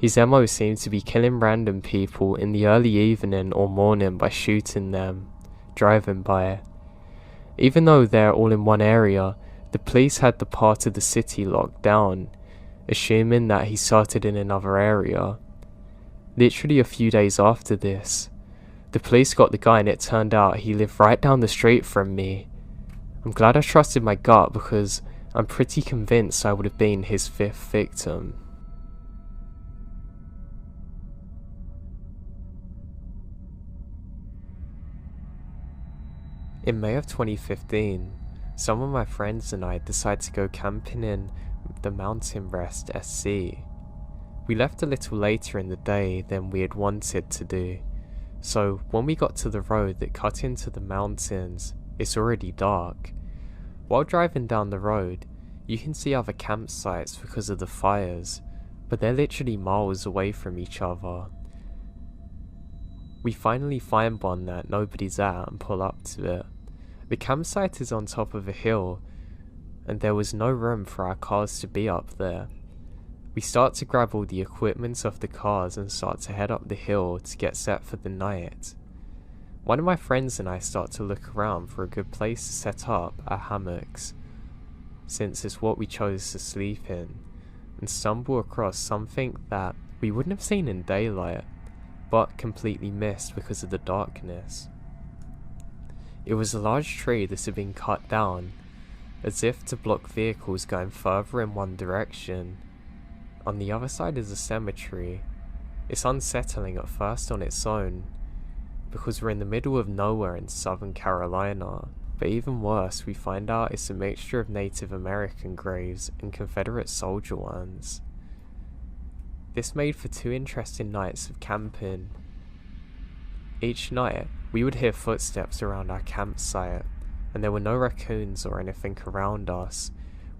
His MO seemed to be killing random people in the early evening or morning by shooting them, driving by. Even though they're all in one area, the police had the part of the city locked down, assuming that he started in another area. Literally a few days after this, the police got the guy and it turned out he lived right down the street from me. I'm glad I trusted my gut because I'm pretty convinced I would have been his 5th victim. In May of 2015, some of my friends and I decided to go camping in the mountain rest SC. We left a little later in the day than we had wanted to do, so when we got to the road that cut into the mountains, it's already dark. While driving down the road, you can see other campsites because of the fires, but they're literally miles away from each other. We finally find one that nobody's at and pull up to it. The campsite is on top of a hill, and there was no room for our cars to be up there. We start to grab all the equipment off the cars and start to head up the hill to get set for the night. One of my friends and I start to look around for a good place to set up our hammocks, since it's what we chose to sleep in, and stumble across something that we wouldn't have seen in daylight, but completely missed because of the darkness. It was a large tree that had been cut down, as if to block vehicles going further in one direction. On the other side is a cemetery. It's unsettling at first on its own, because we're in the middle of nowhere in Southern Carolina, but even worse, we find out it's a mixture of Native American graves and Confederate soldier ones. This made for 2 interesting nights of camping. Each night, we would hear footsteps around our campsite, and there were no raccoons or anything around us.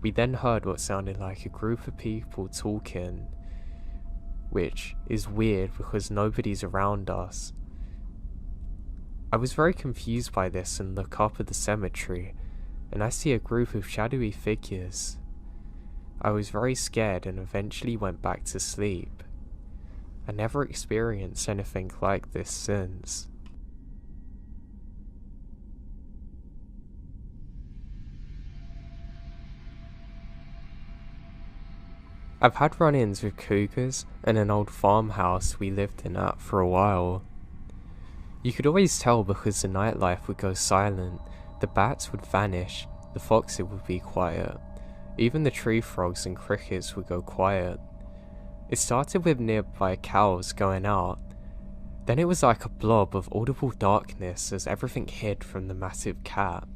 We then heard what sounded like a group of people talking, which is weird because nobody's around us. I was very confused by this and look up at the cemetery, and I see a group of shadowy figures. I was very scared and eventually went back to sleep. I never experienced anything like this since. I've had run-ins with cougars and an old farmhouse we lived in at for a while. You could always tell because the nightlife would go silent, the bats would vanish, the foxes would be quiet, even the tree frogs and crickets would go quiet. It started with nearby cows going out, then it was like a blob of audible darkness as everything hid from the massive cat.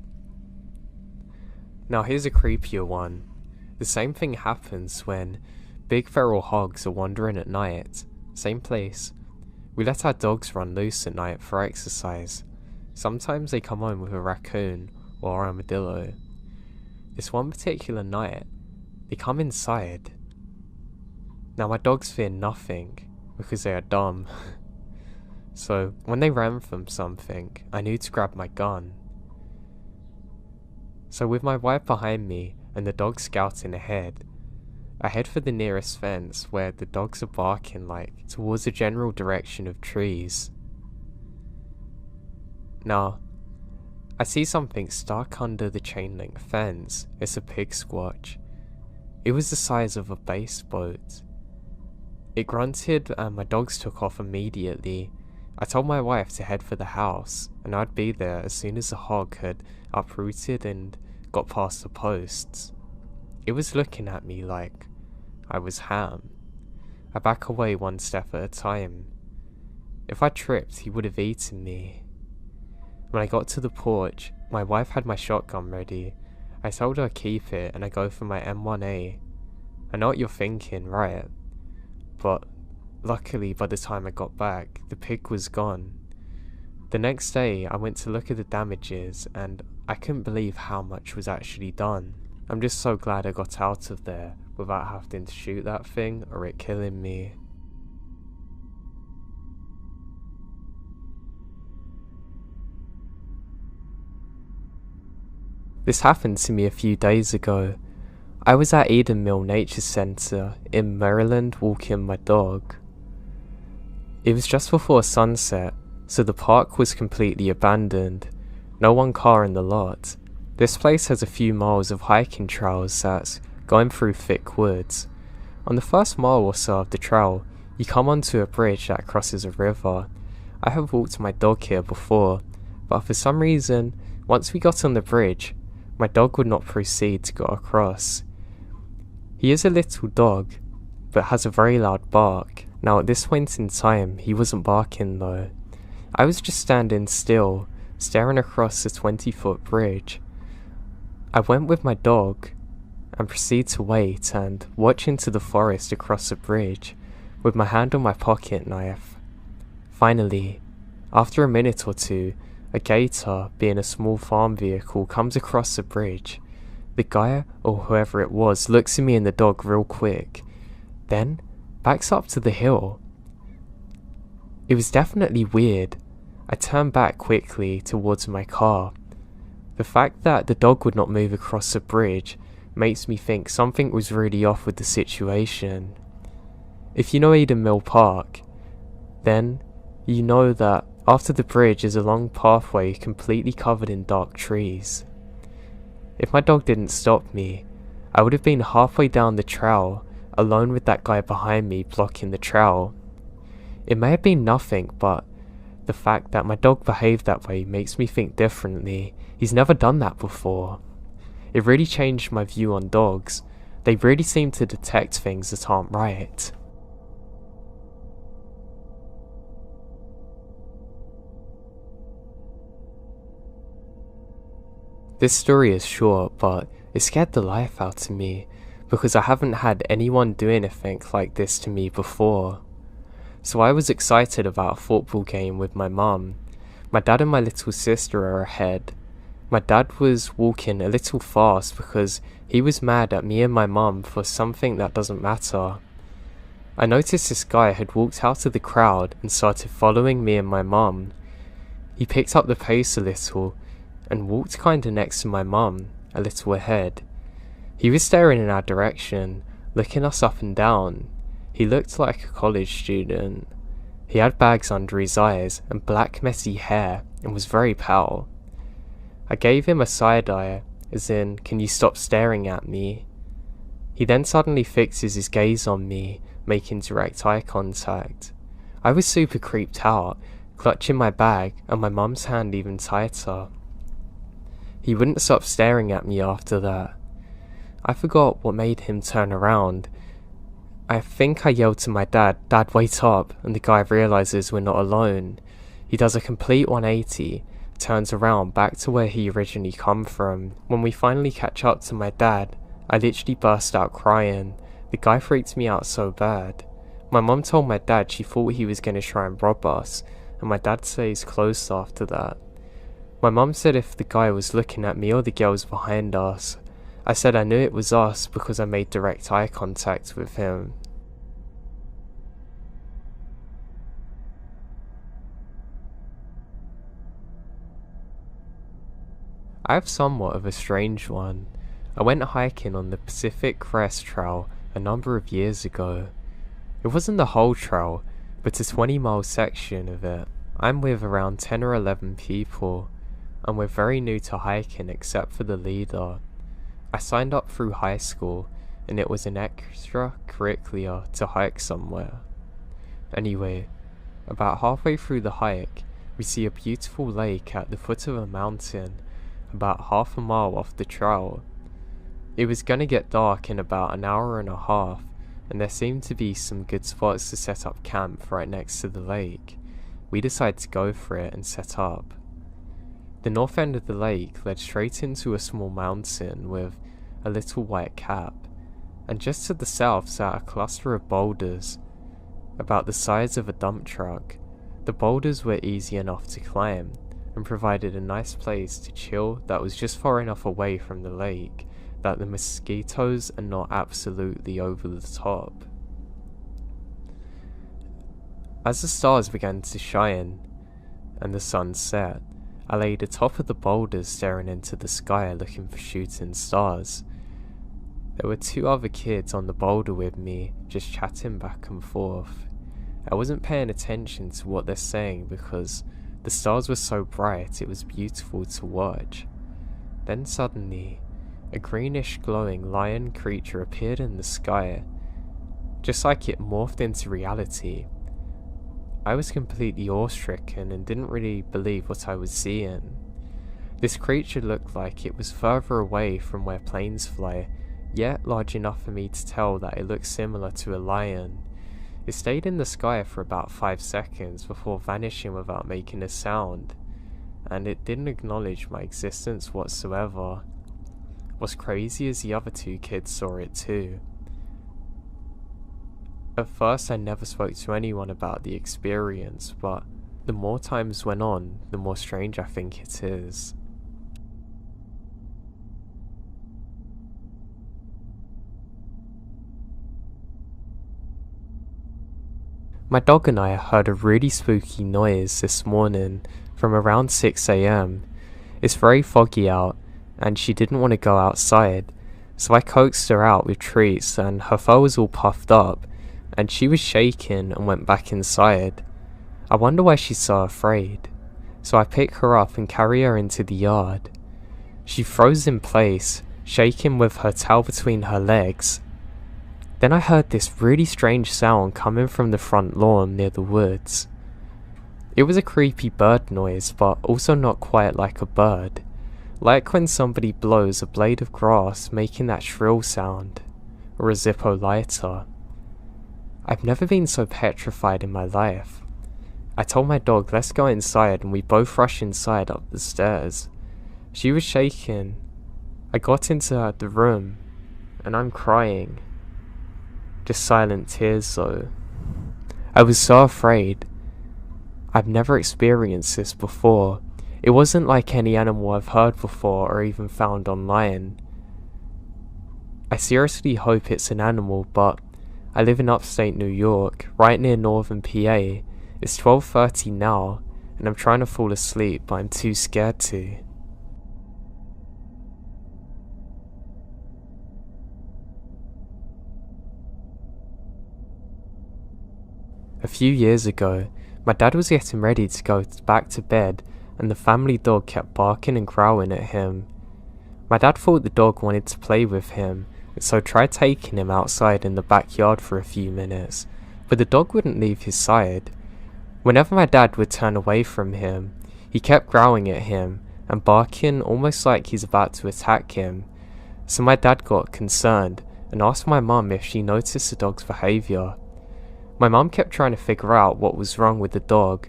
Now here's a creepier one. The same thing happens when big feral hogs are wandering at night, same place. We let our dogs run loose at night for exercise. Sometimes they come home with a raccoon or armadillo. This one particular night, they come inside. Now my dogs fear nothing, because they are dumb. So when they ran from something, I knew to grab my gun. So with my wife behind me and the dog scouting ahead, I head for the nearest fence where the dogs are barking like towards the general direction of trees. Now, I see something stuck under the chain link fence. It's a pig squatch. It was the size of a bass boat. It grunted and my dogs took off immediately. I told my wife to head for the house and I'd be there as soon as the hog had uprooted and got past the posts. It was looking at me like I was ham. I back away one step at a time. If I tripped, he would have eaten me. When I got to the porch, my wife had my shotgun ready. I told her keep it and I go for my M1A. I know what you're thinking, right? But luckily by the time I got back, the pig was gone. The next day, I went to look at the damages and I couldn't believe how much was actually done. I'm just so glad I got out of there without having to shoot that thing or it killing me. This happened to me a few days ago. I was at Eden Mill Nature Center in Maryland walking my dog. It was just before sunset, so the park was completely abandoned. No one car in the lot. This place has a few miles of hiking trails that's going through thick woods. On the first mile or so of the trail, you come onto a bridge that crosses a river. I have walked my dog here before, but for some reason, once we got on the bridge, my dog would not proceed to go across. He is a little dog, but has a very loud bark. Now at this point in time, he wasn't barking though. I was just standing still, staring across the 20-foot bridge. I went with my dog and proceed to wait and watch into the forest across the bridge with my hand on my pocket knife. Finally, after a minute or two, a gator, being a small farm vehicle, comes across the bridge. The guy, or whoever it was, looks at me and the dog real quick, then backs up to the hill. It was definitely weird. I turned back quickly towards my car. The fact that the dog would not move across the bridge makes me think something was really off with the situation. If you know Eden Mill Park, then you know that after the bridge is a long pathway completely covered in dark trees. If my dog didn't stop me, I would have been halfway down the trail, alone with that guy behind me blocking the trail. It may have been nothing, but the fact that my dog behaved that way makes me think differently. He's never done that before. It really changed my view on dogs. They really seem to detect things that aren't right. This story is short, but it scared the life out of me because I haven't had anyone do anything like this to me before. So I was excited about a football game with my mum. My dad and my little sister are ahead. My dad was walking a little fast because he was mad at me and my mum for something that doesn't matter. I noticed this guy had walked out of the crowd and started following me and my mum. He picked up the pace a little and walked kinda next to my mum, a little ahead. He was staring in our direction, looking us up and down. He looked like a college student. He had bags under his eyes and black messy hair and was very pale. I gave him a side eye, as in, can you stop staring at me? He then suddenly fixes his gaze on me, making direct eye contact. I was super creeped out, clutching my bag and my mum's hand even tighter. He wouldn't stop staring at me after that. I forgot what made him turn around. I think I yelled to my dad, "Dad, wait up," and the guy realizes we're not alone. He does a complete 180, turns around back to where he originally come from. When we finally catch up to my dad, I literally burst out crying. The guy freaked me out so bad. My mum told my dad she thought he was going to try and rob us, and my dad stays close after that. My mum said if the guy was looking at me or the girls behind us. I said I knew it was us because I made direct eye contact with him. I have somewhat of a strange one. I went hiking on the Pacific Crest Trail a number of years ago. It wasn't the whole trail, but a 20-mile section of it. I'm with around 10 or 11 people, and we're very new to hiking except for the leader. I signed up through high school, and it was an extracurricular to hike somewhere. Anyway, about halfway through the hike, we see a beautiful lake at the foot of a mountain, about half a mile off the trail. It was gonna get dark in about an hour and a half, and there seemed to be some good spots to set up camp right next to the lake. We decided to go for it and set up. The north end of the lake led straight into a small mountain with a little white cap, and just to the south sat a cluster of boulders, about the size of a dump truck. The boulders were easy enough to climb, and provided a nice place to chill that was just far enough away from the lake that the mosquitoes are not absolutely over the top. As the stars began to shine and the sun set, I laid atop of the boulders staring into the sky looking for shooting stars. There were 2 other kids on the boulder with me, just chatting back and forth. I wasn't paying attention to what they're saying because the stars were so bright it was beautiful to watch. Then suddenly, a greenish glowing lion creature appeared in the sky, just like it morphed into reality. I was completely awestricken and didn't really believe what I was seeing. This creature looked like it was further away from where planes fly, yet large enough for me to tell that it looked similar to a lion. It stayed in the sky for about 5 seconds before vanishing without making a sound, and it didn't acknowledge my existence whatsoever. What's crazy is the other 2 kids saw it too. At first I never spoke to anyone about the experience, but the more times went on, the more strange I think it is. My dog and I heard a really spooky noise this morning from around 6 AM. It's very foggy out, and she didn't want to go outside, so I coaxed her out with treats, and her fur was all puffed up, and she was shaking and went back inside. I wonder why she's so afraid, so I pick her up and carry her into the yard. She froze in place, shaking with her tail between her legs. Then I heard this really strange sound coming from the front lawn near the woods. It was a creepy bird noise, but also not quite like a bird. Like when somebody blows a blade of grass making that shrill sound, or a Zippo lighter. I've never been so petrified in my life. I told my dog, let's go inside, and we both rushed inside up the stairs. She was shaking. I got into the room, and I'm crying. Just silent tears though. I was so afraid. I've never experienced this before. It wasn't like any animal I've heard before or even found online. I seriously hope it's an animal, but I live in upstate New York, right near northern PA. It's 12:30 now, and I'm trying to fall asleep, but I'm too scared to. A few years ago, my dad was getting ready to go back to bed, and the family dog kept barking and growling at him. My dad thought the dog wanted to play with him, and so tried taking him outside in the backyard for a few minutes, but the dog wouldn't leave his side. Whenever my dad would turn away from him, he kept growling at him and barking almost like he's about to attack him. So my dad got concerned and asked my mum if she noticed the dog's behaviour. My mum kept trying to figure out what was wrong with the dog,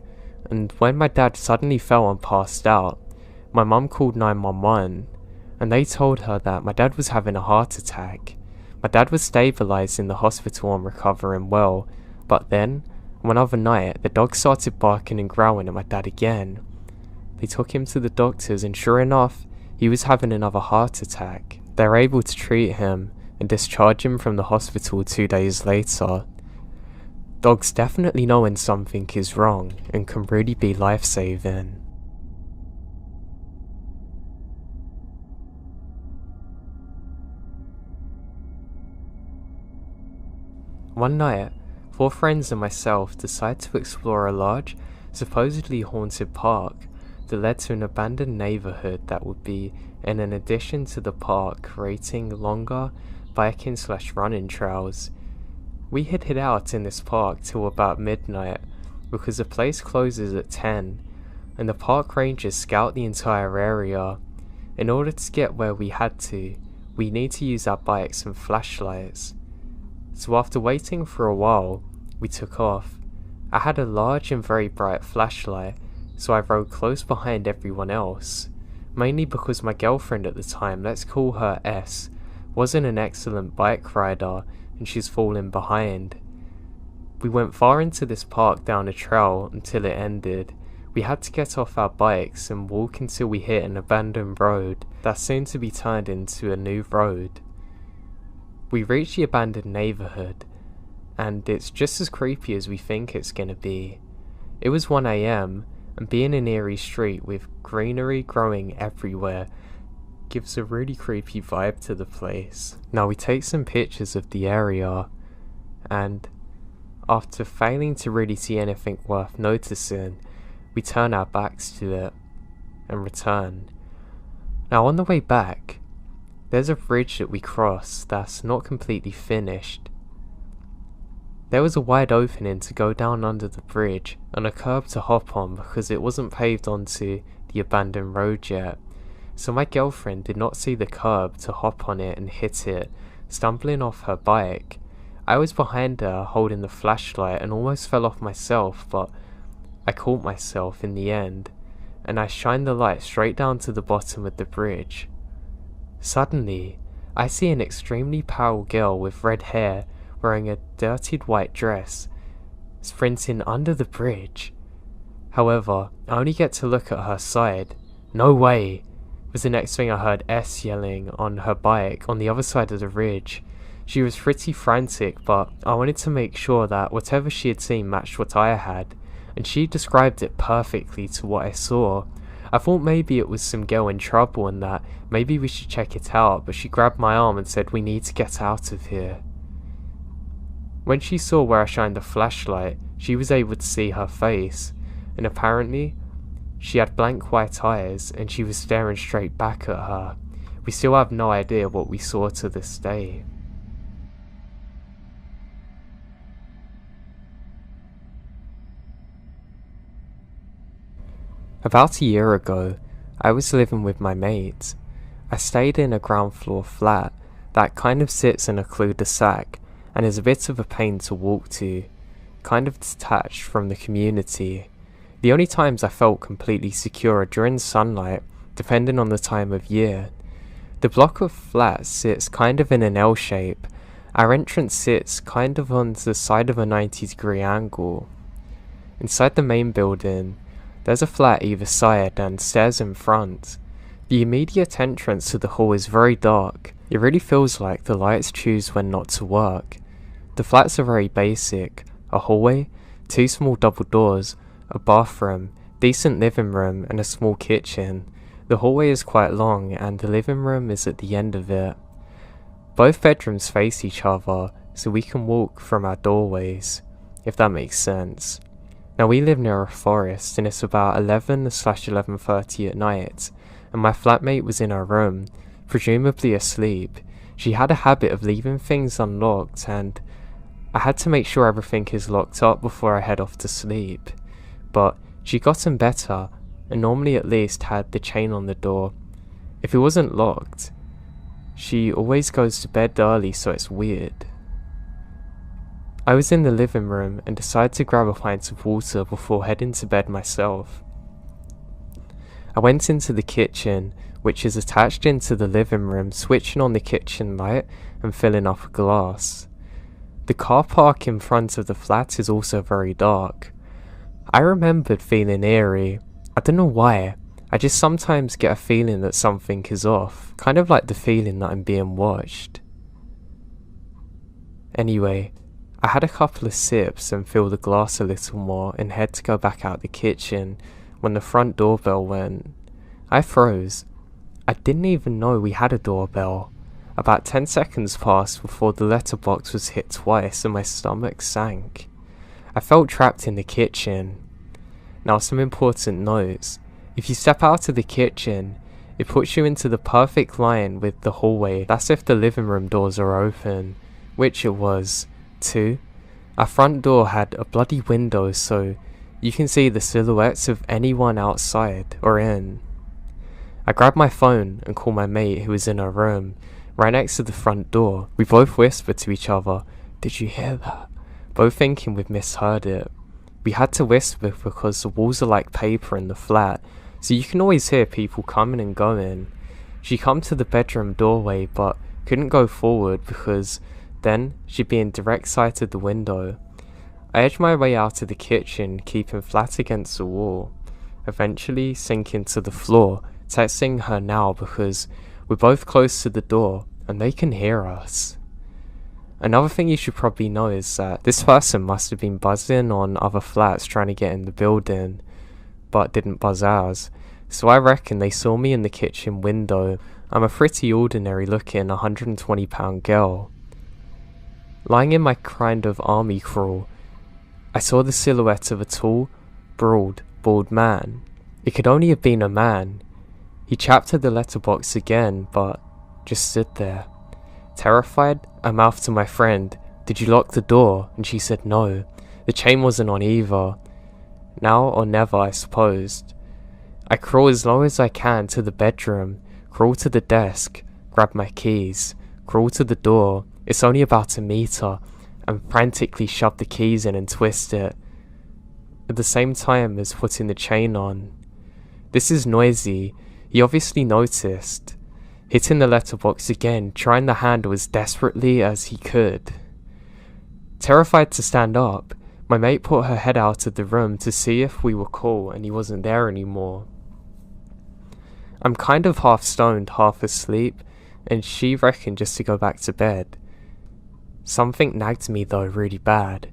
and when my dad suddenly fell and passed out, my mum called 911, and they told her that my dad was having a heart attack. My dad was stabilised in the hospital and recovering well, but then, one other night, the dog started barking and growling at my dad again. They took him to the doctors, and sure enough, he was having another heart attack. They were able to treat him and discharge him from the hospital 2 days later. Dogs definitely know when something is wrong and can really be life-saving. One night, 4 friends and myself decided to explore a large, supposedly haunted park that led to an abandoned neighbourhood that would be in an addition to the park, creating longer biking/running trails. We had hid out in this park till about midnight because the place closes at 10 and the park rangers scout the entire area. In order to get where we had to, we need to use our bikes and flashlights. So after waiting for a while, we took off. I had a large and very bright flashlight, so I rode close behind everyone else, mainly because my girlfriend at the time, let's call her S, wasn't an excellent bike rider and she's fallen behind. We went far into this park down a trail until it ended. We had to get off our bikes and walk until we hit an abandoned road that's soon to be turned into a new road. We reached the abandoned neighbourhood, and it's just as creepy as we think it's gonna be. It was 1 AM, and being an eerie street with greenery growing everywhere gives a really creepy vibe to the place. Now we take some pictures of the area, and after failing to really see anything worth noticing, we turn our backs to it and return. Now on the way back, there's a bridge that we cross that's not completely finished. There was a wide opening to go down under the bridge and a curb to hop on because it wasn't paved onto the abandoned road yet, so my girlfriend did not see the curb to hop on it and hit it, stumbling off her bike. I was behind her holding the flashlight and almost fell off myself, but I caught myself in the end, and I shined the light straight down to the bottom of the bridge. Suddenly, I see an extremely pale girl with red hair wearing a dirtied white dress sprinting under the bridge. However, I only get to look at her side. "No way!" was the next thing I heard S yelling on her bike on the other side of the ridge. She was pretty frantic, but I wanted to make sure that whatever she had seen matched what I had, and she described it perfectly to what I saw. I thought maybe it was some girl in trouble and that maybe we should check it out, but she grabbed my arm and said we need to get out of here. When she saw where I shined the flashlight, she was able to see her face, and apparently she had blank white eyes and she was staring straight back at her. We still have no idea what we saw to this day. About a year ago, I was living with my mates. I stayed in a ground floor flat that kind of sits in a cul-de-sac and is a bit of a pain to walk to, kind of detached from the community. The only times I felt completely secure are during sunlight, depending on the time of year. The block of flats sits kind of in an L shape. Our entrance sits kind of on the side of a 90-degree angle. Inside the main building, there's a flat either side and stairs in front. The immediate entrance to the hall is very dark. It really feels like the lights choose when not to work. The flats are very basic: a hallway, 2 small double doors, a bathroom, decent living room and a small kitchen. The hallway is quite long and the living room is at the end of it. Both bedrooms face each other, so we can walk from our doorways, if that makes sense. Now we live near a forest and it's about 11/11:30 at night, and my flatmate was in her room, presumably asleep. She had a habit of leaving things unlocked and I had to make sure everything is locked up before I head off to sleep. But she'd gotten better and normally at least had the chain on the door. If it wasn't locked, she always goes to bed early, so it's weird. I was in the living room and decided to grab a pint of water before heading to bed myself. I went into the kitchen, which is attached into the living room, switching on the kitchen light and filling up a glass. The car park in front of the flat is also very dark. I remembered feeling eerie. I don't know why, I just sometimes get a feeling that something is off, kind of like the feeling that I'm being watched. Anyway, I had a couple of sips and filled the glass a little more and had to go back out the kitchen when the front doorbell went. I froze. I didn't even know we had a doorbell. About 10 seconds passed before the letterbox was hit twice and my stomach sank. I felt trapped in the kitchen. Now some important notes. If you step out of the kitchen, it puts you into the perfect line with the hallway. That's if the living room doors are open, which it was. 2. Our front door had a bloody window so you can see the silhouettes of anyone outside or in. I grabbed my phone and called my mate who was in her room, right next to the front door. We both whispered to each other, "Did you hear that?" Both thinking we'd misheard it. We had to whisper because the walls are like paper in the flat, so you can always hear people coming and going. She come to the bedroom doorway but couldn't go forward because then she'd be in direct sight of the window. I edged my way out of the kitchen, keeping flat against the wall, eventually sinking to the floor, texting her now because we're both close to the door and they can hear us. Another thing you should probably know is that this person must have been buzzing on other flats trying to get in the building, but didn't buzz ours, so I reckon they saw me in the kitchen window. I'm a pretty ordinary looking 120-pound girl. Lying in my kind of army crawl, I saw the silhouette of a tall, broad, bald man. It could only have been a man. He chapped at the letterbox again, but just stood there. Terrified, I mouthed to my friend, "Did you lock the door?" And she said no. The chain wasn't on either. Now or never, I supposed. I crawl as low as I can to the bedroom, crawl to the desk, grab my keys, crawl to the door, it's only about a meter, and frantically shove the keys in and twist it, at the same time as putting the chain on. This is noisy, he obviously noticed, hitting the letterbox again, trying the handle as desperately as he could. Terrified to stand up, my mate put her head out of the room to see if we were cool and he wasn't there anymore. I'm kind of half stoned, half asleep, and she reckoned just to go back to bed. Something nagged me though really bad.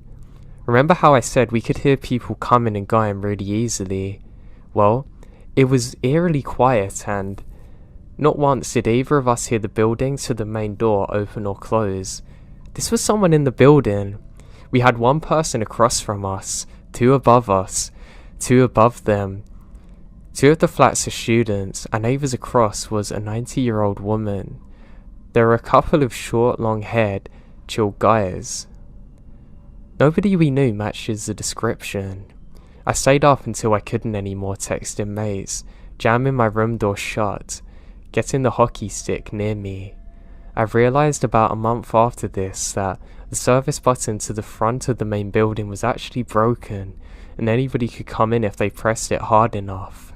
Remember how I said we could hear people coming and going really easily? Well, it was eerily quiet, and not once did either of us hear the building to the main door open or close. This was someone in the building. We had one person across from us, two above us, two above them. Two of the flats are students, and neighbours across was a 90-year-old woman. There were a couple of short, long-haired, chill guys. Nobody we knew matches the description. I stayed up until I couldn't anymore, texting mates, jamming my room door shut, getting the hockey stick near me. I realised about a month after this that the service button to the front of the main building was actually broken, and anybody could come in if they pressed it hard enough.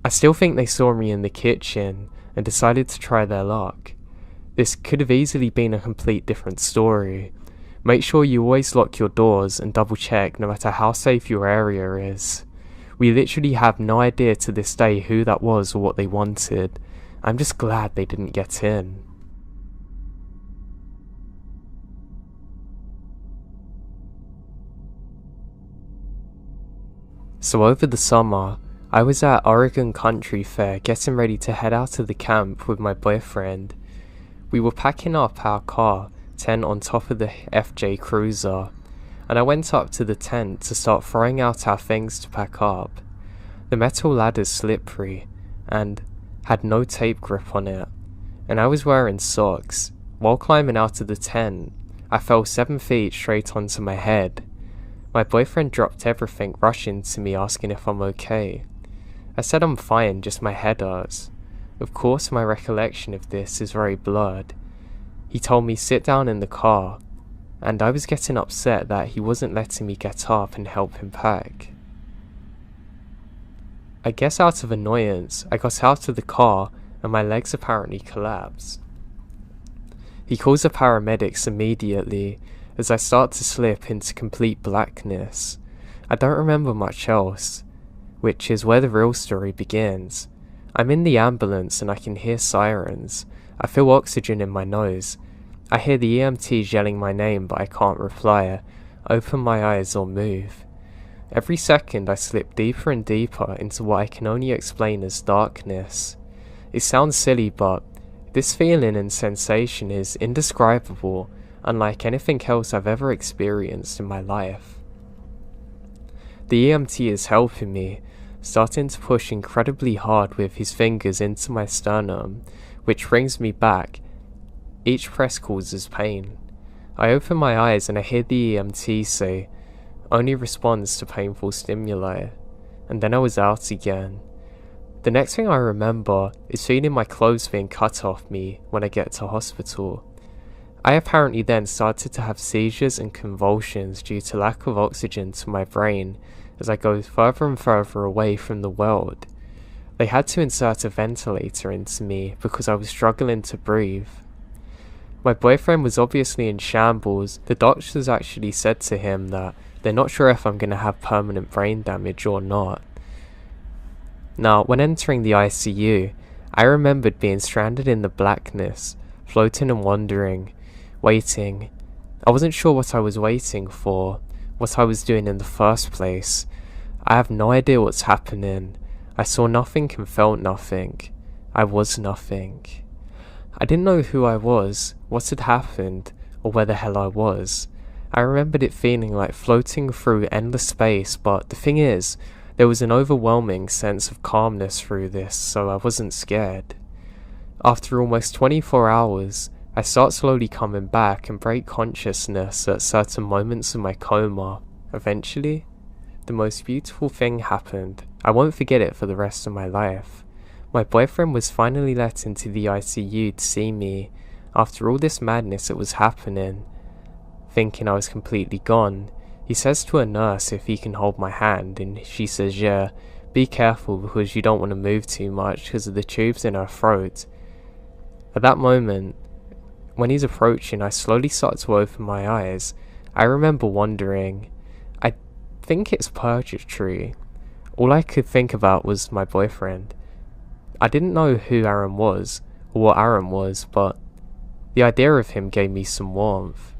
I still think they saw me in the kitchen and decided to try their luck. This could have easily been a complete different story. Make sure you always lock your doors and double check no matter how safe your area is. We literally have no idea to this day who that was or what they wanted. I'm just glad they didn't get in. So over the summer, I was at Oregon Country Fair getting ready to head out to the camp with my boyfriend. We were packing up our car, tent on top of the FJ Cruiser, and I went up to the tent to start throwing out our things to pack up. The metal ladder's slippery and had no tape grip on it, and I was wearing socks. While climbing out of the tent, I fell 7 feet straight onto my head. My boyfriend dropped everything, rushing to me asking if I'm okay. I said I'm fine, just my head hurts. Of course my recollection of this is very blurred. He told me sit down in the car, and I was getting upset that he wasn't letting me get up and help him pack. I guess out of annoyance, I got out of the car and my legs apparently collapsed. He calls the paramedics immediately as I start to slip into complete blackness. I don't remember much else, which is where the real story begins. I'm in the ambulance and I can hear sirens. I feel oxygen in my nose. I hear the EMTs yelling my name, but I can't reply, open my eyes or move. Every second I slip deeper and deeper into what I can only explain as darkness. It sounds silly, but this feeling and sensation is indescribable, unlike anything else I've ever experienced in my life. The EMT is helping me, starting to push incredibly hard with his fingers into my sternum, which brings me back. Each press causes pain. I open my eyes and I hear the EMT say, only responds to painful stimuli, and then I was out again. The next thing I remember is feeling my clothes being cut off me when I get to hospital. I apparently then started to have seizures and convulsions due to lack of oxygen to my brain as I go further and further away from the world. They had to insert a ventilator into me because I was struggling to breathe. My boyfriend was obviously in shambles. The doctors actually said to him that they're not sure if I'm going to have permanent brain damage or not. Now, when entering the ICU, I remembered being stranded in the blackness, floating and wandering, waiting. I wasn't sure what I was waiting for, what I was doing in the first place. I have no idea what's happening. I saw nothing and felt nothing. I was nothing. I didn't know who I was, what had happened, or where the hell I was. I remembered it feeling like floating through endless space, but the thing is, there was an overwhelming sense of calmness through this, so I wasn't scared. After almost 24 hours, I start slowly coming back and break consciousness at certain moments of my coma. Eventually, the most beautiful thing happened. I won't forget it for the rest of my life. My boyfriend was finally let into the ICU to see me after all this madness that was happening. Thinking I was completely gone, he says to a nurse if he can hold my hand, and she says yeah, be careful because you don't want to move too much because of the tubes in her throat. At that moment, when he's approaching, I slowly start to open my eyes. I remember wondering, I think it's purgatory. All I could think about was my boyfriend. I didn't know who Aaron was, or what Aaron was, but the idea of him gave me some warmth.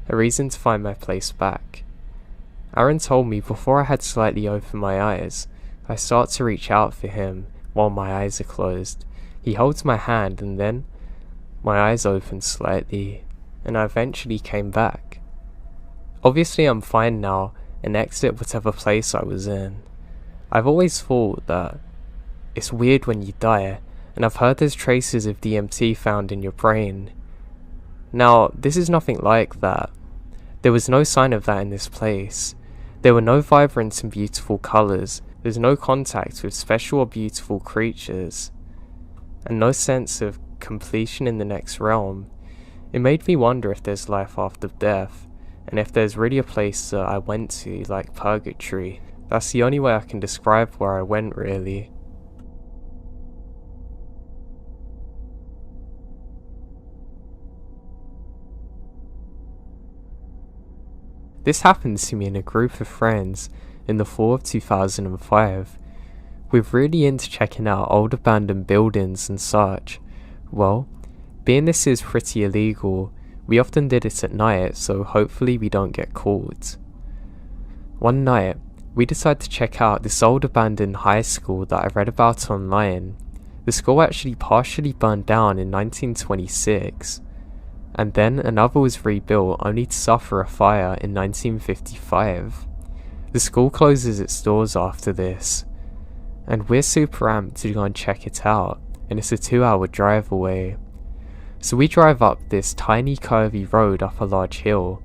A reason to find my place back. Aaron told me before I had slightly opened my eyes, I start to reach out for him while my eyes are closed. He holds my hand and then my eyes opened slightly and I eventually came back. Obviously I'm fine now and exit whatever place I was in. I've always thought that it's weird when you die, and I've heard there's traces of DMT found in your brain. Now, this is nothing like that. There was no sign of that in this place. There were no vibrant and beautiful colours, there's no contact with special or beautiful creatures, and no sense of completion in the next realm. It made me wonder if there's life after death, and if there's really a place that I went to, like purgatory. That's the only way I can describe where I went, really. This happened to me in a group of friends in the fall of 2005. We're really into checking out old abandoned buildings and such. Well, being this is pretty illegal, we often did it at night, so hopefully we don't get caught. One night, we decided to check out this old abandoned high school that I read about online. The school actually partially burned down in 1926. And then another was rebuilt only to suffer a fire in 1955. The school closes its doors after this, and we're super amped to go and check it out, and it's a 2-hour drive away. So we drive up this tiny curvy road up a large hill.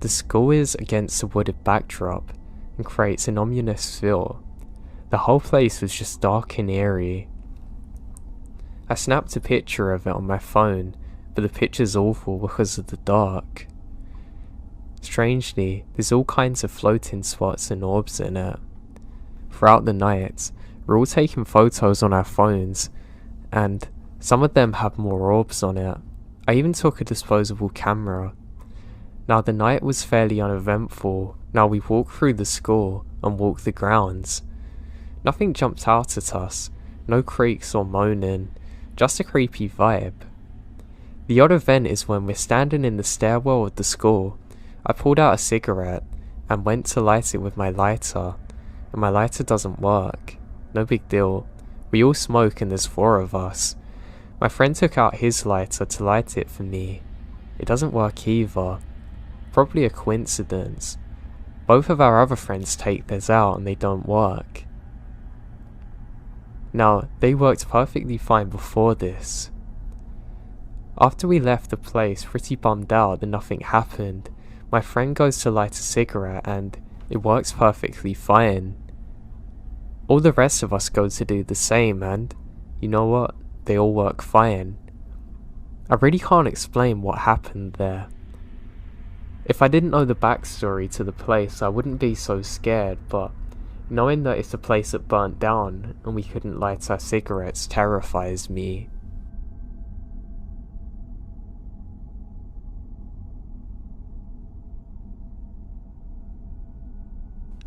The school is against a wooded backdrop and creates an ominous feel. The whole place was just dark and eerie. I snapped a picture of it on my phone, but the picture's awful because of the dark. Strangely, there's all kinds of floating spots and orbs in it. Throughout the night, we're all taking photos on our phones, and some of them have more orbs on it. I even took a disposable camera. Now the night was fairly uneventful. Now we walk through the school and walk the grounds. Nothing jumped out at us, no creaks or moaning, just a creepy vibe. The odd event is when we're standing in the stairwell of the school. I pulled out a cigarette and went to light it with my lighter, and my lighter doesn't work. No big deal. We all smoke and there's 4 of us. My friend took out his lighter to light it for me. It doesn't work either. Probably a coincidence. Both of our other friends take theirs out and they don't work. Now, they worked perfectly fine before this. After we left the place pretty bummed out that nothing happened, my friend goes to light a cigarette and it works perfectly fine. All the rest of us go to do the same and, you know what, they all work fine. I really can't explain what happened there. If I didn't know the backstory to the place, I wouldn't be so scared, but knowing that it's a place that burnt down and we couldn't light our cigarettes terrifies me.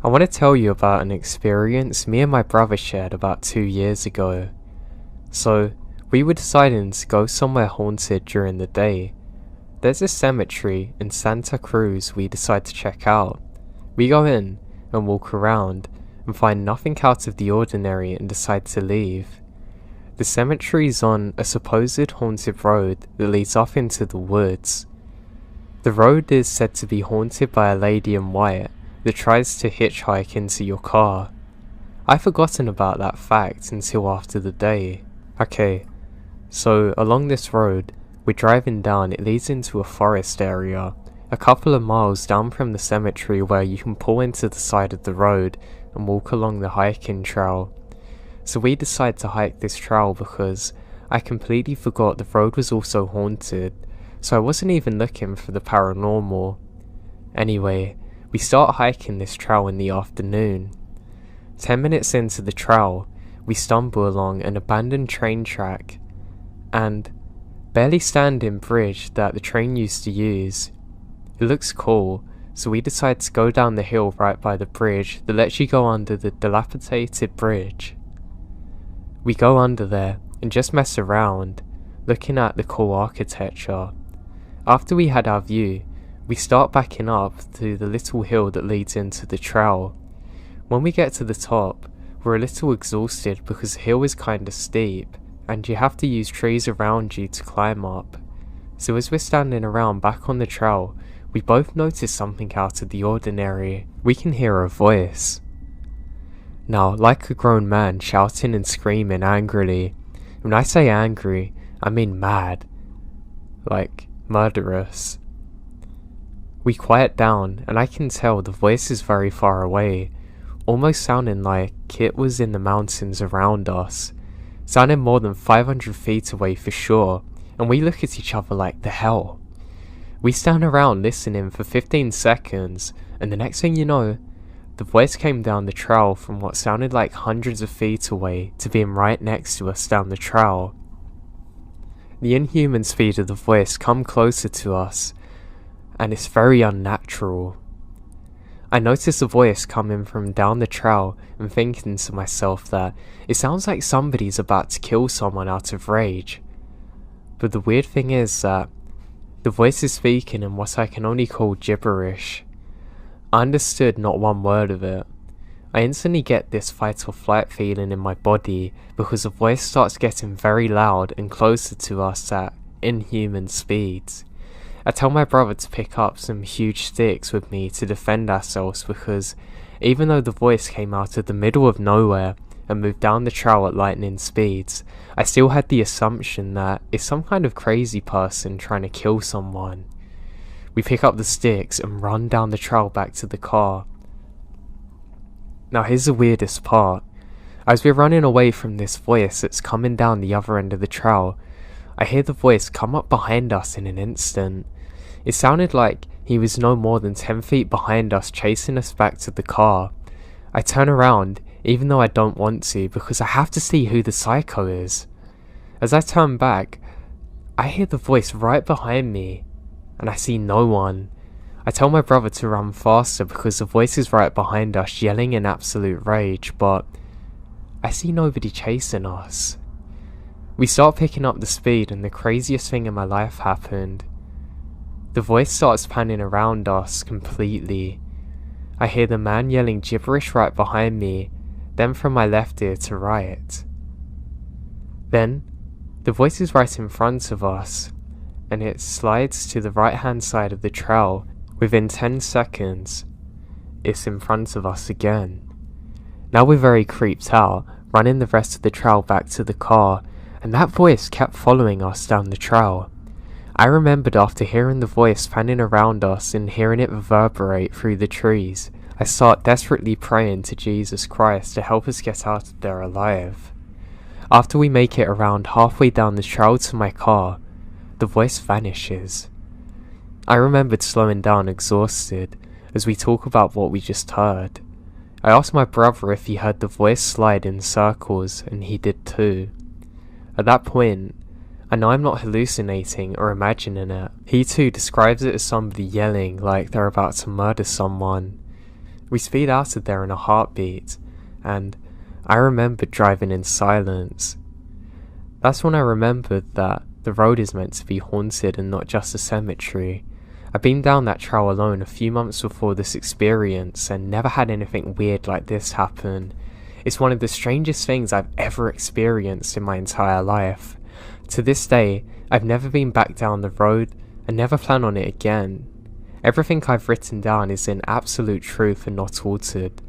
I want to tell you about an experience me and my brother shared about 2 years ago. So, we were deciding to go somewhere haunted during the day. There's a cemetery in Santa Cruz we decide to check out. We go in and walk around and find nothing out of the ordinary and decide to leave. The cemetery is on a supposed haunted road that leads off into the woods. The road is said to be haunted by a lady in white that tries to hitchhike into your car. I'd forgotten about that fact until after the day. Okay, so along this road, we're driving down. It leads into a forest area, a couple of miles down from the cemetery, where you can pull into the side of the road and walk along the hiking trail. So we decided to hike this trail because I completely forgot the road was also haunted, so I wasn't even looking for the paranormal. Anyway, we start hiking this trail in the afternoon. 10 minutes into the trail, we stumble along an abandoned train track and barely standing bridge that the train used to use. It looks cool, so we decide to go down the hill right by the bridge that lets you go under the dilapidated bridge. We go under there and just mess around, looking at the cool architecture. After we had our view, we start backing up to the little hill that leads into the trail. When we get to the top, we're a little exhausted because the hill is kinda steep, and you have to use trees around you to climb up. So as we're standing around back on the trail, we both notice something out of the ordinary. We can hear a voice. Now, like a grown man shouting and screaming angrily. When I say angry, I mean mad. Like, murderous. We quiet down, and I can tell the voice is very far away, almost sounding like it was in the mountains around us. Sounding more than 500 feet away for sure, and we look at each other like, the hell? We stand around listening for 15 seconds, and the next thing you know, the voice came down the trail from what sounded like hundreds of feet away to being right next to us down the trail. The inhuman speed of the voice come closer to us, and it's very unnatural. I notice the voice coming from down the trail and thinking to myself that it sounds like somebody's about to kill someone out of rage. But the weird thing is that the voice is speaking in what I can only call gibberish. I understood not one word of it. I instantly get this fight or flight feeling in my body because the voice starts getting very loud and closer to us at inhuman speeds. I tell my brother to pick up some huge sticks with me to defend ourselves because even though the voice came out of the middle of nowhere and moved down the trail at lightning speeds, I still had the assumption that it's some kind of crazy person trying to kill someone. We pick up the sticks and run down the trail back to the car. Now here's the weirdest part. As we're running away from this voice that's coming down the other end of the trail, I hear the voice come up behind us in an instant. It sounded like he was no more than 10 feet behind us chasing us back to the car. I turn around, even though I don't want to, because I have to see who the psycho is. As I turn back, I hear the voice right behind me, and I see no one. I tell my brother to run faster because the voice is right behind us yelling in absolute rage, but I see nobody chasing us. We start picking up the speed and the craziest thing in my life happened. The voice starts panning around us completely. I hear the man yelling gibberish right behind me, then from my left ear to right. Then, the voice is right in front of us, and it slides to the right hand side of the trail. Within 10 seconds, it's in front of us again. Now we're very creeped out, running the rest of the trail back to the car, and that voice kept following us down the trail. I remembered after hearing the voice panning around us and hearing it reverberate through the trees, I start desperately praying to Jesus Christ to help us get out of there alive. After we make it around halfway down the trail to my car, the voice vanishes. I remembered slowing down exhausted as we talk about what we just heard. I asked my brother if he heard the voice slide in circles, and he did too. At that point, I know I'm not hallucinating or imagining it. He too describes it as somebody yelling like they're about to murder someone. We speed out of there in a heartbeat, and I remembered driving in silence. That's when I remembered that the road is meant to be haunted and not just a cemetery. I'd been down that trail alone a few months before this experience and never had anything weird like this happen. It's one of the strangest things I've ever experienced in my entire life. To this day, I've never been back down the road and never plan on it again. Everything I've written down is in absolute truth and not altered.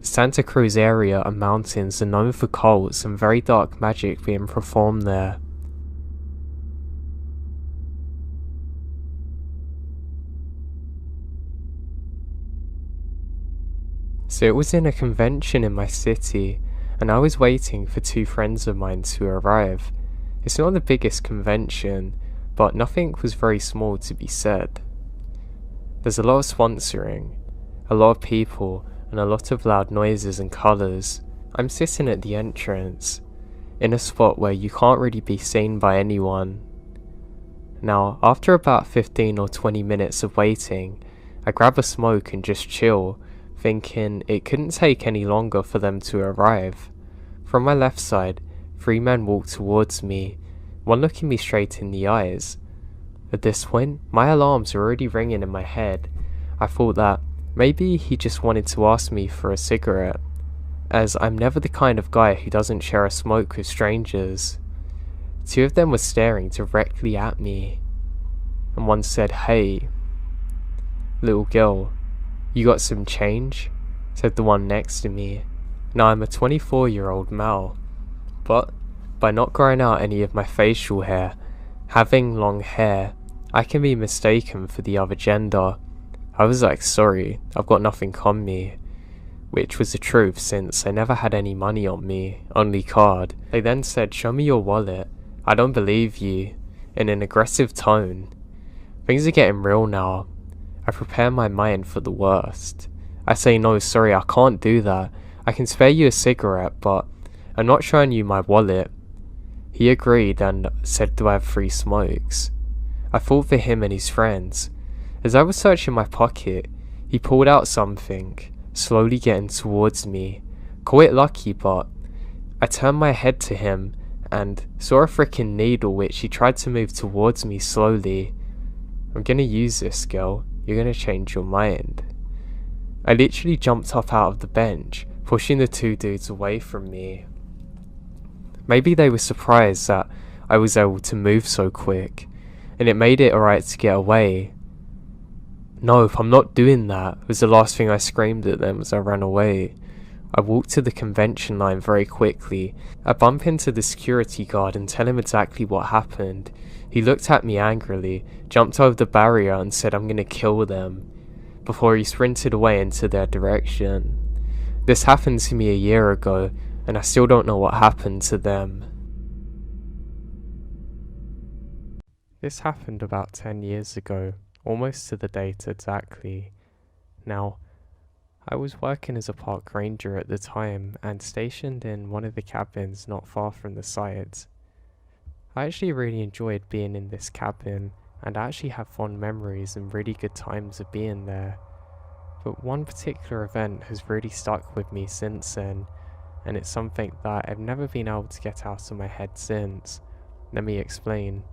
The Santa Cruz area and mountains are known for cults and very dark magic being performed there. So it was in a convention in my city, and I was waiting for two friends of mine to arrive. It's not the biggest convention, but nothing was very small to be said. There's a lot of sponsoring, a lot of people, and a lot of loud noises and colours. I'm sitting at the entrance, in a spot where you can't really be seen by anyone. Now, after about 15 or 20 minutes of waiting, I grab a smoke and just chill, thinking it couldn't take any longer for them to arrive. From my left side, three men walk towards me, one looking me straight in the eyes. At this point, my alarms are already ringing in my head. I thought that maybe he just wanted to ask me for a cigarette, as I'm never the kind of guy who doesn't share a smoke with strangers. Two of them were staring directly at me, and one said, "Hey, little girl, you got some change?" said the one next to me. Now I'm a 24-year-old male, but by not growing out any of my facial hair, having long hair, I can be mistaken for the other gender. I was like, "Sorry, I've got nothing on me," which was the truth since I never had any money on me, only card. They then said, "Show me your wallet, I don't believe you," in an aggressive tone. Things are getting real now. I prepare my mind for the worst. I say, "No, sorry, I can't do that. I can spare you a cigarette, but I'm not showing you my wallet." He agreed and said, "Do I have 3 smokes?" I thought for him and his friends. As I was searching my pocket, he pulled out something, slowly getting towards me. Call it lucky, but I turned my head to him and saw a freaking needle which he tried to move towards me slowly. "I'm gonna use this, girl. You're gonna change your mind." I literally jumped up out of the bench, pushing the two dudes away from me. Maybe they were surprised that I was able to move so quick, and it made it alright to get away. "No, I'm not doing that," was the last thing I screamed at them as I ran away. I walked to the convention line very quickly. I bump into the security guard and tell him exactly what happened. He looked at me angrily, jumped over the barrier and said, "I'm gonna kill them," before he sprinted away into their direction. This happened to me a year ago, and I still don't know what happened to them. This happened about 10 years ago, almost to the date exactly. Now, I was working as a park ranger at the time and stationed in one of the cabins not far from the site. I actually really enjoyed being in this cabin, and I actually have fond memories and really good times of being there. But one particular event has really stuck with me since then, and it's something that I've never been able to get out of my head since. Let me explain.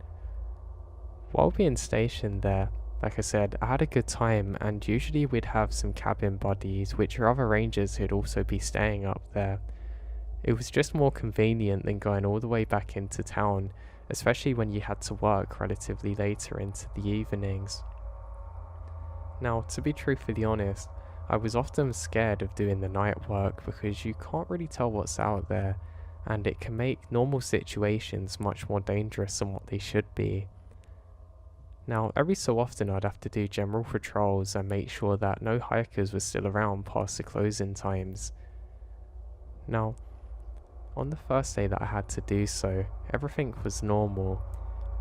While being stationed there, like I said, I had a good time, and usually we'd have some cabin buddies, which are other rangers who'd also be staying up there. It was just more convenient than going all the way back into town, especially when you had to work relatively later into the evenings. Now, to be truthfully honest, I was often scared of doing the night work because you can't really tell what's out there, and it can make normal situations much more dangerous than what they should be. Now, every so often I'd have to do general patrols and make sure that no hikers were still around past the closing times. Now, on the first day that I had to do so, everything was normal.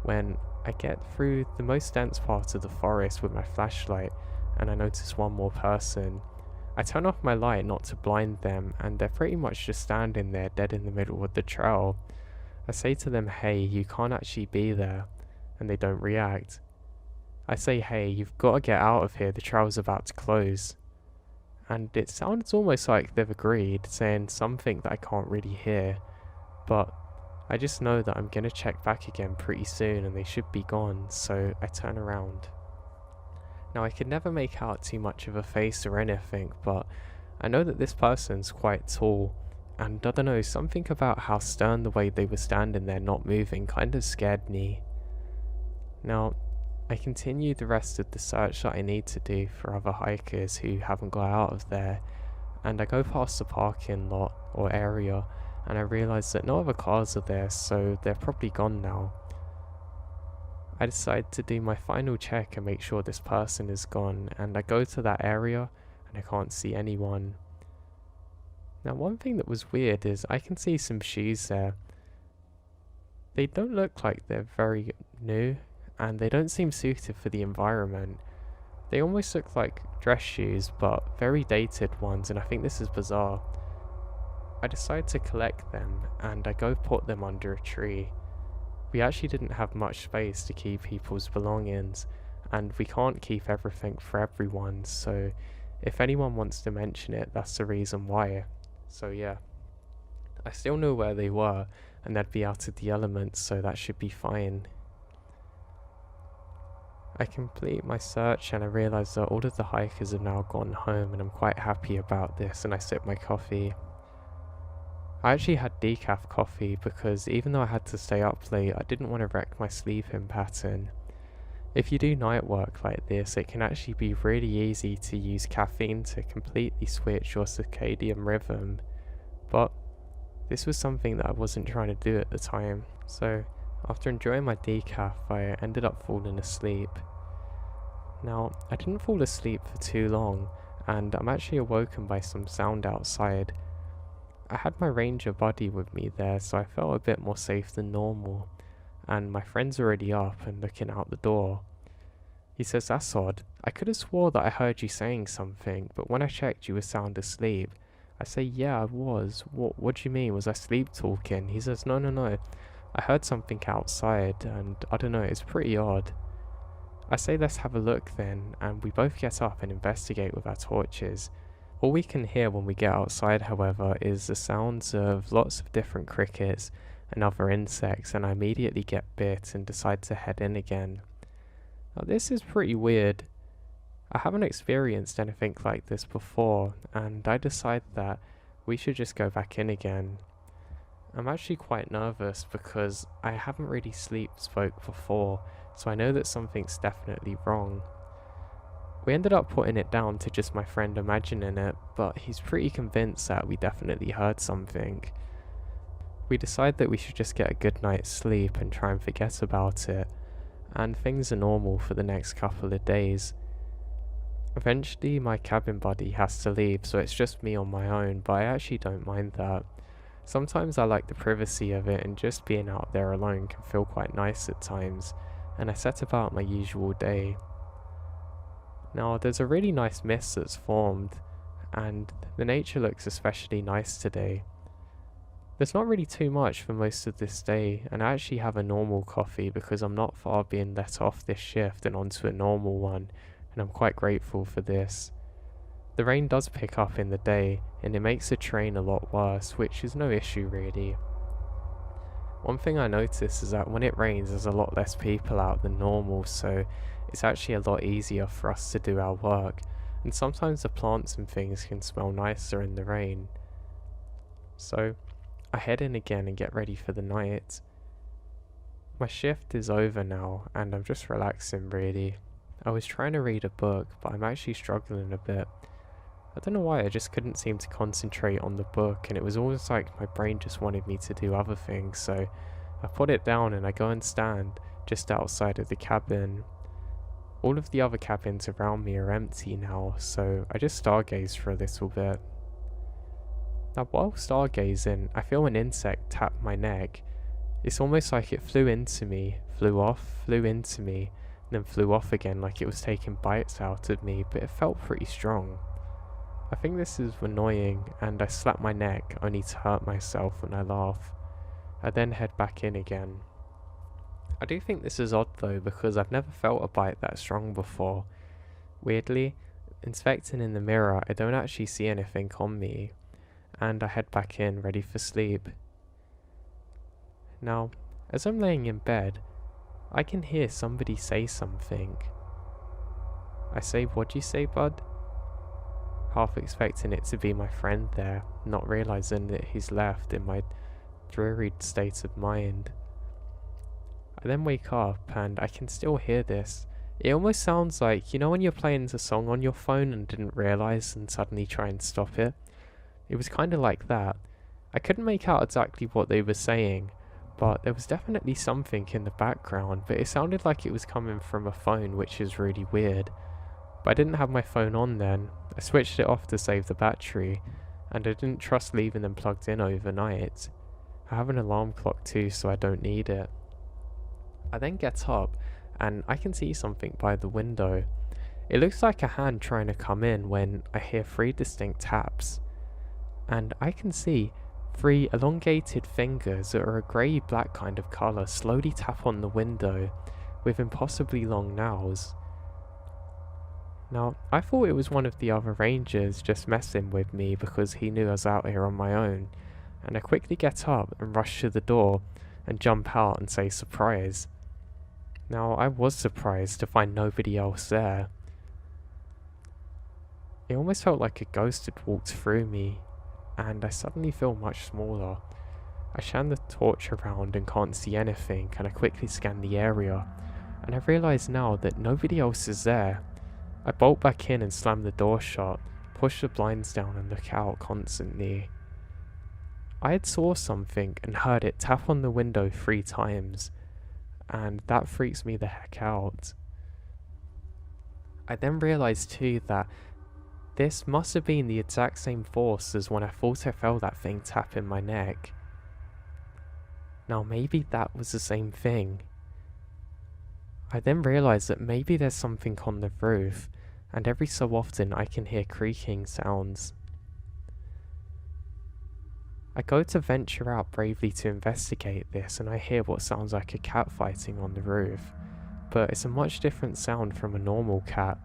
When I get through the most dense part of the forest with my flashlight and I notice one more person, I turn off my light not to blind them, and they're pretty much just standing there dead in the middle of the trail. I say to them, "Hey, you can't actually be there," and they don't react. I say, "Hey, you've got to get out of here, the trail's about to close." And it sounds almost like they've agreed, saying something that I can't really hear, but I just know that I'm gonna check back again pretty soon and they should be gone, so I turn around. Now, I could never make out too much of a face or anything, but I know that this person's quite tall, and I don't know, something about how stern the way they were standing there not moving kind of scared me. Now, I continue the rest of the search that I need to do for other hikers who haven't got out of there, and I go past the parking lot or area and I realise that no other cars are there, so they're probably gone now. I decide to do my final check and make sure this person is gone, and I go to that area and I can't see anyone. Now, one thing that was weird is I can see some shoes there. They don't look like they're very new, and they don't seem suited for the environment. They almost look like dress shoes, but very dated ones, and I think this is bizarre. I decide to collect them, and I go put them under a tree. We actually didn't have much space to keep people's belongings, and we can't keep everything for everyone, so if anyone wants to mention it, that's the reason why. So yeah, I still know where they were, and they'd be out of the elements, so that should be fine. I complete my search and I realise that all of the hikers have now gone home, and I'm quite happy about this, and I sip my coffee. I actually had decaf coffee because even though I had to stay up late, I didn't want to wreck my sleeping pattern. If you do night work like this, it can actually be really easy to use caffeine to completely switch your circadian rhythm, but this was something that I wasn't trying to do at the time, so after enjoying my decaf, I ended up falling asleep. Now, I didn't fall asleep for too long, and I'm actually awoken by some sound outside. I had my ranger buddy with me there, so I felt a bit more safe than normal, and my friend's already up and looking out the door. He says, "That's odd. I could have swore that I heard you saying something, but when I checked you were sound asleep." I say, "Yeah, I was. What do you mean? Was I sleep talking?" He says, No. I heard something outside, and I don't know, it's pretty odd." I say, "Let's have a look then," and we both get up and investigate with our torches. All we can hear when we get outside, however, is the sounds of lots of different crickets and other insects, and I immediately get bit and decide to head in again. Now, this is pretty weird. I haven't experienced anything like this before, and I decide that we should just go back in again. I'm actually quite nervous because I haven't really spoke before, so I know that something's definitely wrong. We ended up putting it down to just my friend imagining it, but he's pretty convinced that we definitely heard something. We decide that we should just get a good night's sleep and try and forget about it, and things are normal for the next couple of days. Eventually my cabin buddy has to leave, so it's just me on my own, but I actually don't mind that. Sometimes I like the privacy of it, and just being out there alone can feel quite nice at times, and I set about my usual day. Now, there's a really nice mist that's formed, and the nature looks especially nice today. There's not really too much for most of this day, and I actually have a normal coffee because I'm not far being let off this shift and onto a normal one, and I'm quite grateful for this. The rain does pick up in the day, and it makes the terrain a lot worse, which is no issue really. One thing I notice is that when it rains there's a lot less people out than normal, so it's actually a lot easier for us to do our work, and sometimes the plants and things can smell nicer in the rain. So I head in again and get ready for the night. My shift is over now, and I'm just relaxing really. I was trying to read a book, but I'm actually struggling a bit. I don't know why, I just couldn't seem to concentrate on the book, and it was almost like my brain just wanted me to do other things, so I put it down and I go and stand just outside of the cabin. All of the other cabins around me are empty now, so I just stargaze for a little bit. Now, while stargazing, I feel an insect tap my neck. It's almost like it flew into me, flew off, flew into me, then flew off again like it was taking bites out of me, but it felt pretty strong. I think this is annoying, and I slap my neck only to hurt myself when I laugh. I then head back in again. I do think this is odd though, because I've never felt a bite that strong before. Weirdly, inspecting in the mirror, I don't actually see anything on me, and I head back in ready for sleep. Now, as I'm laying in bed, I can hear somebody say something. I say, "What'd you say, bud?" Half expecting it to be my friend there, not realising that he's left in my dreary state of mind. I then wake up and I can still hear this. It almost sounds like, you know when you're playing a song on your phone and didn't realise and suddenly try and stop it? It was kind of like that. I couldn't make out exactly what they were saying, but there was definitely something in the background, but it sounded like it was coming from a phone, which is really weird. But I didn't have my phone on then. I switched it off to save the battery, and I didn't trust leaving them plugged in overnight. I have an alarm clock too, so I don't need it. I then get up and I can see something by the window. It looks like a hand trying to come in when I hear 3 distinct taps, and I can see 3 elongated fingers that are a grey-black kind of colour slowly tap on the window with impossibly long nails. Now, I thought it was one of the other rangers just messing with me because he knew I was out here on my own, and I quickly get up and rush to the door and jump out and say surprise. Now, I was surprised to find nobody else there. It almost felt like a ghost had walked through me, and I suddenly feel much smaller. I shine the torch around and can't see anything, and I quickly scan the area, and I realise now that nobody else is there. I bolt back in and slam the door shut, push the blinds down and look out constantly. I had saw something and heard it tap on the window 3 times, and that freaks me the heck out. I then realised too that this must have been the exact same force as when I thought I felt that thing tap in my neck. Now maybe that was the same thing. I then realised that maybe there's something on the roof, and every so often I can hear creaking sounds. I go to venture out bravely to investigate this, and I hear what sounds like a cat fighting on the roof, but it's a much different sound from a normal cat.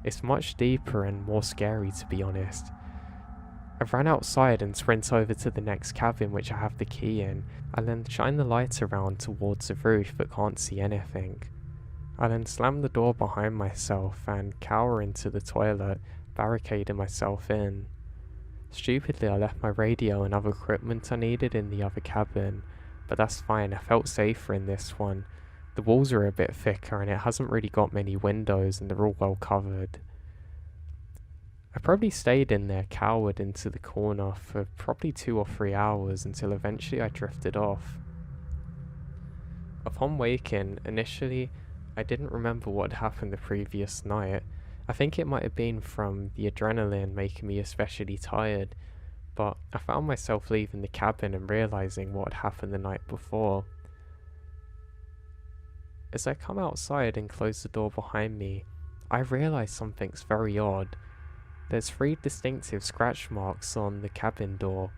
It's much deeper and more scary, to be honest. I ran outside and sprint over to the next cabin which I have the key in. I then shine the light around towards the roof but can't see anything. I then slam the door behind myself and cower into the toilet, barricading myself in. Stupidly, I left my radio and other equipment I needed in the other cabin, but that's fine, I felt safer in this one. The walls are a bit thicker and it hasn't really got many windows and they're all well covered. I probably stayed in there cowered into the corner for probably 2 or 3 hours until eventually I drifted off. Upon waking, initially I didn't remember what had happened the previous night. I think it might have been from the adrenaline making me especially tired, but I found myself leaving the cabin and realising what had happened the night before. As I come outside and close the door behind me, I realise something's very odd. There's 3 distinctive scratch marks on the cabin door,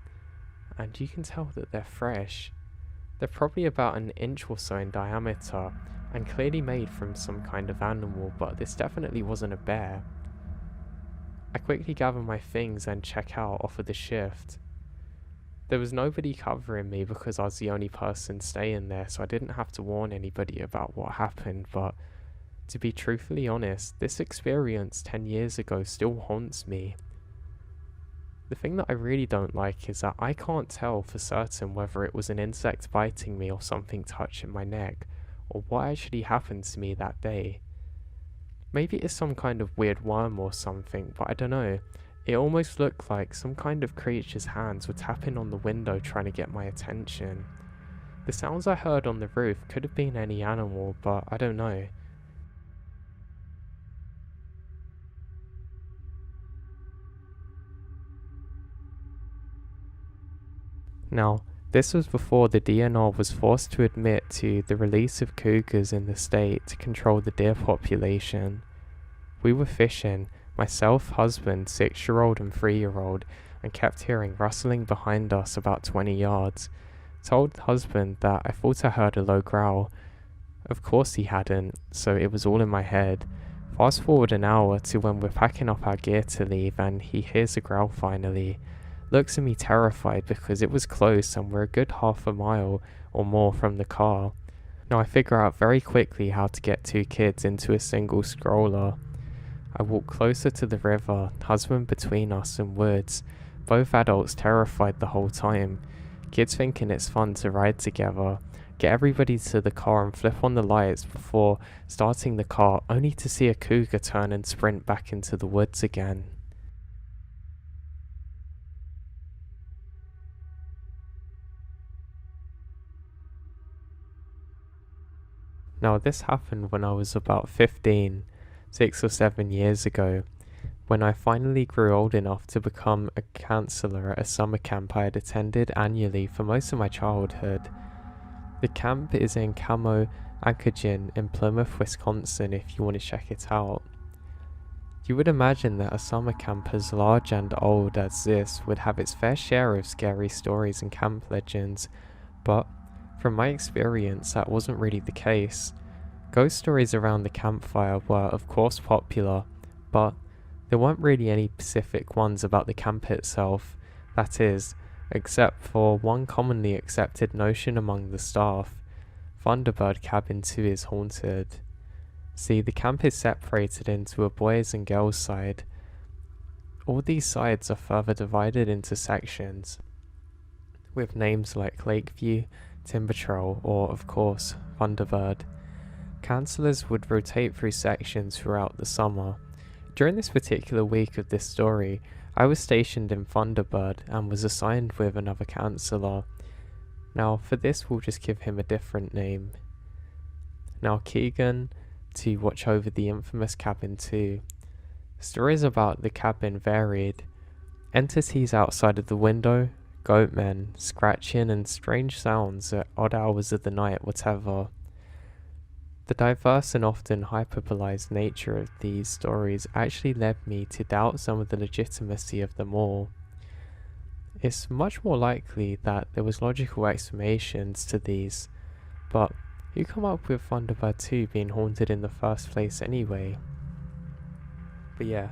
and you can tell that they're fresh. They're probably about 1 inch or so in diameter, and clearly made from some kind of animal, but this definitely wasn't a bear. I quickly gather my things and check out off of the shift. There was nobody covering me because I was the only person staying there, so I didn't have to warn anybody about what happened, but to be truthfully honest, this experience 10 years ago still haunts me. The thing that I really don't like is that I can't tell for certain whether it was an insect biting me or something touching my neck, or what actually happened to me that day. Maybe it's some kind of weird worm or something, but I don't know. It almost looked like some kind of creature's hands were tapping on the window trying to get my attention. The sounds I heard on the roof could have been any animal, but I don't know. Now, this was before the DNR was forced to admit to the release of cougars in the state to control the deer population. We were fishing, myself, husband, 6-year-old and 3-year-old, and kept hearing rustling behind us about 20 yards. Told husband that I thought I heard a low growl. Of course he hadn't, so it was all in my head. Fast forward an hour to when we're packing up our gear to leave and he hears the growl finally. Looks at me terrified because it was close and we're a good half a mile or more from the car. Now I figure out very quickly how to get 2 kids into a single stroller. I walk closer to the river, husband between us and woods, both adults terrified the whole time. Kids thinking it's fun to ride together. Get everybody to the car and flip on the lights before starting the car, only to see a cougar turn and sprint back into the woods again. Now this happened when I was about 15, 6 or 7 years ago. when I finally grew old enough to become a counselor at a summer camp I had attended annually for most of my childhood. The camp is in Camo Anchorage in Plymouth, Wisconsin if you want to check it out. You would imagine that a summer camp as large and old as this would have its fair share of scary stories and camp legends, but from my experience that wasn't really the case. Ghost stories around the campfire were of course popular, but there weren't really any specific ones about the camp itself, that is, except for one commonly accepted notion among the staff: Thunderbird Cabin 2 is haunted. See, the camp is separated into a boys and girls side. All these sides are further divided into sections, with names like Lakeview, Timber Trail, or of course, Thunderbird. Counselors would rotate through sections throughout the summer. During this particular week of this story, I was stationed in Thunderbird and was assigned with another counselor. Now for this we'll just give him a different name. Now Keegan, to watch over the infamous Cabin 2. Stories about the cabin varied. Entities outside of the window, goatmen, scratching and strange sounds at odd hours of the night, whatever. The diverse and often hyperbolized nature of these stories actually led me to doubt some of the legitimacy of them all. It's much more likely that there was logical explanations to these, but who come up with Thunderbird 2 being haunted in the first place anyway? But yeah,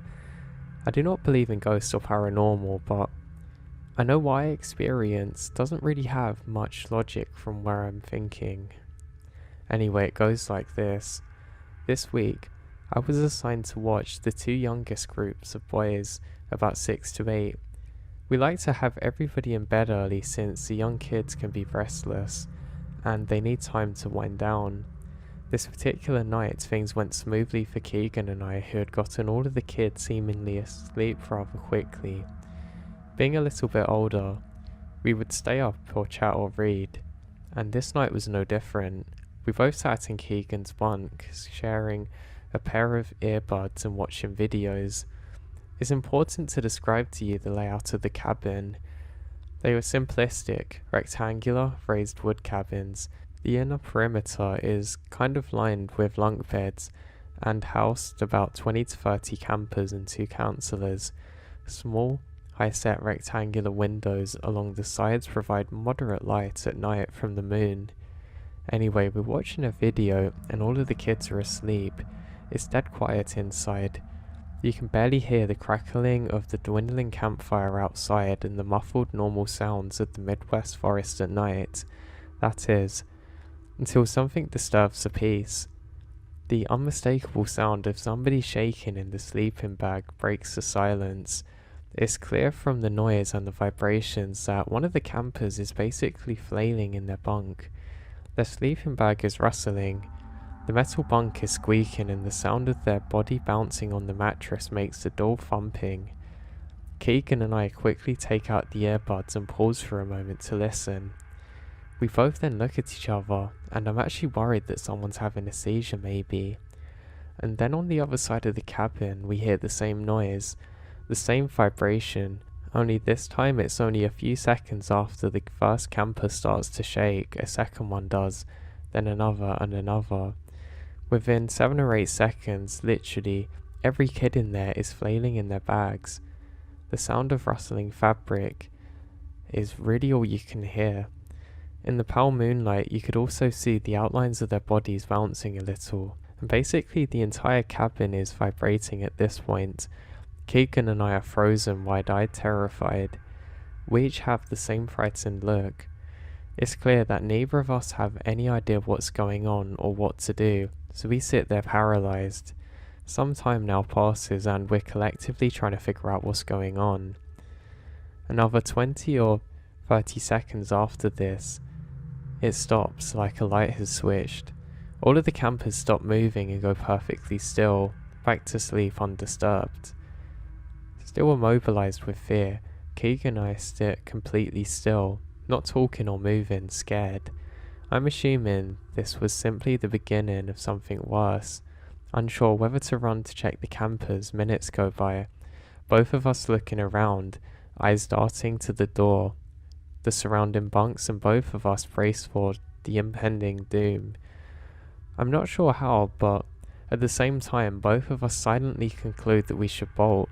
I do not believe in ghosts or paranormal, but I know why experience doesn't really have much logic from where I'm thinking. Anyway, it goes like this. This week, I was assigned to watch the two youngest groups of boys, about 6 to 8. We like to have everybody in bed early since the young kids can be restless, and they need time to wind down. This particular night, things went smoothly for Keegan and I, who had gotten all of the kids seemingly asleep rather quickly. Being a little bit older, we would stay up or chat or read, and this night was no different. We both sat in Keegan's bunk, sharing a pair of earbuds and watching videos. It's important to describe to you the layout of the cabin. They were simplistic, rectangular, raised wood cabins. The inner perimeter is kind of lined with bunk beds and housed about 20 to 30 campers and 2 counselors. Small, high-set rectangular windows along the sides provide moderate light at night from the moon. Anyway, we're watching a video and all of the kids are asleep. It's dead quiet inside. You can barely hear the crackling of the dwindling campfire outside and the muffled normal sounds of the Midwest forest at night. That is, until something disturbs the peace. The unmistakable sound of somebody shaking in the sleeping bag breaks the silence. It's clear from the noise and the vibrations that one of the campers is basically flailing in their bunk. Their sleeping bag is rustling, the metal bunk is squeaking, and the sound of their body bouncing on the mattress makes a dull thumping. Keegan and I quickly take out the earbuds and pause for a moment to listen. We both then look at each other, and I'm actually worried that someone's having a seizure maybe. And then on the other side of the cabin we hear the same noise, the same vibration, only this time it's only a few seconds after the first camper starts to shake, a second one does, then another and another. Within 7 or 8 seconds, literally, every kid in there is flailing in their bags. The sound of rustling fabric is really all you can hear. In the pale moonlight, you could also see the outlines of their bodies bouncing a little, and basically the entire cabin is vibrating at this point. Keegan and I are frozen, wide-eyed, terrified. We each have the same frightened look. It's clear that neither of us have any idea what's going on or what to do, so we sit there paralyzed. Some time now passes and we're collectively trying to figure out what's going on. Another 20 or 30 seconds after this, it stops like a light has switched. All of the campers stop moving and go perfectly still, back to sleep undisturbed. Still immobilized with fear, Keegan and I sit completely still, not talking or moving, scared. I'm assuming this was simply the beginning of something worse. Unsure whether to run to check the campers, minutes go by. both of us looking around, eyes darting to the door, the surrounding bunks, and both of us braced for the impending doom. I'm not sure how, but at the same time, both of us silently conclude that we should bolt.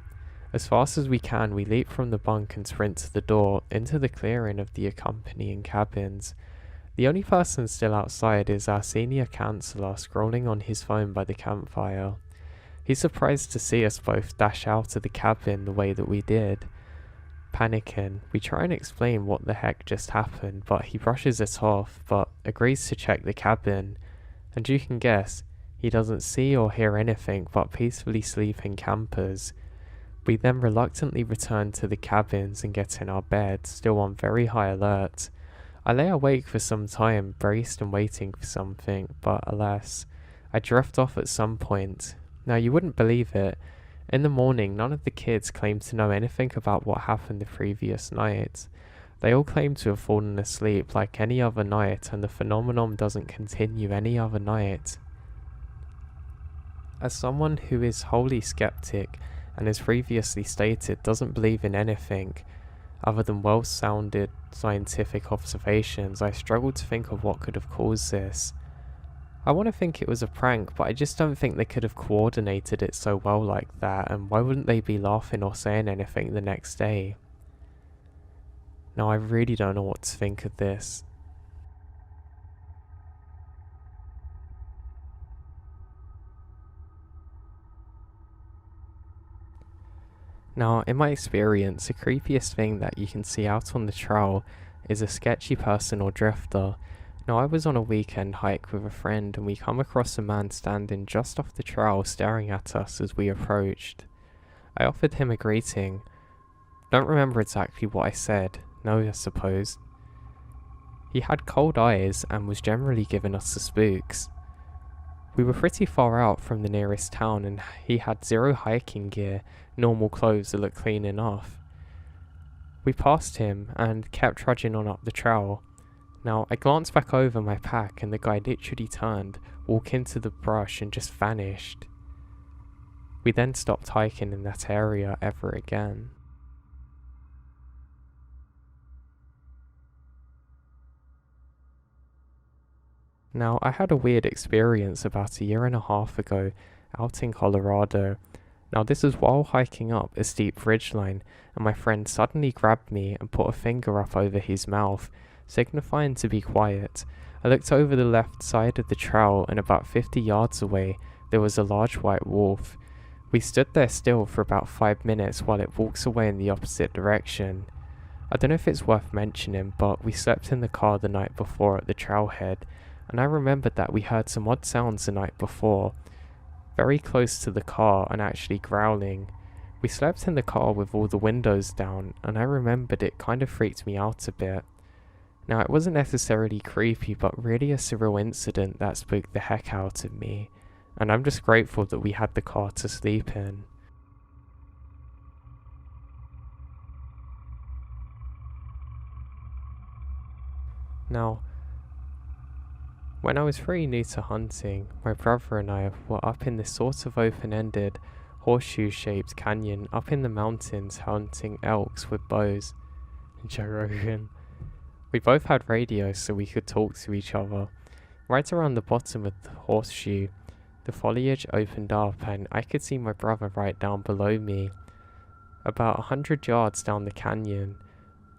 As fast as we can, we leap from the bunk and sprint to the door, into the clearing of the accompanying cabins. The only person still outside is our senior counsellor scrolling on his phone by the campfire. He's surprised to see us both dash out of the cabin the way that we did. Panicking, we try and explain what the heck just happened, but he brushes it off, but agrees to check the cabin. And you can guess, he doesn't see or hear anything but peacefully sleeping campers. We then reluctantly return to the cabins and get in our beds, still on very high alert. I lay awake for some time, braced and waiting for something, but alas, I drift off at some point. Now you wouldn't believe it. In the morning, none of the kids claimed to know anything about what happened the previous night. They all claim to have fallen asleep like any other night, and the phenomenon doesn't continue any other night. As someone who is wholly skeptic, and as previously stated doesn't believe in anything other than well-sounded scientific observations, I struggle to think of what could have caused this. I want to think it was a prank, but I just don't think they could have coordinated it so well like that, and why wouldn't they be laughing or saying anything the next day? Now I really don't know what to think of this. Now, in my experience, the creepiest thing that you can see out on the trail is a sketchy person or drifter. Now, I was on a weekend hike with a friend and we come across a man standing just off the trail staring at us as we approached. I offered him a greeting. Don't remember exactly what I said, no I suppose. He had cold eyes and was generally giving us the spooks. We were pretty far out from the nearest town and he had zero hiking gear, normal clothes that looked clean enough. We passed him and kept trudging on up the trail. Now I glanced back over my pack and the guy literally turned, walked into the brush and just vanished. We then stopped hiking in that area ever again. Now, I had a weird experience about 1.5 years ago out in Colorado. Now, this was while hiking up a steep ridgeline, and my friend suddenly grabbed me and put a finger up over his mouth, signifying to be quiet. I looked over the left side of the trail, and about 50 yards away, there was a large white wolf. We stood there still for about 5 minutes while it walks away in the opposite direction. I don't know if it's worth mentioning, but we slept in the car the night before at the trailhead, and I remembered that we heard some odd sounds the night before, very close to the car and actually growling. We slept in the car with all the windows down, and I remembered it kind of freaked me out a bit. Now, it wasn't necessarily creepy, but really a surreal incident that spooked the heck out of me, and I'm just grateful that we had the car to sleep in. Now, when I was pretty new to hunting, my brother and I were up in this sort of open-ended, horseshoe-shaped canyon up in the mountains hunting elks with bows. Joe Rogan. We both had radios so we could talk to each other. Right around the bottom of the horseshoe, the foliage opened up and I could see my brother right down below me, about 100 yards down the canyon.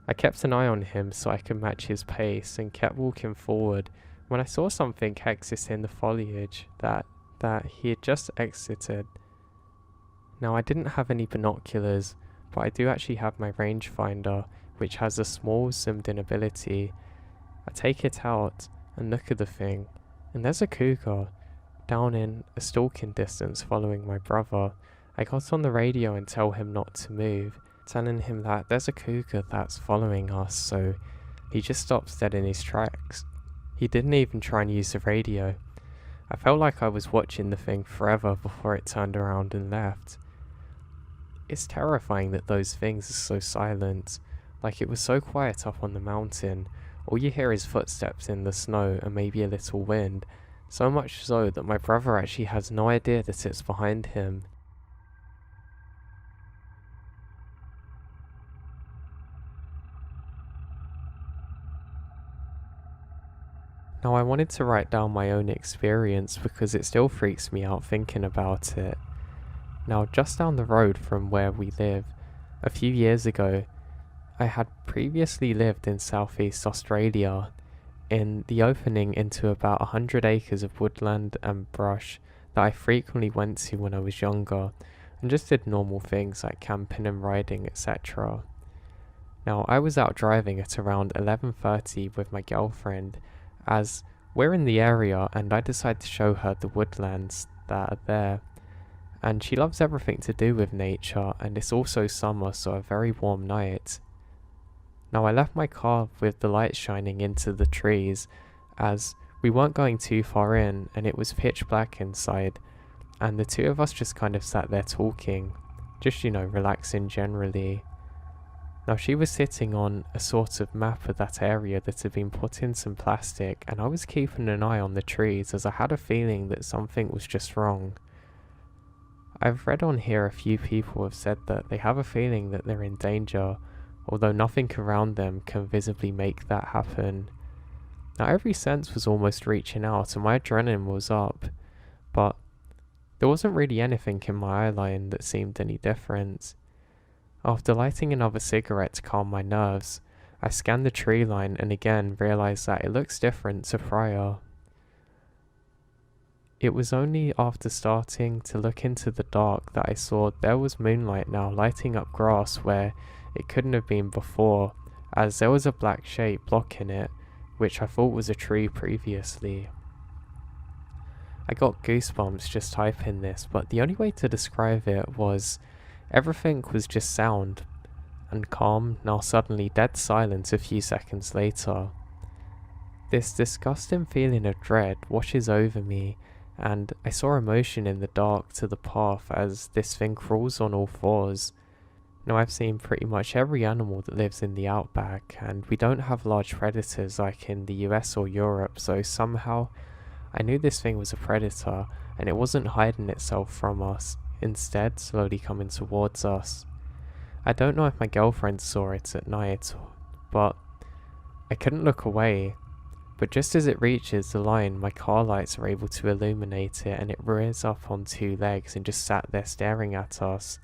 I kept an eye on him so I could match his pace and kept walking forward when I saw something exit in the foliage that he had just exited. Now, I didn't have any binoculars, but I do actually have my rangefinder, which has a small zoomed-in ability. I take it out and look at the thing, and there's a cougar down in a stalking distance following my brother. I got on the radio and tell him not to move, telling him that there's a cougar that's following us, so he just stops dead in his tracks. He didn't even try and use the radio. I felt like I was watching the thing forever before it turned around and left. It's terrifying that those things are so silent. Like, it was so quiet up on the mountain. All you hear is footsteps in the snow and maybe a little wind. So much so that my brother actually has no idea that it's behind him. Now I wanted to write down my own experience because it still freaks me out thinking about it. Now just down the road from where we live, a few years ago, I had previously lived in Southeast Australia in the opening into about 100 acres of woodland and brush that I frequently went to when I was younger and just did normal things like camping and riding, etc. Now I was out driving at around 11:30 with my girlfriend as we're in the area and I decided to show her the woodlands that are there. And she loves everything to do with nature and it's also summer, so a very warm night. Now I left my car with the light shining into the trees as we weren't going too far in and it was pitch black inside, and the two of us just kind of sat there talking, just relaxing generally. Now she was sitting on a sort of map of that area that had been put in some plastic, and I was keeping an eye on the trees as I had a feeling that something was just wrong. I've read on here a few people have said that they have a feeling that they're in danger, although nothing around them can visibly make that happen. Now every sense was almost reaching out and my adrenaline was up, but there wasn't really anything in my eye line that seemed any different. After lighting another cigarette to calm my nerves, I scanned the tree line and again realised that it looks different to prior. It was only after starting to look into the dark that I saw there was moonlight now lighting up grass where it couldn't have been before, as there was a black shape blocking it, which I thought was a tree previously. I got goosebumps just typing this, but the only way to describe it was everything was just sound and calm, now suddenly dead silence a few seconds later. This disgusting feeling of dread washes over me, and I saw emotion in the dark to the path as this thing crawls on all fours. Now I've seen pretty much every animal that lives in the outback, and we don't have large predators like in the US or Europe, so somehow I knew this thing was a predator and it wasn't hiding itself from us, instead slowly coming towards us. I don't know if my girlfriend saw it at night, but I couldn't look away. But just as it reaches the line, my car lights are able to illuminate it and it rears up on two legs and just sat there staring at us.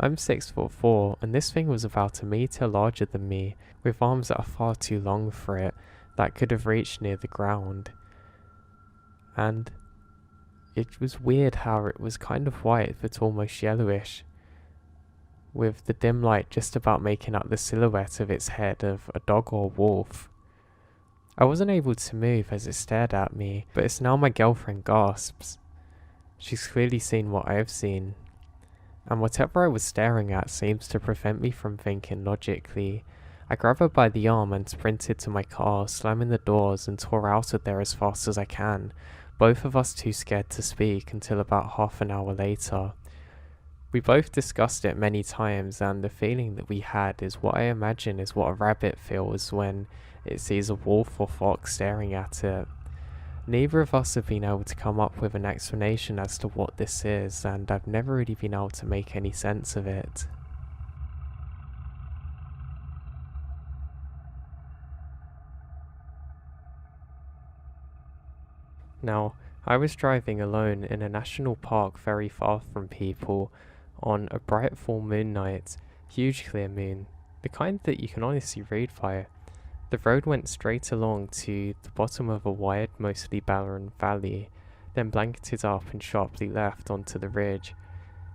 I'm 6'4" and this thing was about a meter larger than me, with arms that are far too long for it, that could have reached near the ground. And it was weird how it was kind of white but almost yellowish, with the dim light just about making up the silhouette of its head of a dog or wolf. I wasn't able to move as it stared at me, but it's now my girlfriend gasps. She's clearly seen what I have seen, and whatever I was staring at seems to prevent me from thinking logically. I grab her by the arm and sprinted to my car, slamming the doors and tore out of there as fast as I can, both of us too scared to speak until about half an hour later. We both discussed it many times, and the feeling that we had is what I imagine is what a rabbit feels when it sees a wolf or fox staring at it. Neither of us have been able to come up with an explanation as to what this is, and I've never really been able to make any sense of it. Now, I was driving alone in a national park very far from people on a bright full moon night, huge clear moon, the kind that you can honestly read by. The road went straight along to the bottom of a wide, mostly barren valley, then blanketed up and sharply left onto the ridge.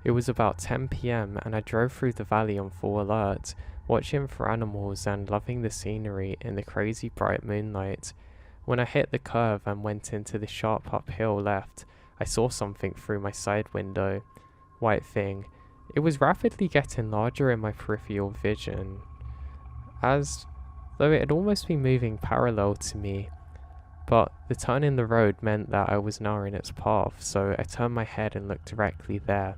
It was about 10 PM and I drove through the valley on full alert, watching for animals and loving the scenery in the crazy bright moonlight. When I hit the curve and went into the sharp uphill left, I saw something through my side window. White thing. It was rapidly getting larger in my peripheral vision, as though it had almost been moving parallel to me, but the turn in the road meant that I was now in its path, so I turned my head and looked directly there.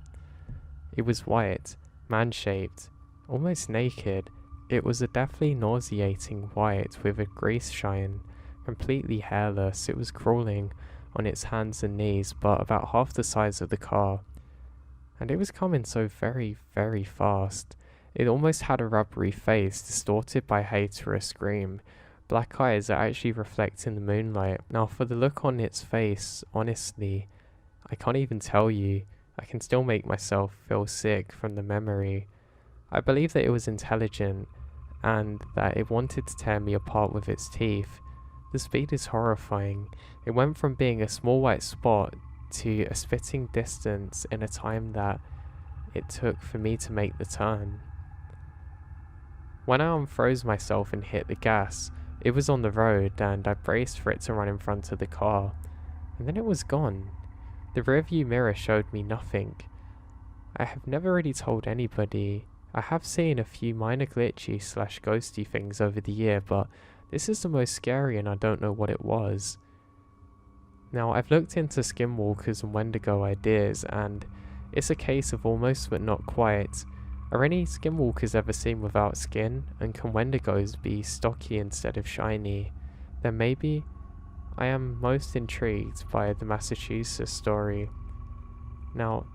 It was white, man-shaped, almost naked. It was a deathly nauseating white with a grease shine, completely hairless. It was crawling on its hands and knees, but about half the size of the car. And it was coming so very, very fast. It almost had a rubbery face, distorted by hate or a scream, black eyes that actually reflect in the moonlight. Now for the look on its face, honestly, I can't even tell you. I can still make myself feel sick from the memory. I believe that it was intelligent and that it wanted to tear me apart with its teeth. The speed is horrifying. It went from being a small white spot to a spitting distance in a time that it took for me to make the turn. When I unfroze myself and hit the gas, it was on the road and I braced for it to run in front of the car, and then it was gone. The rearview mirror showed me nothing. I have never really told anybody. I have seen a few minor glitchy / ghosty things over the year, but this is the most scary and I don't know what it was. Now I've looked into skinwalkers and Wendigo ideas and it's a case of almost but not quite. Are any skinwalkers ever seen without skin, and can Wendigos be stocky instead of shiny? Then maybe. I am most intrigued by the Massachusetts story. Now,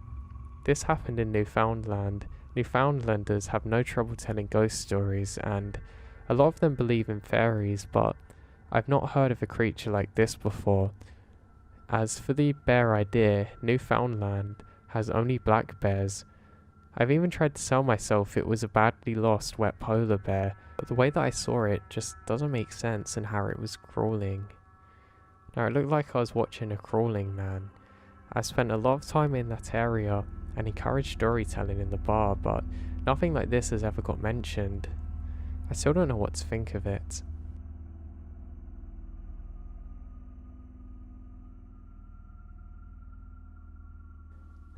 this happened in Newfoundland. Newfoundlanders have no trouble telling ghost stories, and a lot of them believe in fairies, but I've not heard of a creature like this before. As for the bear idea, Newfoundland has only black bears. I've even tried to sell myself it was a badly lost wet polar bear, but the way that I saw it just doesn't make sense in how it was crawling. Now it looked like I was watching a crawling man. I spent a lot of time in that area and encouraged storytelling in the bar, but nothing like this has ever got mentioned. I still don't know what to think of it.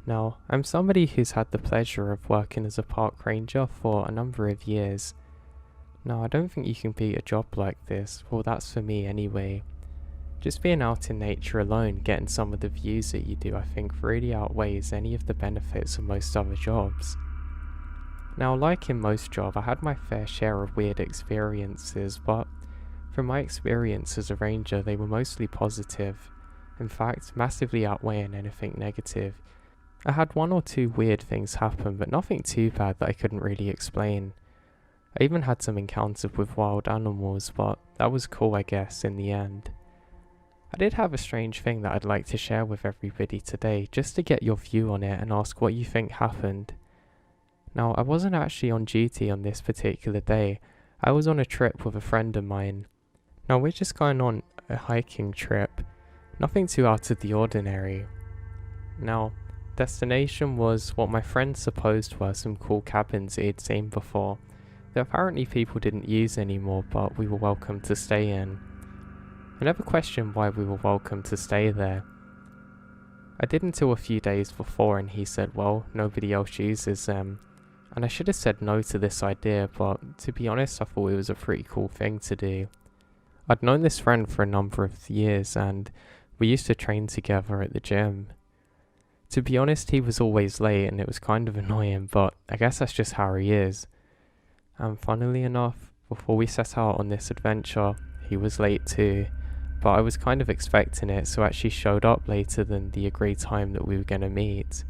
Now, I'm somebody who's had the pleasure of working as a park ranger for a number of years. Now, I don't think you can beat a job like this, well that's for me anyway. Just being out in nature alone, getting some of the views that you do, I think really outweighs any of the benefits of most other jobs. Now, like in most jobs, I had my fair share of weird experiences, but from my experience as a ranger, they were mostly positive. In fact, massively outweighing anything negative. I had one or two weird things happen, but nothing too bad that I couldn't really explain. I even had some encounters with wild animals, but that was cool I guess in the end. I did have a strange thing that I'd like to share with everybody today, just to get your view on it and ask what you think happened. Now, I wasn't actually on duty on this particular day. I was on a trip with a friend of mine. Now, we're just going on a hiking trip. Nothing too out of the ordinary. Now, destination was what my friend supposed were some cool cabins he had seen before, that apparently people didn't use anymore, but we were welcome to stay in. I never questioned why we were welcome to stay there. I did until a few days before and he said, well, nobody else uses them. And I should have said no to this idea, but to be honest I thought it was a pretty cool thing to do. I'd known this friend for a number of years and we used to train together at the gym. To be honest, he was always late and it was kind of annoying, but I guess that's just how he is. And funnily enough, before we set out on this adventure, he was late too, but I was kind of expecting it, so actually showed up later than the agreed time that we were going to meet.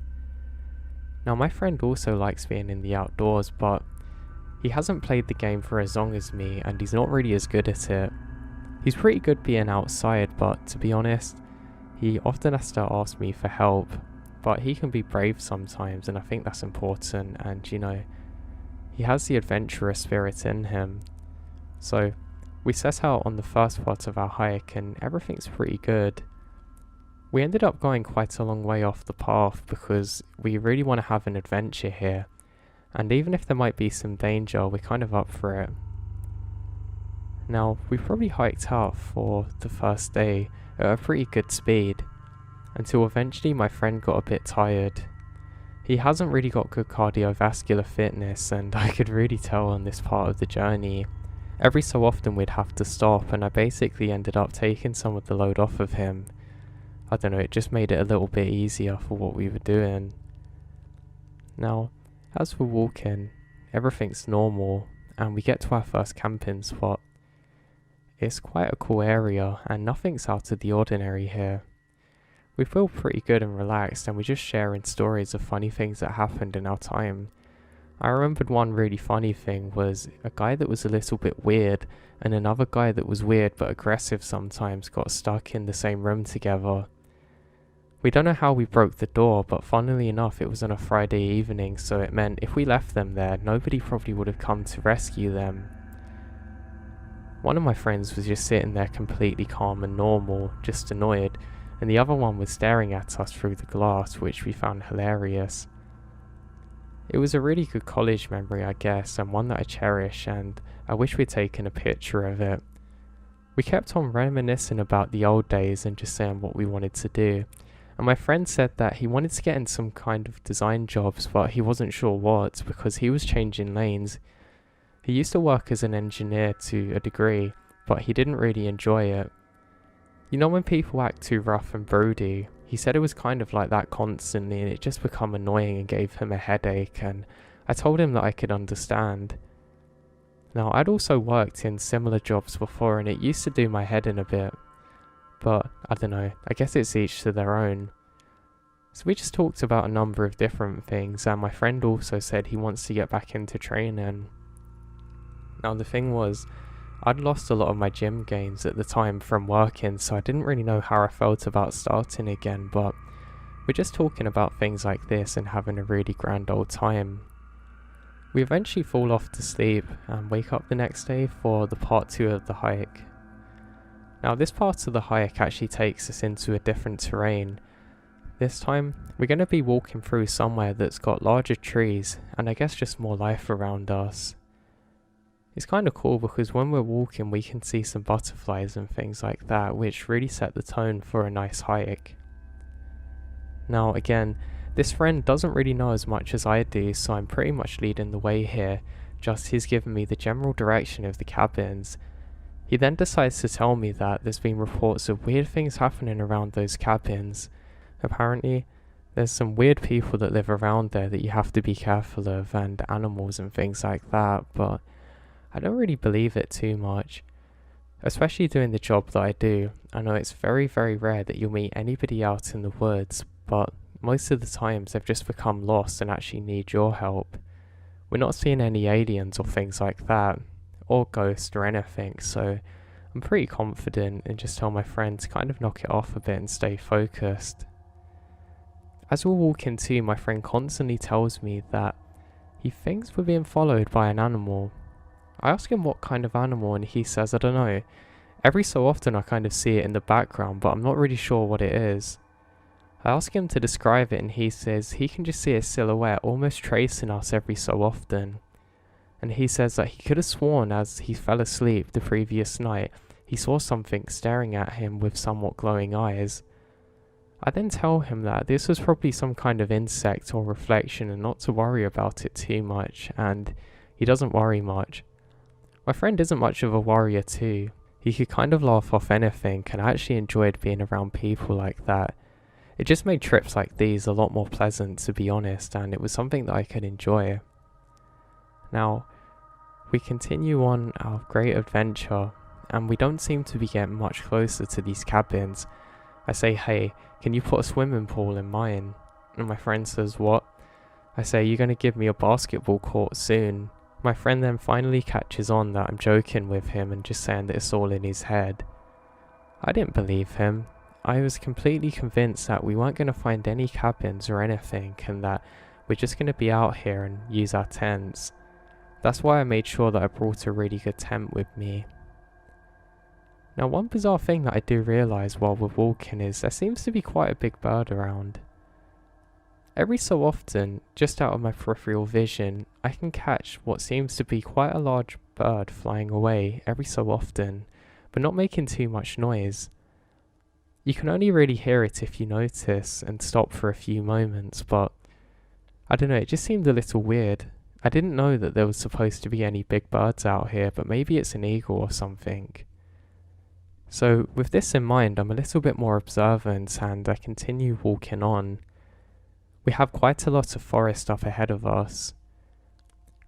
Now my friend also likes being in the outdoors, but he hasn't played the game for as long as me and he's not really as good at it. He's pretty good being outside, but to be honest, he often has to ask me for help. But he can be brave sometimes and I think that's important, and you know, he has the adventurous spirit in him. So we set out on the first part of our hike and everything's pretty good. We ended up going quite a long way off the path because we really want to have an adventure here, and even if there might be some danger, we're kind of up for it. Now, we probably hiked out for the first day at a pretty good speed, until eventually my friend got a bit tired. He hasn't really got good cardiovascular fitness and I could really tell on this part of the journey. Every so often we'd have to stop and I basically ended up taking some of the load off of him. I don't know, it just made it a little bit easier for what we were doing. Now, as we're walking, everything's normal and we get to our first camping spot. It's quite a cool area and nothing's out of the ordinary here. We feel pretty good and relaxed and we're just sharing stories of funny things that happened in our time. I remembered one really funny thing was a guy that was a little bit weird and another guy that was weird but aggressive sometimes got stuck in the same room together. We don't know how we broke the door, but funnily enough it was on a Friday evening, so it meant if we left them there, nobody probably would have come to rescue them. One of my friends was just sitting there completely calm and normal, just annoyed, and the other one was staring at us through the glass, which we found hilarious. It was a really good college memory, I guess, and one that I cherish, and I wish we'd taken a picture of it. We kept on reminiscing about the old days and just saying what we wanted to do, and my friend said that he wanted to get in some kind of design jobs, but he wasn't sure what, because he was changing lanes. He used to work as an engineer to a degree, but he didn't really enjoy it. You know when people act too rough and broody? He said it was kind of like that constantly and it just became annoying and gave him a headache, and I told him that I could understand. Now, I'd also worked in similar jobs before and it used to do my head in a bit, but I don't know, I guess it's each to their own. So we just talked about a number of different things, and my friend also said he wants to get back into training. Now the thing was, I'd lost a lot of my gym gains at the time from working, so I didn't really know how I felt about starting again, but we're just talking about things like this and having a really grand old time. We eventually fall off to sleep and wake up the next day for the part 2 of the hike. Now this part of the hike actually takes us into a different terrain. This time, we're going to be walking through somewhere that's got larger trees and I guess just more life around us. It's kind of cool because when we're walking we can see some butterflies and things like that, which really set the tone for a nice hike. Now again, this friend doesn't really know as much as I do, so I'm pretty much leading the way here, just he's given me the general direction of the cabins. He then decides to tell me that there's been reports of weird things happening around those cabins. Apparently, there's some weird people that live around there that you have to be careful of, and animals and things like that, but I don't really believe it too much. Especially doing the job that I do, I know it's very rare that you'll meet anybody out in the woods, but most of the times they've just become lost and actually need your help. We're not seeing any aliens or things like that, or ghosts or anything, so I'm pretty confident and just tell my friend to kind of knock it off a bit and stay focused. As we're walking too, my friend constantly tells me that he thinks we're being followed by an animal. I ask him what kind of animal and he says I don't know. Every so often I kind of see it in the background, but I'm not really sure what it is. I ask him to describe it and he says he can just see a silhouette almost tracing us every so often. And he says that he could have sworn as he fell asleep the previous night, he saw something staring at him with somewhat glowing eyes. I then tell him that this was probably some kind of insect or reflection and not to worry about it too much, and he doesn't worry much. My friend isn't much of a worrier too. He could kind of laugh off anything and I actually enjoyed being around people like that. It just made trips like these a lot more pleasant, to be honest, and it was something that I could enjoy. Now, we continue on our great adventure and we don't seem to be getting much closer to these cabins. I say, hey, can you put a swimming pool in mine? And my friend says, what? I say, you're going to give me a basketball court soon. My friend then finally catches on that I'm joking with him and just saying that it's all in his head. I didn't believe him. I was completely convinced that we weren't going to find any cabins or anything and that we're just going to be out here and use our tents. That's why I made sure that I brought a really good tent with me. Now one bizarre thing that I do realise while we're walking is there seems to be quite a big bird around. Every so often, just out of my peripheral vision, I can catch what seems to be quite a large bird flying away every so often, but not making too much noise. You can only really hear it if you notice and stop for a few moments, but I don't know, it just seemed a little weird. I didn't know that there was supposed to be any big birds out here, but maybe it's an eagle or something. So with this in mind, I'm a little bit more observant and I continue walking on. We have quite a lot of forest up ahead of us.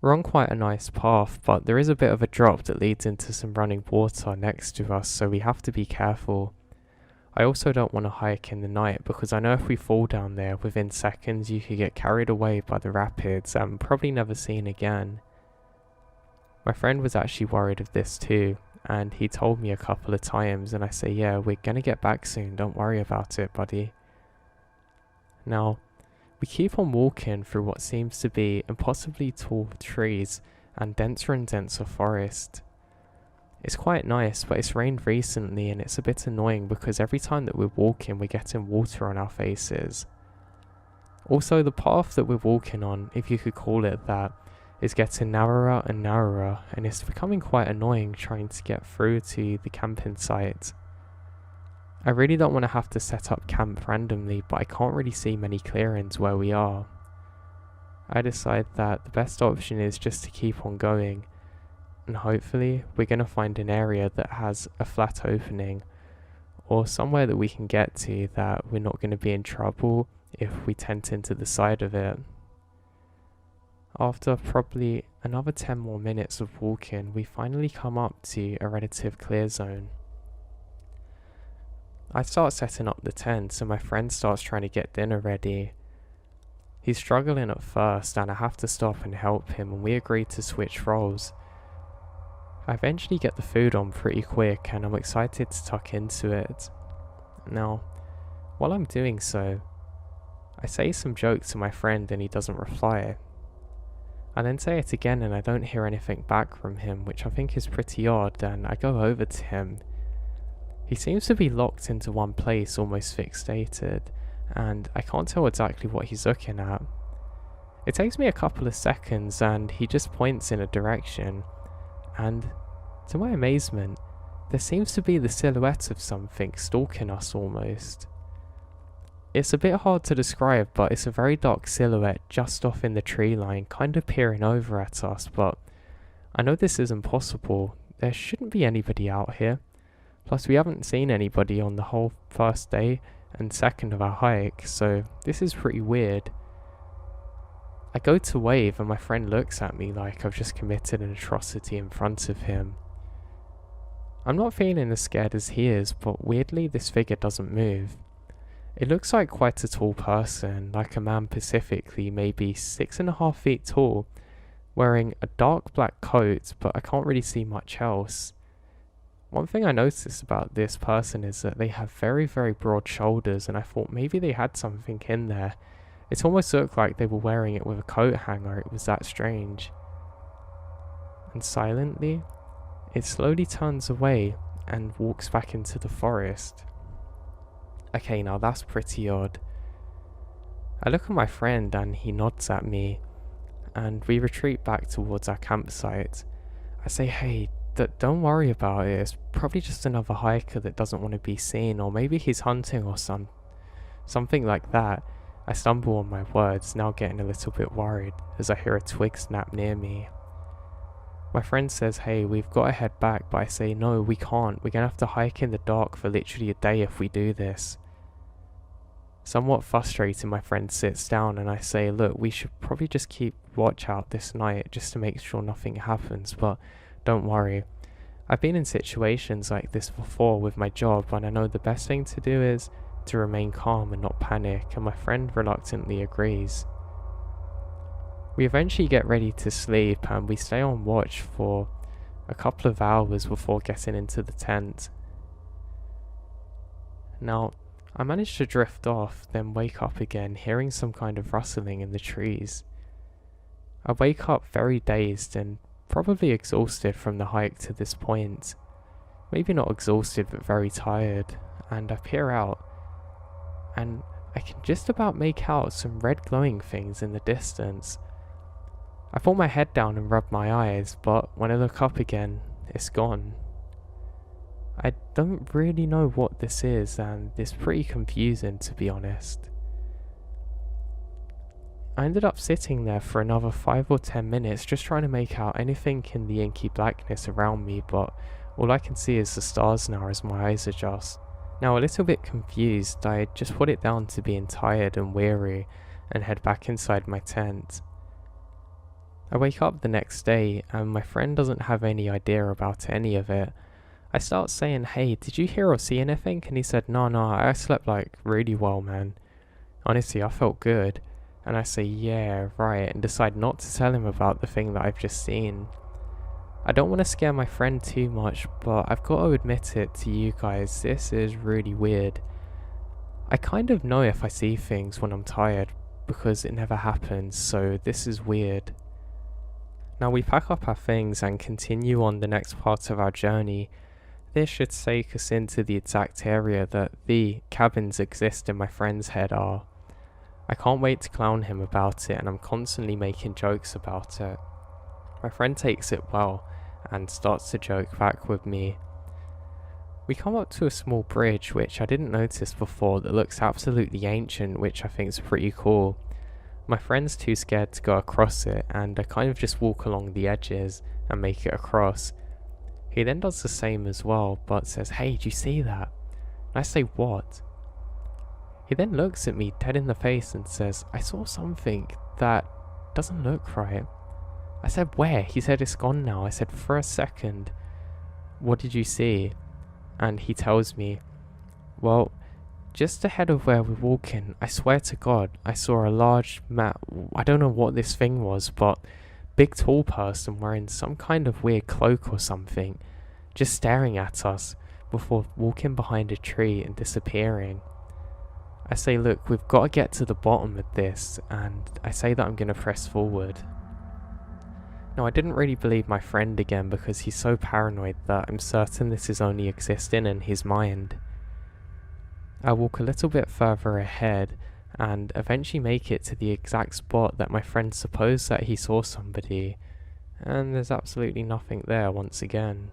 We're on quite a nice path, but there is a bit of a drop that leads into some running water next to us, so we have to be careful. I also don't want to hike in the night because I know if we fall down there within seconds you could get carried away by the rapids and probably never seen again. My friend was actually worried of this too, and he told me a couple of times, and I say, yeah, we're gonna get back soon, don't worry about it, buddy. Now, we keep on walking through what seems to be impossibly tall trees and denser forest. It's quite nice, but it's rained recently and it's a bit annoying because every time that we're walking we're getting water on our faces. Also, the path that we're walking on, if you could call it that, is getting narrower and narrower, and it's becoming quite annoying trying to get through to the camping site. I really don't want to have to set up camp randomly, but I can't really see many clearings where we are. I decide that the best option is just to keep on going, and hopefully we're going to find an area that has a flat opening, or somewhere that we can get to that we're not going to be in trouble if we tent into the side of it. After probably another 10 more minutes of walking, we finally come up to a relative clear zone. I start setting up the tent and my friend starts trying to get dinner ready. He's struggling at first and I have to stop and help him, and we agree to switch roles. I eventually get the food on pretty quick and I'm excited to tuck into it. Now, while I'm doing so, I say some joke to my friend and he doesn't reply. I then say it again and I don't hear anything back from him, which I think is pretty odd, and I go over to him. He seems to be locked into one place, almost fixated, and I can't tell exactly what he's looking at. It takes me a couple of seconds and he just points in a direction, and to my amazement, there seems to be the silhouette of something stalking us almost. It's a bit hard to describe, but it's a very dark silhouette just off in the tree line, kind of peering over at us, but I know this isn't possible. There shouldn't be anybody out here. Plus we haven't seen anybody on the whole first day and second of our hike, so this is pretty weird. I go to wave and my friend looks at me like I've just committed an atrocity in front of him. I'm not feeling as scared as he is, but weirdly this figure doesn't move. It looks like quite a tall person, like a man specifically, maybe 6.5 feet tall, wearing a dark black coat, but I can't really see much else. One thing I noticed about this person is that they have very broad shoulders, and I thought maybe they had something in there. It almost looked like they were wearing it with a coat hanger. It was that strange. And silently, it slowly turns away and walks back into the forest. Okay, now that's pretty odd. I look at my friend and he nods at me, and we retreat back towards our campsite. I say, hey, don't worry about it, it's probably just another hiker that doesn't want to be seen, or maybe he's hunting or something like that. I stumble on my words, now getting a little bit worried as I hear a twig snap near me. My friend says, hey, we've got to head back, but I say, no, we can't. We're going to have to hike in the dark for literally a day if we do this. Somewhat frustrated, my friend sits down and I say, look, we should probably just keep watch out this night just to make sure nothing happens, but don't worry. I've been in situations like this before with my job, and I know the best thing to do is to remain calm and not panic, and my friend reluctantly agrees. We eventually get ready to sleep and we stay on watch for a couple of hours before getting into the tent. Now, I managed to drift off, then wake up again, hearing some kind of rustling in the trees. I wake up very dazed and probably exhausted from the hike to this point. Maybe not exhausted, but very tired, and I peer out, and I can just about make out some red glowing things in the distance. I pull my head down and rub my eyes, but when I look up again, it's gone. I don't really know what this is, and it's pretty confusing, to be honest. I ended up sitting there for another 5 or 10 minutes just trying to make out anything in the inky blackness around me, but all I can see is the stars now as my eyes adjust. Now, a little bit confused, I just put it down to being tired and weary and head back inside my tent. I wake up the next day and my friend doesn't have any idea about any of it. I start saying, hey, did you hear or see anything? And he said, no, I slept like really well, man. Honestly, I felt good. And I say, yeah, right, and decide not to tell him about the thing that I've just seen. I don't want to scare my friend too much, but I've got to admit it to you guys, this is really weird. I kind of know if I see things when I'm tired, because it never happens, so this is weird. Now we pack up our things and continue on the next part of our journey. This should take us into the exact area that the cabins exist in my friend's head are. I can't wait to clown him about it, and I'm constantly making jokes about it. My friend takes it well and starts to joke back with me. We come up to a small bridge which I didn't notice before that looks absolutely ancient, which I think is pretty cool. My friend's too scared to go across it, and I kind of just walk along the edges and make it across. He then does the same as well, but says, hey, do you see that? And I say, what? He then looks at me dead in the face and says, I saw something that doesn't look right. I said, where? He said, it's gone now. I said, for a second, what did you see? And he tells me, well, just ahead of where we're walking, I swear to God, I saw a large I don't know what this thing was, but big tall person wearing some kind of weird cloak or something, just staring at us before walking behind a tree and disappearing. I say, look, we've got to get to the bottom of this, and I say that I'm going to press forward. Now, I didn't really believe my friend again because he's so paranoid that I'm certain this is only existing in his mind. I walk a little bit further ahead and eventually make it to the exact spot that my friend supposed that he saw somebody, and there's absolutely nothing there once again.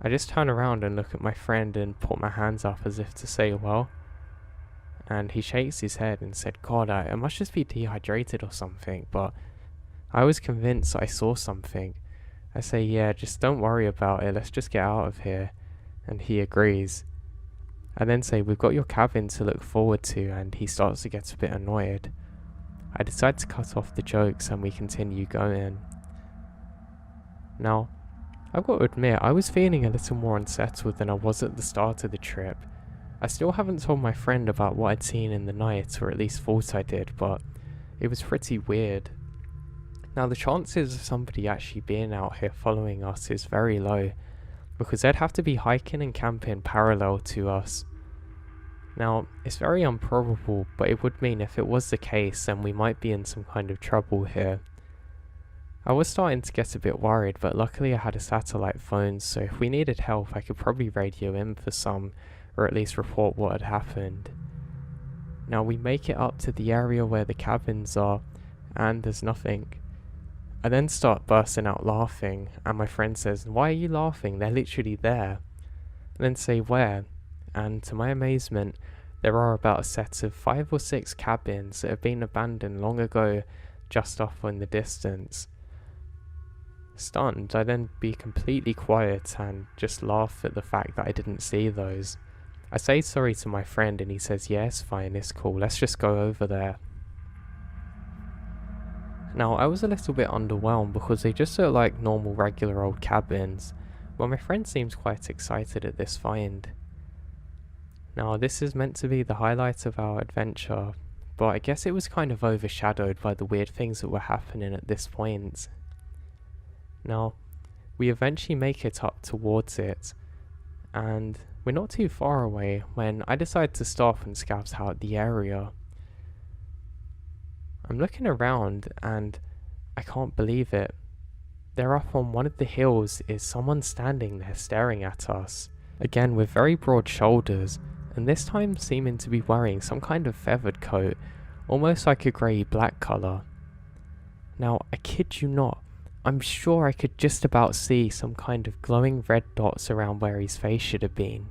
I just turn around and look at my friend and put my hands up as if to say, well, and he shakes his head and said, God, I must just be dehydrated or something, but I was convinced I saw something. I say, yeah, just don't worry about it, let's just get out of here. And he agrees. I then say, we've got your cabin to look forward to, and he starts to get a bit annoyed. I decide to cut off the jokes and we continue going. Now, I've got to admit, I was feeling a little more unsettled than I was at the start of the trip. I still haven't told my friend about what I'd seen in the night, or at least thought I did, but it was pretty weird. Now, the chances of somebody actually being out here following us is very low, because they'd have to be hiking and camping parallel to us. Now, it's very improbable, but it would mean if it was the case, then we might be in some kind of trouble here. I was starting to get a bit worried, but luckily I had a satellite phone, so if we needed help I could probably radio in for some, or at least report what had happened. Now we make it up to the area where the cabins are, and there's nothing. I then start bursting out laughing, and my friend says, why are you laughing? They're literally there. I then say, where? And to my amazement, there are about a set of 5 or 6 cabins that have been abandoned long ago, just off in the distance. Stunned, I then be completely quiet and just laugh at the fact that I didn't see those. I say sorry to my friend and he says, yeah, it's fine, it's cool, let's just go over there. Now, I was a little bit underwhelmed because they just look like normal regular old cabins, but my friend seems quite excited at this find. Now, this is meant to be the highlight of our adventure, but I guess it was kind of overshadowed by the weird things that were happening at this point. Now, we eventually make it up towards it, and we're not too far away when I decide to stop and scout out the area. I'm looking around and I can't believe it. There up on one of the hills is someone standing there staring at us, again with very broad shoulders, and this time seeming to be wearing some kind of feathered coat, almost like a grey-black colour. Now, I kid you not, I'm sure I could just about see some kind of glowing red dots around where his face should have been.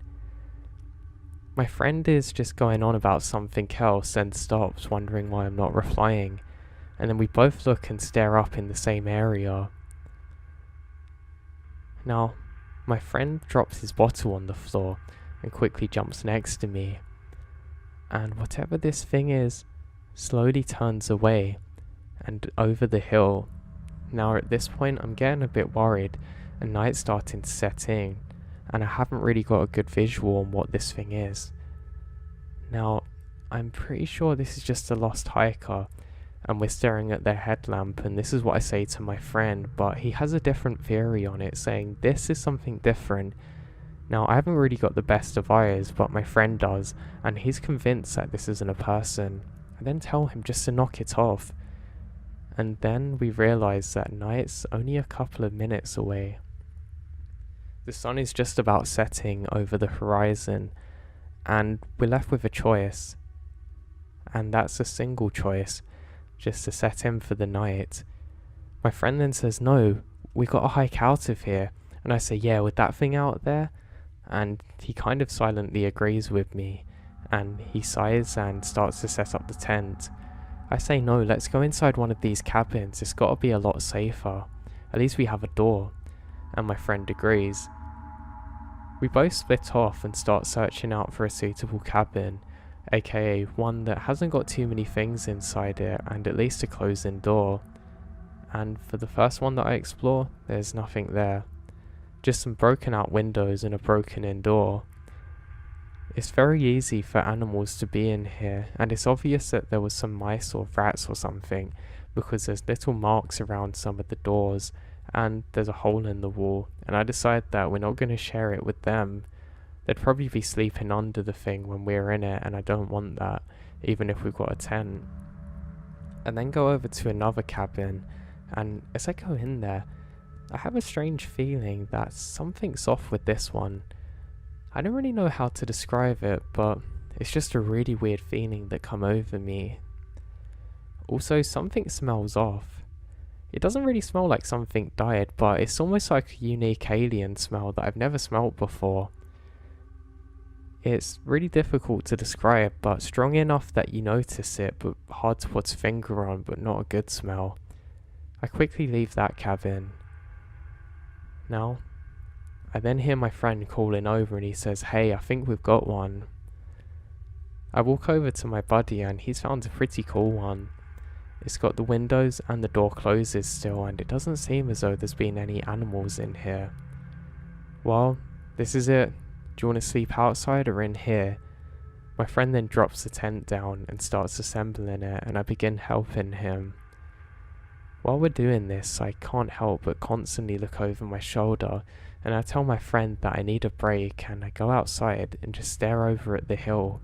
My friend is just going on about something else and stops, wondering why I'm not replying, and then we both look and stare up in the same area. Now, my friend drops his bottle on the floor and quickly jumps next to me, and whatever this thing is, slowly turns away and over the hill. Now at this point I'm getting a bit worried, and night's starting to set in, and I haven't really got a good visual on what this thing is. Now, I'm pretty sure this is just a lost hiker, and we're staring at their headlamp, and this is what I say to my friend, but he has a different theory on it, saying this is something different. Now, I haven't really got the best of eyes, but my friend does, and he's convinced that this isn't a person. I then tell him just to knock it off, and then we realise that night's only a couple of minutes away. The sun is just about setting over the horizon, and we're left with a choice, and that's a single choice, just to set in for the night. My friend then says, no, we gotta hike out of here, and I say, yeah, with that thing out there? And he kind of silently agrees with me, and he sighs and starts to set up the tent. I say, no, let's go inside one of these cabins, it's gotta be a lot safer, at least we have a door, and my friend agrees. We both split off and start searching out for a suitable cabin, aka one that hasn't got too many things inside it and at least a closed-in door. And for the first one that I explore, there's nothing there. Just some broken out windows and a broken in door. It's very easy for animals to be in here, and it's obvious that there was some mice or rats or something, because there's little marks around some of the doors, and there's a hole in the wall, and I decide that we're not going to share it with them. They'd probably be sleeping under the thing when we're in it, and I don't want that, even if we've got a tent. And then go over to another cabin, and as I go in there, I have a strange feeling that something's off with this one. I don't really know how to describe it, but it's just a really weird feeling that come over me. Also, something smells off. It doesn't really smell like something died, but it's almost like a unique alien smell that I've never smelled before. It's really difficult to describe, but strong enough that you notice it, but hard to put a finger on, but not a good smell. I quickly leave that cabin. Now, I then hear my friend calling over and he says, hey, I think we've got one. I walk over to my buddy and he's found a pretty cool one. It's got the windows and the door closes still, and it doesn't seem as though there's been any animals in here. Well, this is it. Do you want to sleep outside or in here? My friend then drops the tent down and starts assembling it, and I begin helping him. While we're doing this, I can't help but constantly look over my shoulder, and I tell my friend that I need a break, and I go outside and just stare over at the hill.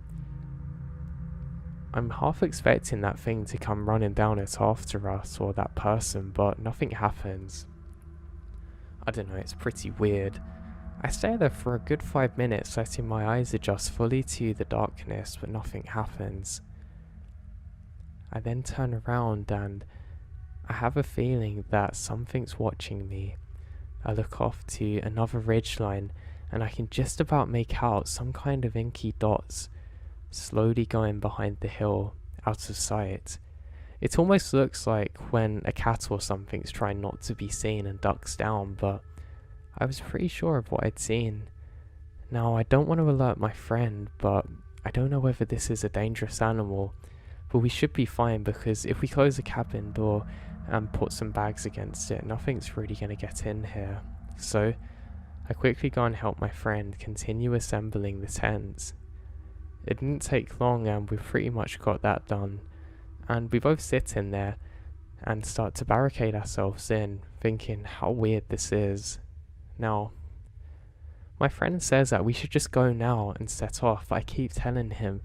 I'm half expecting that thing to come running down it after us, or that person, but nothing happens. I don't know, it's pretty weird. I stay there for a good 5 minutes, letting my eyes adjust fully to the darkness, but nothing happens. I then turn around and I have a feeling that something's watching me. I look off to another ridgeline and I can just about make out some kind of inky dots slowly going behind the hill, out of sight. It almost looks like when a cat or something's trying not to be seen and ducks down, but I was pretty sure of what I'd seen. Now, I don't want to alert my friend, but I don't know whether this is a dangerous animal, but we should be fine because if we close the cabin door and put some bags against it, nothing's really going to get in here. So I quickly go and help my friend continue assembling the tents. It didn't take long and we pretty much got that done, and we both sit in there and start to barricade ourselves in, thinking how weird this is. Now, my friend says that we should just go now and set off. I keep telling him,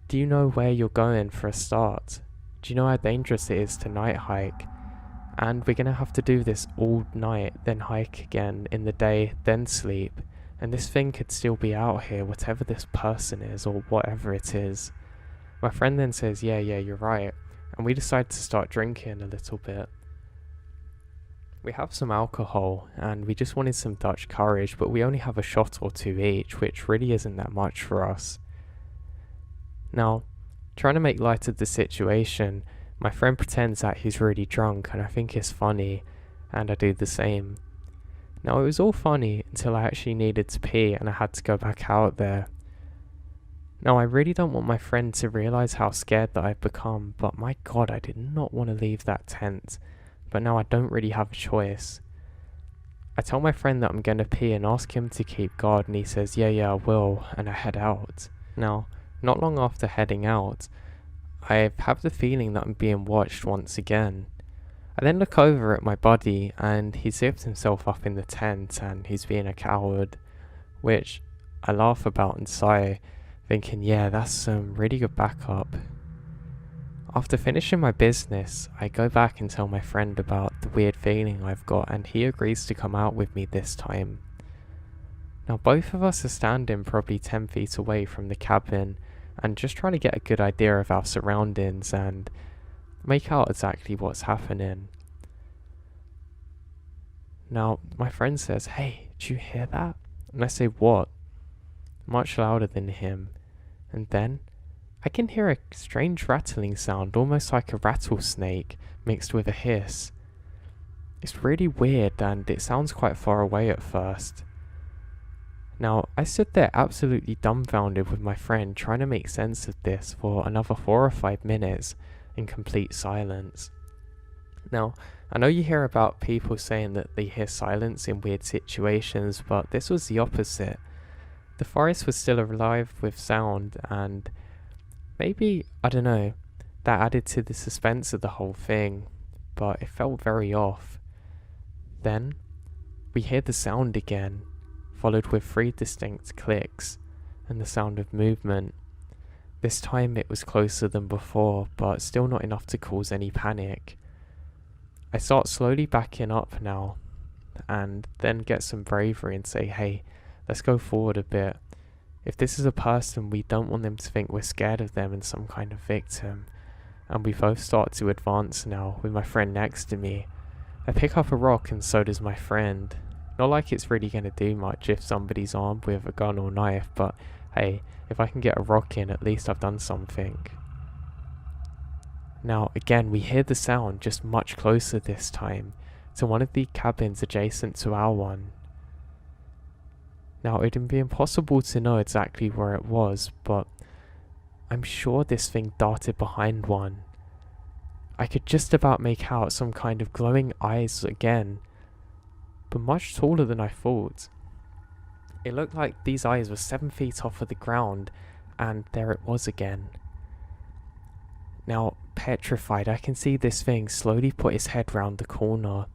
do you know where you're going for a start? Do you know how dangerous it is to night hike? And we're going to have to do this all night, then hike again in the day, then sleep. And this thing could still be out here, whatever this person is or whatever it is. My friend then says, yeah, you're right. And we decide to start drinking a little bit. We have some alcohol and we just wanted some Dutch courage, but we only have a shot or two each, which really isn't that much for us. Now, trying to make light of the situation, my friend pretends that he's really drunk and I think it's funny, and I do the same. Now, it was all funny until I actually needed to pee and I had to go back out there. Now, I really don't want my friend to realise how scared that I've become, but my god, I did not want to leave that tent. But now I don't really have a choice. I tell my friend that I'm gonna pee and ask him to keep guard, and he says, yeah, I will, and I head out. Now, not long after heading out, I have the feeling that I'm being watched once again. I then look over at my buddy, and he zips himself up in the tent, and he's being a coward, which I laugh about and sigh, thinking, yeah, that's some really good backup. After finishing my business, I go back and tell my friend about the weird feeling I've got, and he agrees to come out with me this time. Now both of us are standing probably 10 feet away from the cabin and just trying to get a good idea of our surroundings and make out exactly what's happening. Now my friend says, "Hey, did you hear that?" And I say, "What?" Much louder than him. And then I can hear a strange rattling sound, almost like a rattlesnake mixed with a hiss. It's really weird and it sounds quite far away at first. Now, I stood there absolutely dumbfounded with my friend trying to make sense of this for another 4 or 5 minutes in complete silence. Now, I know you hear about people saying that they hear silence in weird situations, but this was the opposite. The forest was still alive with sound, and maybe, I don't know, that added to the suspense of the whole thing, but it felt very off. Then, we hear the sound again, followed with 3 distinct clicks, and the sound of movement. This time it was closer than before, but still not enough to cause any panic. I start slowly backing up now, and then get some bravery and say, "Hey, let's go forward a bit. If this is a person, we don't want them to think we're scared of them and some kind of victim." And we both start to advance now, with my friend next to me. I pick up a rock and so does my friend. Not like it's really going to do much if somebody's armed with a gun or knife, but hey, if I can get a rock in, at least I've done something. Now again, we hear the sound, just much closer this time, to one of the cabins adjacent to our one. Now it'd be impossible to know exactly where it was, but I'm sure this thing darted behind one. I could just about make out some kind of glowing eyes again, but much taller than I thought. It looked like these eyes were 7 feet off of the ground, and there it was again. Now, petrified, I can see this thing slowly put its head round the corner.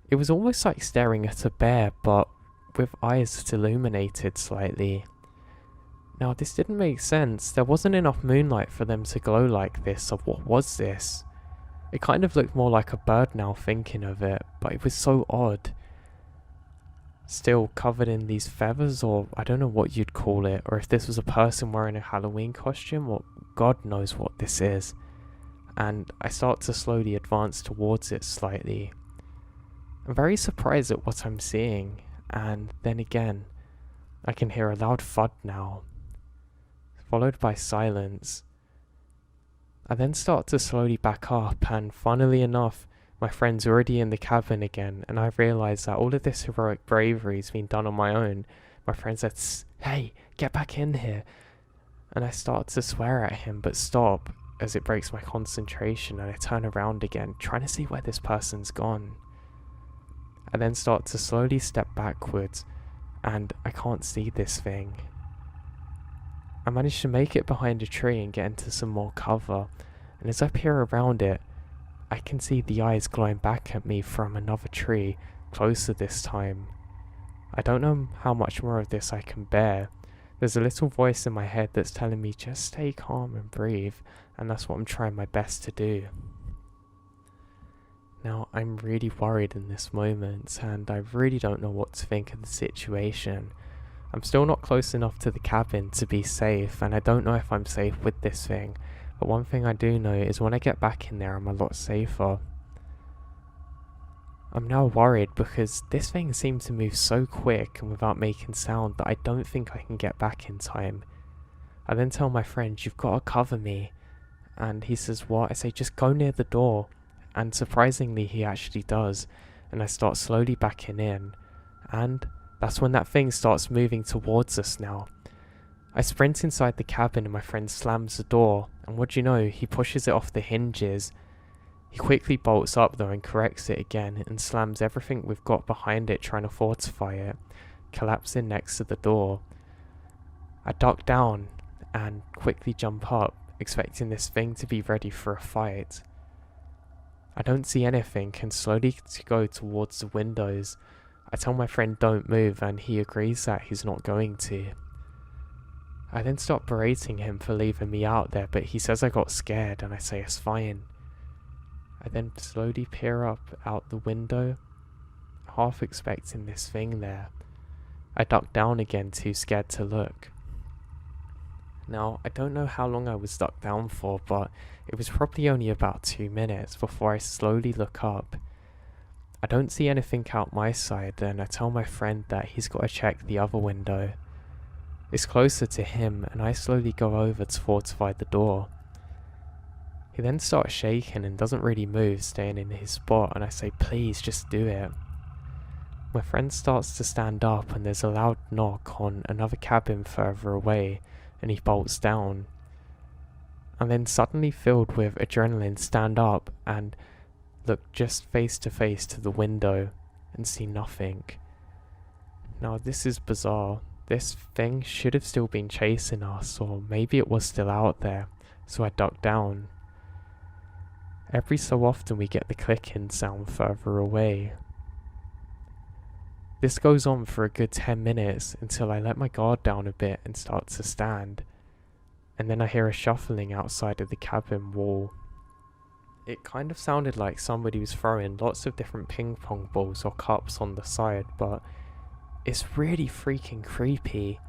It was almost like staring at a bear, but with eyes that illuminated slightly. Now, this didn't make sense. There wasn't enough moonlight for them to glow like this, so what was this? It kind of looked more like a bird now thinking of it, but it was so odd. Still covered in these feathers, or I don't know what you'd call it, or if this was a person wearing a Halloween costume, or God knows what this is. And I start to slowly advance towards it slightly. I'm very surprised at what I'm seeing, and then again, I can hear a loud thud now, followed by silence. I then start to slowly back up, and funnily enough, my friend's already in the cabin again, and I realise that all of this heroic bravery has been done on my own. My friend says, "Hey, get back in here." And I start to swear at him, but stop, as it breaks my concentration, and I turn around again, trying to see where this person's gone. I then start to slowly step backwards, and I can't see this thing. I manage to make it behind a tree and get into some more cover, and as I peer around it, I can see the eyes glowing back at me from another tree, closer this time. I don't know how much more of this I can bear. There's a little voice in my head that's telling me just stay calm and breathe, and that's what I'm trying my best to do. Now, I'm really worried in this moment, and I really don't know what to think of the situation. I'm still not close enough to the cabin to be safe, and I don't know if I'm safe with this thing, but one thing I do know is when I get back in there, I'm a lot safer. I'm now worried because this thing seems to move so quick and without making sound that I don't think I can get back in time. I then tell my friend, "You've got to cover me," and he says, "What?" I say, "Just go near the door," and surprisingly he actually does, and I start slowly backing in, and that's when that thing starts moving towards us now. I sprint inside the cabin and my friend slams the door, and what do you know, he pushes it off the hinges. He quickly bolts up though and corrects it again and slams everything we've got behind it trying to fortify it, collapsing next to the door. I duck down and quickly jump up, expecting this thing to be ready for a fight. I don't see anything and slowly go towards the windows. I tell my friend don't move and he agrees that he's not going to. I then stop berating him for leaving me out there, but he says I got scared and I say it's fine. I then slowly peer up out the window, half expecting this thing there. I duck down again, too scared to look. Now, I don't know how long I was ducked down for, but it was probably only about 2 minutes before I slowly look up. I don't see anything out my side, and I tell my friend that he's got to check the other window. It's closer to him, and I slowly go over to fortify the door. He then starts shaking and doesn't really move, staying in his spot, and I say, please, just do it. My friend starts to stand up, and there's a loud knock on another cabin further away, and he bolts down. And then suddenly filled with adrenaline, stand up and look just face to face to the window and see nothing. Now this is bizarre. This thing should have still been chasing us, or maybe it was still out there, so I ducked down. Every so often we get the clicking sound further away. This goes on for a good 10 minutes until I let my guard down a bit and start to stand. And then I hear a shuffling outside of the cabin wall. It kind of sounded like somebody was throwing lots of different ping pong balls or cups on the side, but it's really freaking creepy.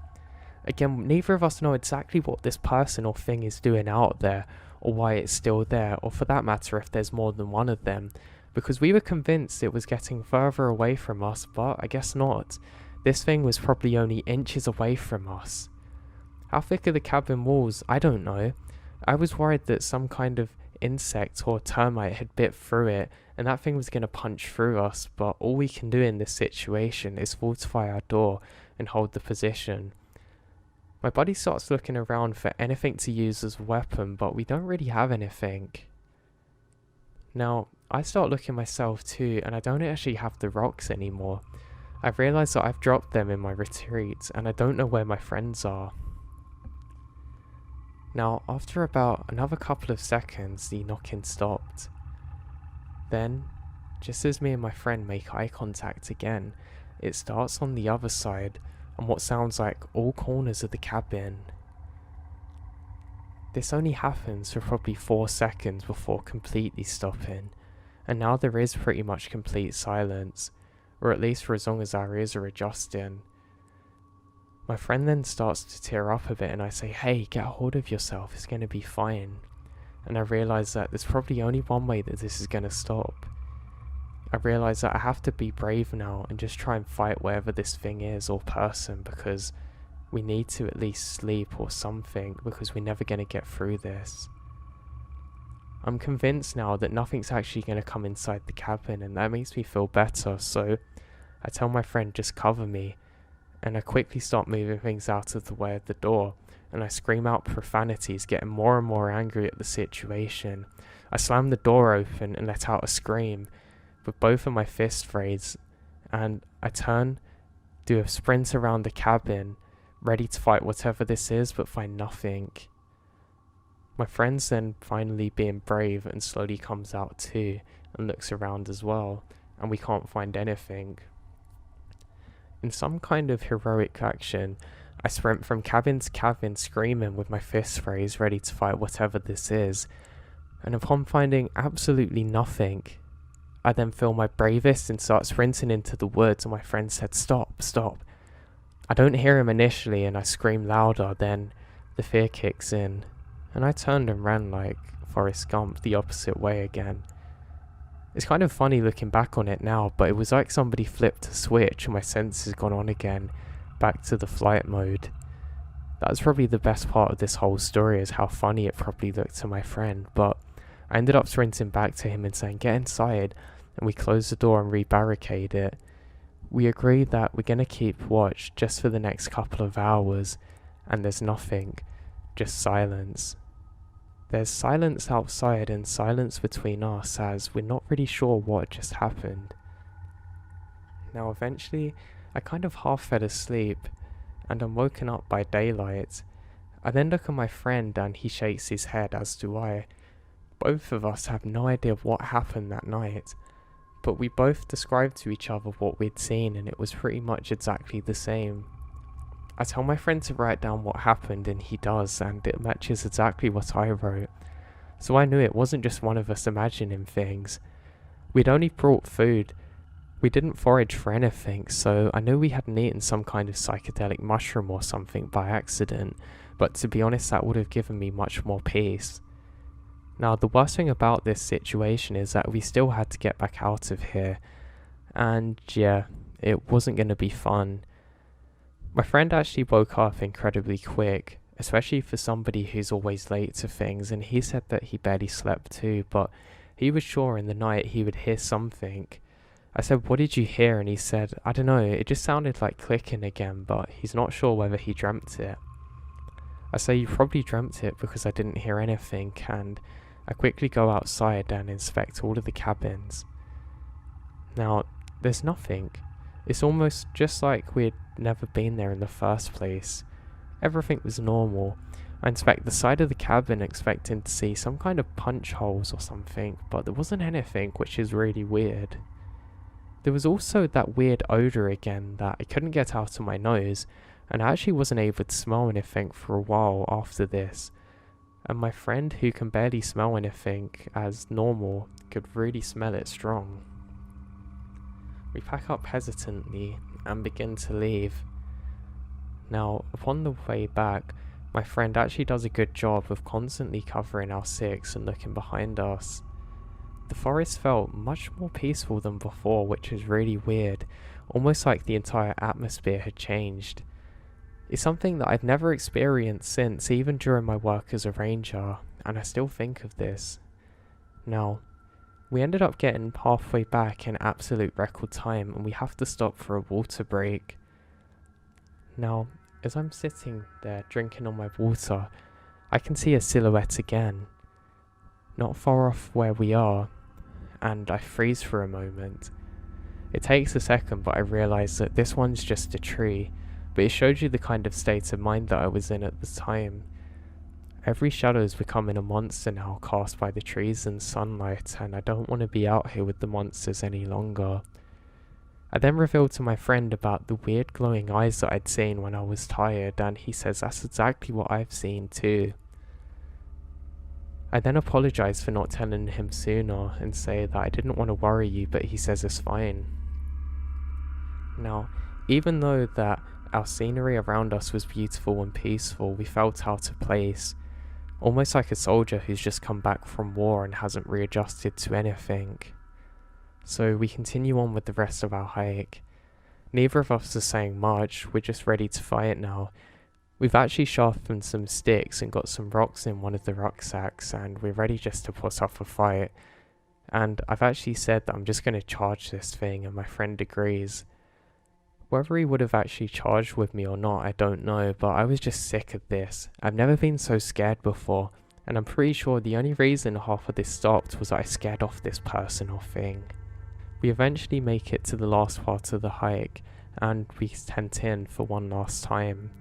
Again, neither of us know exactly what this person or thing is doing out there, or why it's still there, or for that matter if there's more than one of them, because we were convinced it was getting further away from us, but I guess not. This thing was probably only inches away from us. How thick are the cabin walls? I don't know. I was worried that some kind of insect or termite had bit through it and that thing was going to punch through us, but all we can do in this situation is fortify our door and hold the position. My buddy starts looking around for anything to use as a weapon, but we don't really have anything. Now, I start looking myself too, and I don't actually have the rocks anymore. I've realised that I've dropped them in my retreat, and I don't know where my friends are. Now, after about another couple of seconds, the knocking stopped. Then, just as me and my friend make eye contact again, it starts on the other side, on what sounds like all corners of the cabin. This only happens for probably 4 seconds before completely stopping, and now there is pretty much complete silence, or at least for as long as our ears are adjusting. My friend then starts to tear up a bit and I say, hey, get a hold of yourself, it's going to be fine. And I realise that there's probably only one way that this is going to stop. I realise that I have to be brave now and just try and fight whatever this thing is or person, because we need to at least sleep or something, because we're never going to get through this. I'm convinced now that nothing's actually going to come inside the cabin, and that makes me feel better, so I tell my friend just cover me, and I quickly start moving things out of the way of the door, and I scream out profanities, getting more and more angry at the situation. I slam the door open and let out a scream with both of my fists raised, and I turn, do a sprint around the cabin, ready to fight whatever this is, but find nothing. My friend's then finally being brave and slowly comes out too, and looks around as well, and we can't find anything. In some kind of heroic action, I sprint from cabin to cabin screaming with my fists raised, ready to fight whatever this is, and upon finding absolutely nothing, I then feel my bravest and start sprinting into the woods, and my friend said, stop, stop. I don't hear him initially and I scream louder, then the fear kicks in, and I turned and ran like Forrest Gump the opposite way again. It's kind of funny looking back on it now, but it was like somebody flipped a switch and my senses gone on again, back to the flight mode. That was probably the best part of this whole story, is how funny it probably looked to my friend, but I ended up sprinting back to him and saying, get inside, and we closed the door and re-barricade it. We agreed that we're going to keep watch just for the next couple of hours, and there's nothing, just silence. There's silence outside and silence between us as we're not really sure what just happened. Now eventually, I kind of half fell asleep and I'm woken up by daylight. I then look at my friend and he shakes his head, as do I. Both of us have no idea what happened that night, but we both described to each other what we'd seen and it was pretty much exactly the same. I tell my friend to write down what happened and he does, and it matches exactly what I wrote. So I knew it wasn't just one of us imagining things. We'd only brought food. We didn't forage for anything, so I knew we hadn't eaten some kind of psychedelic mushroom or something by accident, but to be honest that would have given me much more peace. Now the worst thing about this situation is that we still had to get back out of here, and yeah, it wasn't going to be fun. My friend actually woke up incredibly quick, especially for somebody who's always late to things, and he said that he barely slept too, but he was sure in the night he would hear something. I said, "What did you hear?" And he said, "I don't know, it just sounded like clicking again, but he's not sure whether he dreamt it." I say, "You probably dreamt it because I didn't hear anything," and I quickly go outside and inspect all of the cabins. Now, there's nothing. It's almost just like we'd never been there in the first place. Everything was normal. I inspect the side of the cabin expecting to see some kind of punch holes or something, but there wasn't anything, which is really weird. There was also that weird odour again that I couldn't get out of my nose, and I actually wasn't able to smell anything for a while after this. And my friend, who can barely smell anything as normal, could really smell it strong. We pack up hesitantly and begin to leave. Now, upon the way back, my friend actually does a good job of constantly covering our six and looking behind us. The forest felt much more peaceful than before, which is really weird, almost like the entire atmosphere had changed. It's something that I've never experienced since, even during my work as a ranger, and I still think of this. Now, we ended up getting halfway back in absolute record time, and we have to stop for a water break. Now, as I'm sitting there drinking on my water, I can see a silhouette again, not far off where we are, and I freeze for a moment. It takes a second, but I realise that this one's just a tree, but it shows you the kind of state of mind that I was in at the time. Every shadow is becoming a monster now, cast by the trees and sunlight, and I don't want to be out here with the monsters any longer. I then revealed to my friend about the weird glowing eyes that I'd seen when I was tired, and he says that's exactly what I've seen too. I then apologise for not telling him sooner and say that I didn't want to worry you, but he says it's fine. Now, even though that our scenery around us was beautiful and peaceful, we felt out of place, almost like a soldier who's just come back from war and hasn't readjusted to anything. So we continue on with the rest of our hike. Neither of us is saying much, we're just ready to fight now. We've actually sharpened some sticks and got some rocks in one of the rucksacks, and we're ready just to put up a fight. And I've actually said that I'm just going to charge this thing, and my friend agrees. Whether he would have actually charged with me or not, I don't know, but I was just sick of this. I've never been so scared before, and I'm pretty sure the only reason half of this stopped was that I scared off this person or thing. We eventually make it to the last part of the hike, and we tent in for one last time.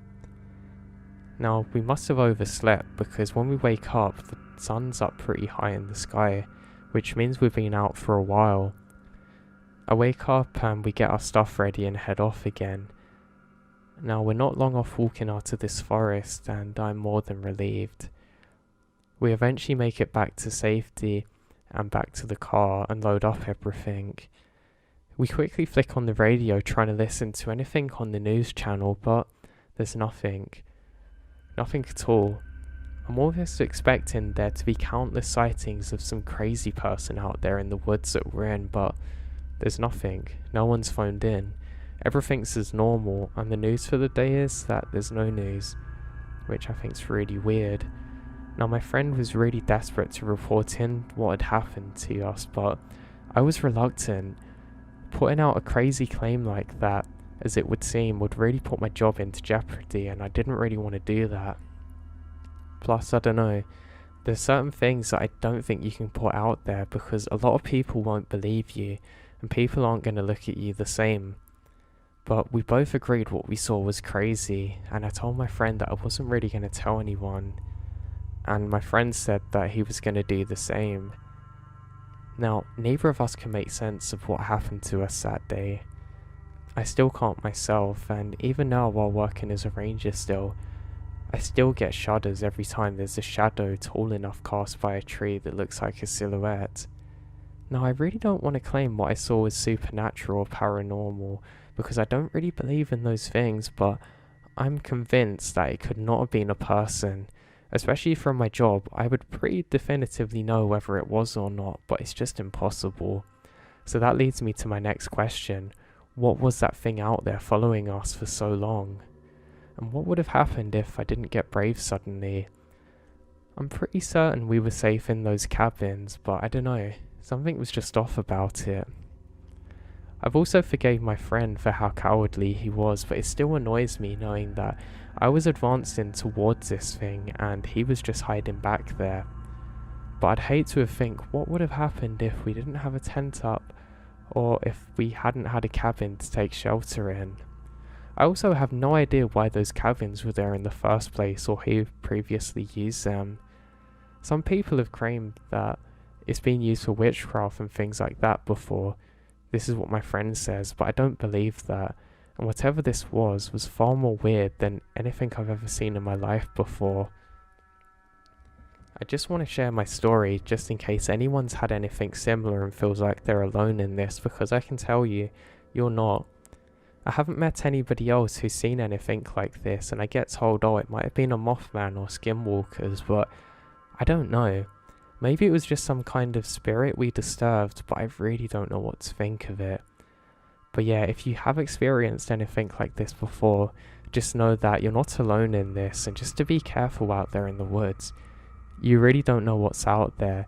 Now, we must have overslept because when we wake up, the sun's up pretty high in the sky, which means we've been out for a while. I wake up and we get our stuff ready and head off again. Now, we're not long off walking out of this forest, and I'm more than relieved. We eventually make it back to safety and back to the car and load up everything. We quickly flick on the radio trying to listen to anything on the news channel, but there's nothing. Nothing at all. I'm almost expecting there to be countless sightings of some crazy person out there in the woods that we're in, but there's nothing. No one's phoned in. Everything's as normal, and the news for the day is that there's no news, which I think's really weird. Now, my friend was really desperate to report in what had happened to us, but I was reluctant. Putting out a crazy claim like that, as it would seem, would really put my job into jeopardy, and I didn't really want to do that. Plus, I don't know, There's certain things that I don't think you can put out there because a lot of people won't believe you and people aren't going to look at you the same. But we both agreed what we saw was crazy, and I told my friend that I wasn't really going to tell anyone, and my friend said that he was going to do the same. Now, neither of us can make sense of what happened to us that day. I still can't myself, and even now while working as a ranger still, I still get shudders every time there's a shadow tall enough cast by a tree that looks like a silhouette. Now, I really don't want to claim what I saw was supernatural or paranormal, because I don't really believe in those things, but I'm convinced that it could not have been a person. Especially from my job, I would pretty definitively know whether it was or not, but it's just impossible. So that leads me to my next question. What was that thing out there following us for so long? And what would have happened if I didn't get brave suddenly? I'm pretty certain we were safe in those cabins, but I don't know, something was just off about it. I've also forgave my friend for how cowardly he was, but it still annoys me knowing that I was advancing towards this thing and he was just hiding back there. But I'd hate to think what would have happened if we didn't have a tent up, or if we hadn't had a cabin to take shelter in. I also have no idea why those cabins were there in the first place or who previously used them. Some people have claimed that it's been used for witchcraft and things like that before. This is what my friend says, but I don't believe that, and whatever this was far more weird than anything I've ever seen in my life before. I just want to share my story just in case anyone's had anything similar and feels like they're alone in this, because I can tell you, you're not. I haven't met anybody else who's seen anything like this, and I get told, oh, it might have been a Mothman or skinwalkers, but I don't know. Maybe it was just some kind of spirit we disturbed, but I really don't know what to think of it. But yeah, if you have experienced anything like this before, just know that you're not alone in this, and just to be careful out there in the woods. You really don't know what's out there,